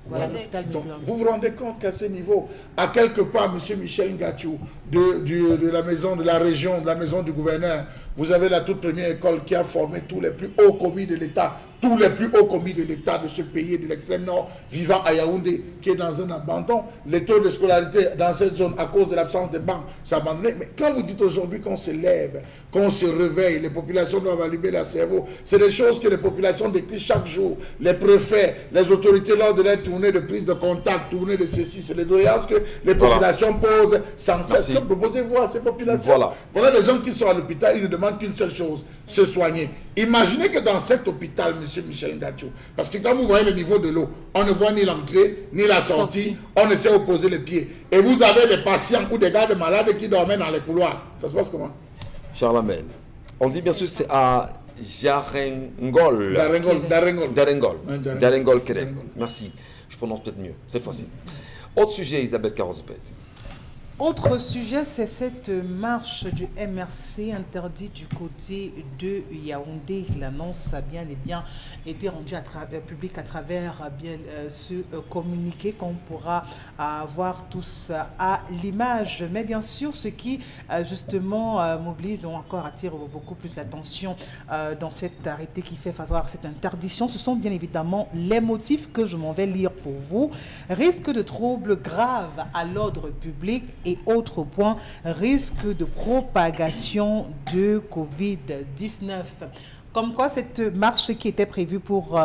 Voilà,
Québec.
l'hôpital
Donc,
Mignon.
vous vous rendez compte qu'à ce niveau, à quelque part, M. Michel Ngakou, de la maison de la région, de la maison du gouverneur, vous avez la toute première école qui a formé tous les plus hauts commis de l'État, tous les plus hauts commis de l'État de ce pays, de l'extrême nord, vivant à Yaoundé, qui est dans un abandon. Les taux de scolarité dans cette zone, à cause de l'absence de banques, c'est abandonné. Mais quand vous dites aujourd'hui qu'on se lève, qu'on se réveille, les populations doivent allumer leur cerveau, c'est des choses que les populations décrivent chaque jour. Les préfets, les autorités, lors de leur tournée de prise de contact, tournée de ceci, c'est les doléances que les populations posent sans cesse.
Merci.
Que proposez-vous à ces populations? Voilà des gens qui sont à l'hôpital, ils ne demandent qu'une seule chose, se soigner. Imaginez que dans cet hôpital, M. Michel Ngakou, parce que quand vous voyez le niveau de l'eau, on ne voit ni l'entrée, ni la sortie, on ne sait où poser les pieds. Et vous avez des patients ou des gardes malades qui dormaient dans les couloirs. Ça se passe comment?
Charles Amel, on dit bien sûr c'est à Jarengol.
Darengol.
Darengol.
Ouais, Darengol.
Darengol Québec.
Darengol.
Merci. Je prononce peut-être mieux cette fois-ci. Autre sujet, Isabelle Carrozopet.
Autre sujet, c'est cette marche du MRC interdite du côté de Yaoundé. L'annonce a bien et bien été rendue publique à travers ce communiqué qu'on pourra voir tous à l'image. Mais bien sûr, ce qui justement mobilise ou encore attire beaucoup plus l'attention dans cet arrêté qui fait face à cette interdiction, ce sont bien évidemment les motifs que je m'en vais lire pour vous. Risque de troubles graves à l'ordre public et autres points, risque de propagation de Covid-19. Comme quoi, cette marche qui était prévue pour,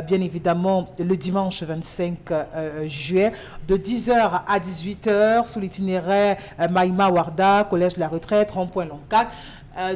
bien évidemment, le dimanche 25 juillet, de 10h à 18h, sous l'itinéraire Maïma Warda, Collège de la Retraite, rond-point Loncac,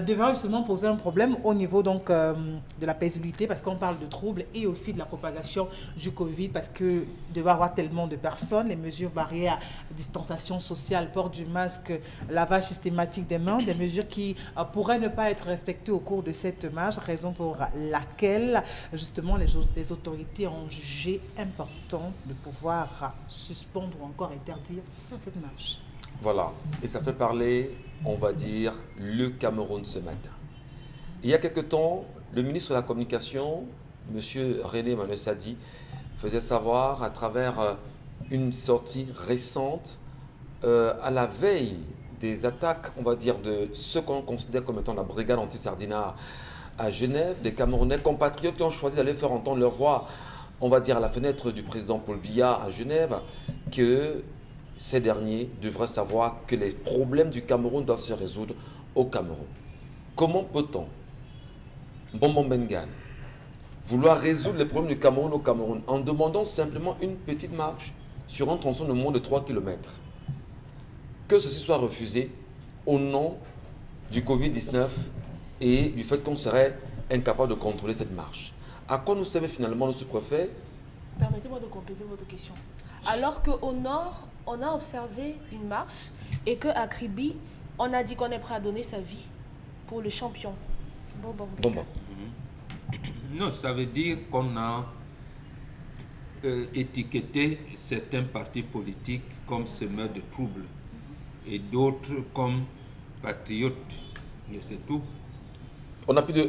devrait justement poser un problème au niveau donc de la paisibilité, parce qu'on parle de troubles et aussi de la propagation du Covid, parce que devait avoir tellement de personnes, les mesures barrières, distanciation sociale, port du masque, lavage systématique des mains, des mesures qui pourraient ne pas être respectées au cours de cette marche, raison pour laquelle justement les autorités ont jugé important de pouvoir suspendre ou encore interdire cette marche.
Voilà, et ça fait parler, on va dire, le Cameroun ce matin. Il y a quelque temps, le ministre de la Communication, M. René Manu-Sadi, faisait savoir à travers une sortie récente, à la veille des attaques, on va dire, de ce qu'on considère comme étant la brigade anti-Sardinat à Genève, des Camerounais compatriotes qui ont choisi d'aller faire entendre leur voix, on va dire, à la fenêtre du président Paul Biya à Genève, que ces derniers devraient savoir que les problèmes du Cameroun doivent se résoudre au Cameroun. Comment peut-on, Bonbon Bengan, vouloir résoudre les problèmes du Cameroun au Cameroun en demandant simplement une petite marche sur un tronçon de moins de 3 km? Que ceci soit refusé au nom du Covid-19 et du fait qu'on serait incapable de contrôler cette marche. À quoi nous servait finalement le sous-préfet?
Permettez-moi de compléter votre question. Alors qu'au nord, on a observé une marche et qu'à Kribi, on a dit qu'on est prêt à donner sa vie pour le champion. Bon.
Non, ça veut dire qu'on a étiqueté certains partis politiques comme semeurs de troubles et d'autres comme patriotes. Et c'est tout.
On n'a plus de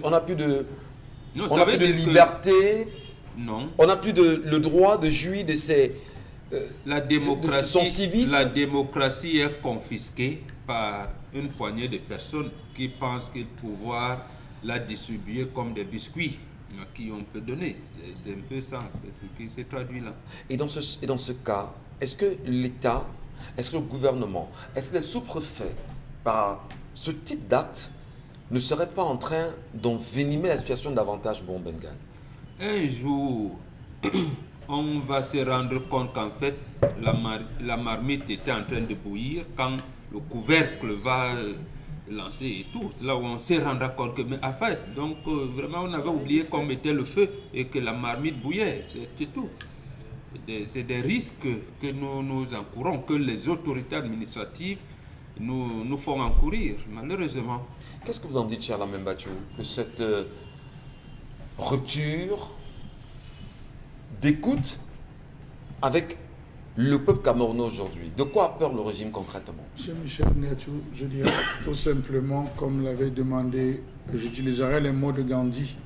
Non,
on
ça
n'a
veut
plus de
dire que-
liberté,
Non.
on n'a plus le droit de jouir de ses...
La
de son
démocratie,
civisme.
la démocratie est confisquée par une poignée de personnes qui pensent qu'ils pouvoir la distribuer comme des biscuits à qui on peut donner. C'est un peu ça, c'est ce qui s'est traduit là.
Et dans ce cas, est-ce que l'État, est-ce que le gouvernement, est-ce que les sous-préfets, par ce type d'acte, ne seraient pas en train d'envenimer la situation davantage, bon Bengan?
Un jour, on va se rendre compte qu'en fait, la marmite était en train de bouillir quand le couvercle va lancer et tout. C'est là où on se rendra compte que, mais en fait, donc vraiment, on avait oublié qu'on mettait le feu et que la marmite bouillait. C'est tout. C'est des risques que nous encourons, que les autorités administratives nous font encourir, malheureusement.
Qu'est-ce que vous en dites, cher Lamine Bachou, de cette rupture d'écoute avec le peuple camerounais aujourd'hui? De quoi a peur le régime concrètement?
Monsieur Michel Ngachou, je dirais tout simplement, comme l'avait demandé, j'utiliserai les mots de Gandhi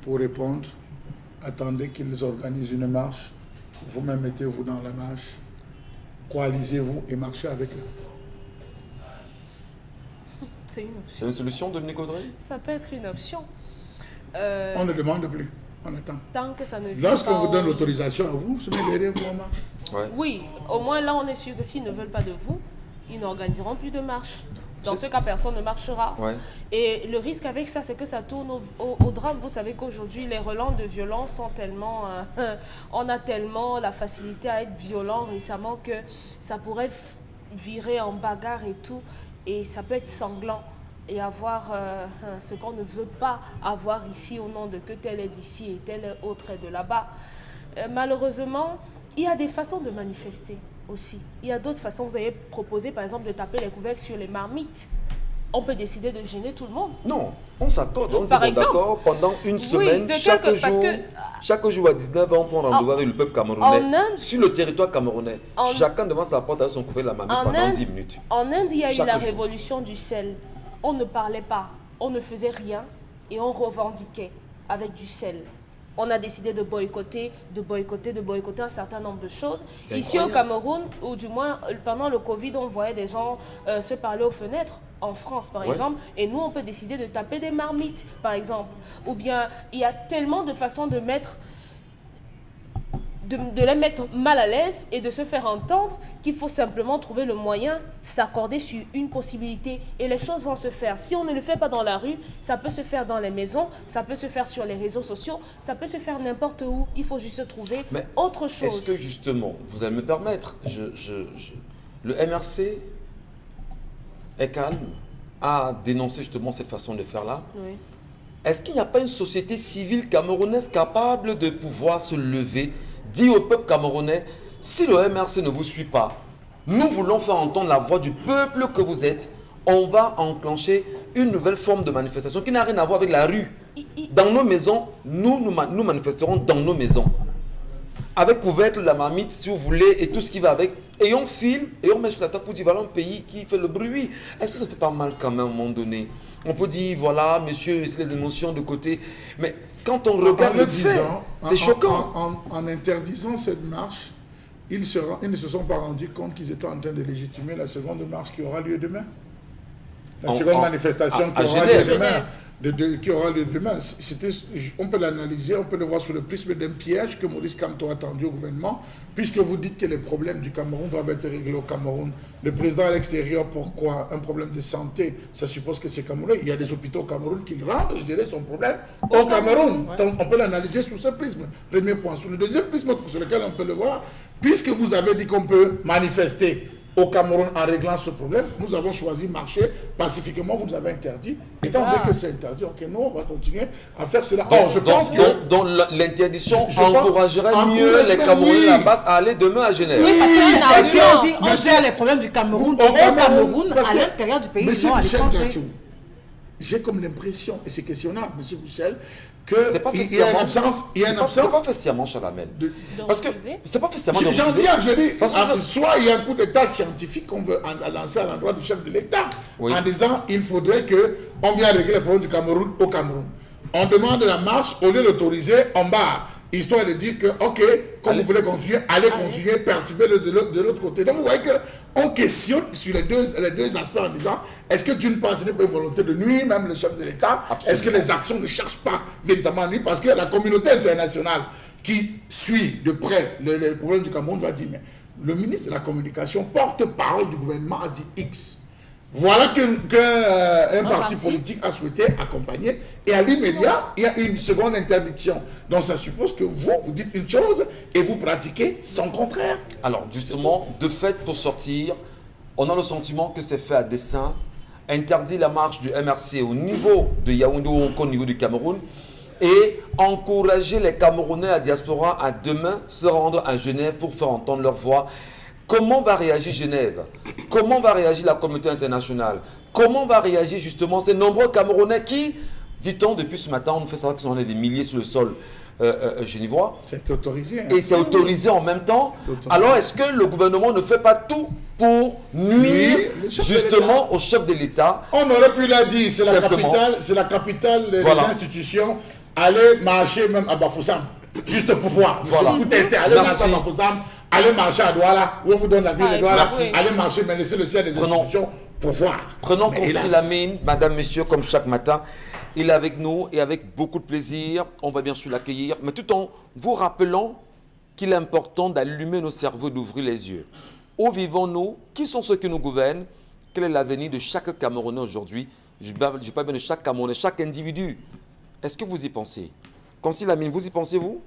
pour répondre. Attendez qu'ils organisent une marche. Vous-même mettez-vous dans la marche. Coalisez-vous et marchez avec eux.
C'est une option.
C'est une solution, Dominique Audrey?
Ça peut être une option.
On ne demande plus. On attend.
Tant que ça ne vient
Lorsqu'on
pas
vous donne
au-
l'autorisation à vous, vous se mettez derrière vous en marche.
Ouais.
Oui, au moins là, on est sûr que s'ils ne veulent pas de vous, ils n'organiseront plus de marche. Dans ce cas, personne ne marchera.
Ouais.
Et le risque avec ça, c'est que ça tourne au drame. Vous savez qu'aujourd'hui, les relents de violence sont tellement... on a tellement la facilité à être violent récemment que ça pourrait virer en bagarre et tout. Et ça peut être sanglant et avoir ce qu'on ne veut pas avoir ici au nom de que tel est d'ici et tel autre est de là-bas. Malheureusement, il y a des façons de manifester aussi. Il y a d'autres façons. Vous avez proposé, par exemple, de taper les couvercles sur les marmites. on peut décider de gêner tout le monde.
Non, on s'accorde, on dit
Par
bon,
exemple.
d'accord, pendant une semaine,
de
chaque
quelque- parce
jour,
que-
chaque jour à 19h, on prend rendez-vous avec le peuple camerounais.
en Inde-
sur le territoire camerounais,
En-
chacun devant sa porte avec son couvert de la mamie
En
pendant
Inde,
10 minutes.
En Inde, il y a eu
Chaque
la
jour.
révolution du sel. On ne parlait pas, on ne faisait rien et on revendiquait avec du sel. On a décidé de boycotter un certain nombre de choses.
C'est
Ici au
incroyable.
Cameroun, ou du moins pendant le Covid, on voyait des gens se parler aux fenêtres. En France, par
Ouais.
exemple, et nous, on peut décider de taper des marmites, par exemple. Ou bien, il y a tellement de façons de mettre de les mettre mal à l'aise et de se faire entendre qu'il faut simplement trouver le moyen, s'accorder sur une possibilité et les choses vont se faire. Si on ne le fait pas dans la rue, ça peut se faire dans les maisons, ça peut se faire sur les réseaux sociaux, ça peut se faire n'importe où. Il faut juste trouver
Mais
autre
Est-ce
chose.
que justement, vous allez me permettre, le MRC est calme, a dénoncé justement cette façon de faire là.
Oui.
Est-ce qu'il n'y a pas une société civile camerounaise capable de pouvoir se lever, dire au peuple camerounais, si le MRC ne vous suit pas, nous voulons faire entendre la voix du peuple que vous êtes, on va enclencher une nouvelle forme de manifestation qui n'a rien à voir avec la rue. Dans nos maisons, nous manifesterons dans nos maisons. Avec couvercle, la marmite, si vous voulez, et tout ce qui va avec. Et on filme, et on met sur la table pour dire, voilà un pays qui fait le bruit. Est-ce que ça ne fait pas mal quand même à un moment donné? On peut dire, voilà, monsieur, laissez les émotions de côté. Mais quand on regarde le fait, c'est choquant.
En interdisant cette marche, ils ne se sont pas rendus compte qu'ils étaient en train de légitimer la seconde marche qui aura lieu demain. La seconde manifestation qui aura lieu demain. Qui aura lieu demain. On peut l'analyser, on peut le voir sous le prisme d'un piège que Maurice Kamto a tendu au gouvernement, puisque vous dites que les problèmes du Cameroun doivent être réglés au Cameroun. Le président à l'extérieur, pourquoi? Un problème de santé, ça suppose que c'est Cameroun. Il y a des hôpitaux au Cameroun qui rentrent gérer son problème au Cameroun. Donc, on peut l'analyser sous ce prisme. Premier point. Sous le deuxième prisme sur lequel on peut le voir, puisque vous avez dit qu'on peut manifester au Cameroun en réglant ce problème, nous avons choisi marcher pacifiquement, vous nous avez interdit. Étant donné que c'est interdit, ok, nous, on va continuer à faire cela.
Donc,
je pense que...
donc l'interdiction
Je pense-
encouragerait mieux
encouragerait,
les Camerounais
oui.
là bas à aller demain à Genève.
Oui, parce que c'est un
Parce
argument.
qu'on
On dit, on
Monsieur-
gère les problèmes du Cameroun
Au
au Cameroun,
parce
à
que-
l'intérieur du pays,
Monsieur
non à
Michel
l'étranger.
Gachou, j'ai comme l'impression, et c'est questionnable, Monsieur Michel, que
C'est pas fait
il y a une
sciemment.
absence, il y a une
C'est pas
absence
fait sciemment, Chalamel.
de...
Parce que
refuser.
c'est pas fait sciemment de
J'en
refuser.
viens, je dis,
Parce que-
soit il y a un coup d'état scientifique qu'on veut lancer à l'endroit du chef de l'État,
Oui.
en disant il faudrait qu'on vienne régler les problèmes du Cameroun au Cameroun. On demande la marche, au lieu d'autoriser, on barre, histoire de dire que, ok, comme vous voulez continuer, allez continuer, perturber de l'autre côté. Donc vous voyez qu'on questionne sur les deux aspects en disant, est-ce que d'une part, ce n'est pas une volonté de nuire même le chef de l'État? Est-ce que les actions ne cherchent pas véritablement à nuire? Parce que la communauté internationale qui suit de près les problèmes du Cameroun va dire, mais le ministre de la Communication, porte-parole du gouvernement, a dit X. Voilà qu'un parti politique a souhaité accompagner. Et à l'immédiat, il y a une seconde interdiction. Donc ça suppose que vous dites une chose et vous pratiquez son contraire.
Alors justement, de fait, pour sortir, on a le sentiment que c'est fait à dessein. Interdit la marche du MRC au niveau de Yaoundé ou au niveau du Cameroun et encourager les Camerounais, la diaspora, à demain se rendre à Genève pour faire entendre leur voix. Comment va réagir Genève? Comment va réagir la communauté internationale? Comment va réagir justement ces nombreux Camerounais qui, dit-on, depuis ce matin, on nous fait savoir qu'ils sont des milliers sur le sol genevois.
C'est autorisé. Hein.
Et c'est autorisé en même temps.
Autorisé.
Alors, est-ce que le gouvernement ne fait pas tout pour nuire
Le chef de
justement au chef de l'État?
On aurait pu la dire, c'est la
Simplement.
capitale des
Voilà.
institutions. Allez marcher même à Bafoussam, juste pour voir.
Voilà.
Pour tester, allez
Merci.
marcher à Bafoussam, allez marcher à Douala, où on vous donne la ville de Douala,
Merci.
allez marcher, mais laissez le ciel des
Prenons-
institutions pour voir.
Prenons
Mais
Constille
hélas.
Lamine, madame, messieurs, comme chaque matin. Il est avec nous et avec beaucoup de plaisir. On va bien sûr l'accueillir, mais tout en vous rappelant qu'il est important d'allumer nos cerveaux, d'ouvrir les yeux. Où vivons-nous? Qui sont ceux qui nous gouvernent? Quel est l'avenir de chaque Camerounais aujourd'hui? Je parle bien de chaque Camerounais, chaque individu. Est-ce que vous y pensez? Constille Lamine, vous y pensez-vous?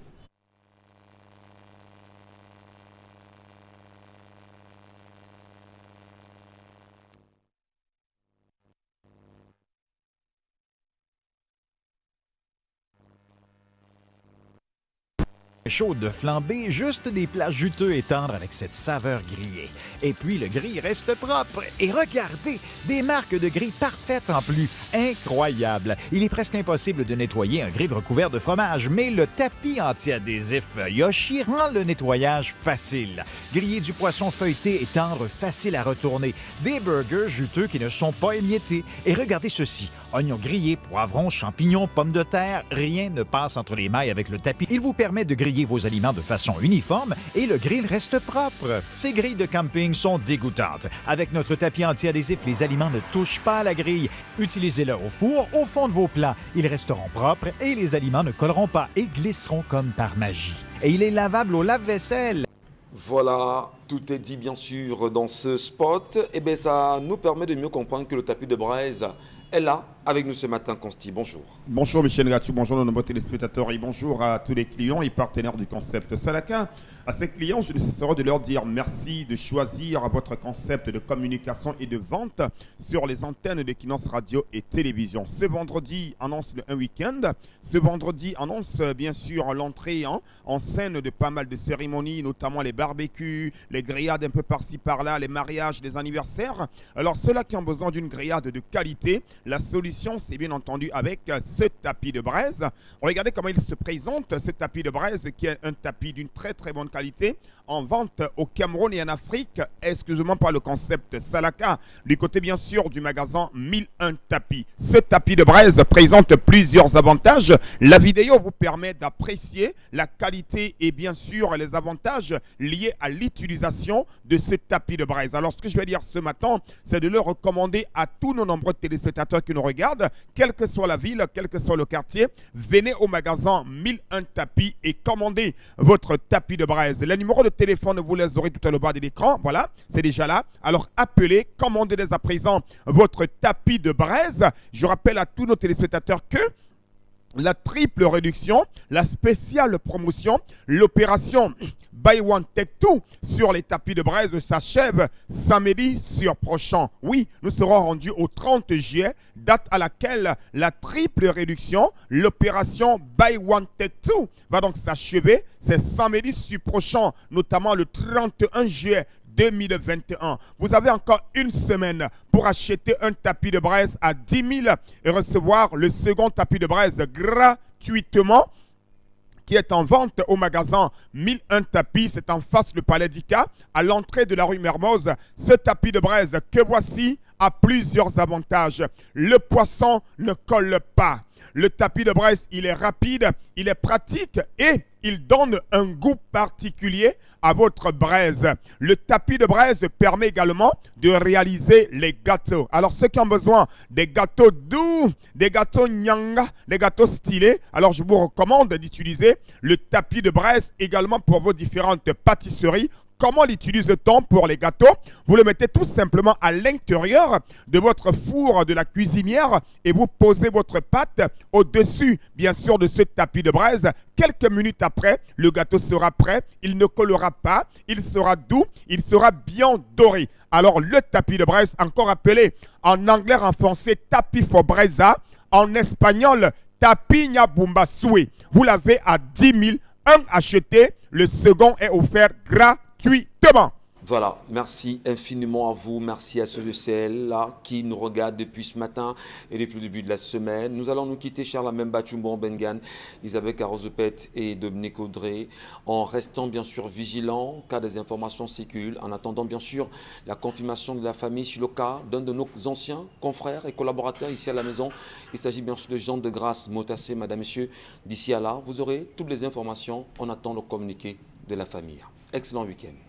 Chaude flambée, juste des plats juteux et tendres avec cette saveur grillée. Et puis le gris reste propre. Et regardez, des marques de gris parfaites en plus. Incroyable. Il est presque impossible de nettoyer un gris recouvert de fromage, mais le tapis anti-adhésif Yoshi rend le nettoyage facile. Griller du poisson feuilleté et tendre, facile à retourner. Des burgers juteux qui ne sont pas émiettés. Et regardez ceci. Oignons grillés, poivrons, champignons, pommes de terre, rien ne passe entre les mailles avec le tapis. Il vous permet de griller vos aliments de façon uniforme et le grill reste propre. Ces grilles de camping sont dégoûtantes. Avec notre tapis anti-adhésif, les aliments ne touchent pas à la grille. Utilisez-le au four, au fond de vos plats. Ils resteront propres et les aliments ne colleront pas et glisseront comme par magie. Et il est lavable au lave-vaisselle.
Voilà, tout est dit bien sûr dans ce spot. Et bien ça nous permet de mieux comprendre que le tapis de braise est là avec nous ce matin. Consti, bonjour.
Bonjour Michel Gatou, bonjour nos nombreux téléspectateurs et bonjour à tous les clients et partenaires du concept Salaka. À ces clients, je ne cesserai de leur dire merci de choisir votre concept de communication et de vente sur les antennes de Kinos Radio et Télévision. Ce vendredi annonce un week-end. Ce vendredi annonce bien sûr l'entrée en scène de pas mal de cérémonies, notamment les barbecues, les grillades un peu par-ci par-là, les mariages, les anniversaires. Alors ceux-là qui ont besoin d'une grillade de qualité, la solution c'est bien entendu avec ce tapis de braise. Regardez comment il se présente, ce tapis de braise qui est un tapis d'une très très bonne qualité en vente au Cameroun et en Afrique, exclusivement par le concept Salaka, du côté bien sûr du magasin 1001 tapis. Ce tapis de braise présente plusieurs avantages. La vidéo vous permet d'apprécier la qualité et bien sûr les avantages liés à l'utilisation de ce tapis de braise. Alors ce que je vais dire ce matin, c'est de le recommander à tous nos nombreux téléspectateurs qui nous regardent, quelle que soit la ville, quel que soit le quartier, venez au magasin 1001 tapis et commandez votre tapis de braise. Les numéros de téléphone, vous les aurez tout à le bas de l'écran. Voilà, c'est déjà là. Alors appelez, commandez dès à présent votre tapis de braise. Je rappelle à tous nos téléspectateurs que la triple réduction, la spéciale promotion, l'opération Buy One Take Two sur les tapis de braise s'achève samedi sur prochain. Oui, nous serons rendus au 30 juillet, date à laquelle la triple réduction, l'opération Buy One Take Two va donc s'achever. C'est samedi sur prochain, notamment le 31 juillet 2021. Vous avez encore une semaine pour acheter un tapis de braise à 10 000 et recevoir le second tapis de braise gratuitement qui est en vente au magasin 1001 tapis. C'est en face du Palais d'Ika, à l'entrée de la rue Mermoz. Ce tapis de braise que voici a plusieurs avantages. Le poisson ne colle pas. Le tapis de braise, il est rapide, il est pratique et il donne un goût particulier à votre braise. Le tapis de braise permet également de réaliser les gâteaux. Alors ceux qui ont besoin des gâteaux doux, des gâteaux nyanga, des gâteaux stylés, alors je vous recommande d'utiliser le tapis de braise également pour vos différentes pâtisseries. Comment l'utilise-t-on pour les gâteaux? Vous le mettez tout simplement à l'intérieur de votre four de la cuisinière et vous posez votre pâte au-dessus, bien sûr, de ce tapis de braise. Quelques minutes après, le gâteau sera prêt. Il ne collera pas, il sera doux, il sera bien doré. Alors, le tapis de braise, encore appelé en anglais, en français, tapis for braisa, en espagnol, tapinha bumbasue. Vous l'avez à 10 000, un acheté, le second est offert gratuitement.
Voilà, merci infiniment à vous, merci à ceux de celles-là qui nous regardent depuis ce matin et depuis le début de la semaine. Nous allons nous quitter, Charles Memba, Chumbo Bengan, Isabelle Carozopet et Dominique Audrey, en restant bien sûr vigilants, car des informations circulent, en attendant bien sûr la confirmation de la famille sur le cas d'un de nos anciens confrères et collaborateurs ici à la maison. Il s'agit bien sûr de Jean de Grâce Motassé, madame, messieurs. D'ici à là, vous aurez toutes les informations, on attend le communiqué de la famille. Excellent week-end.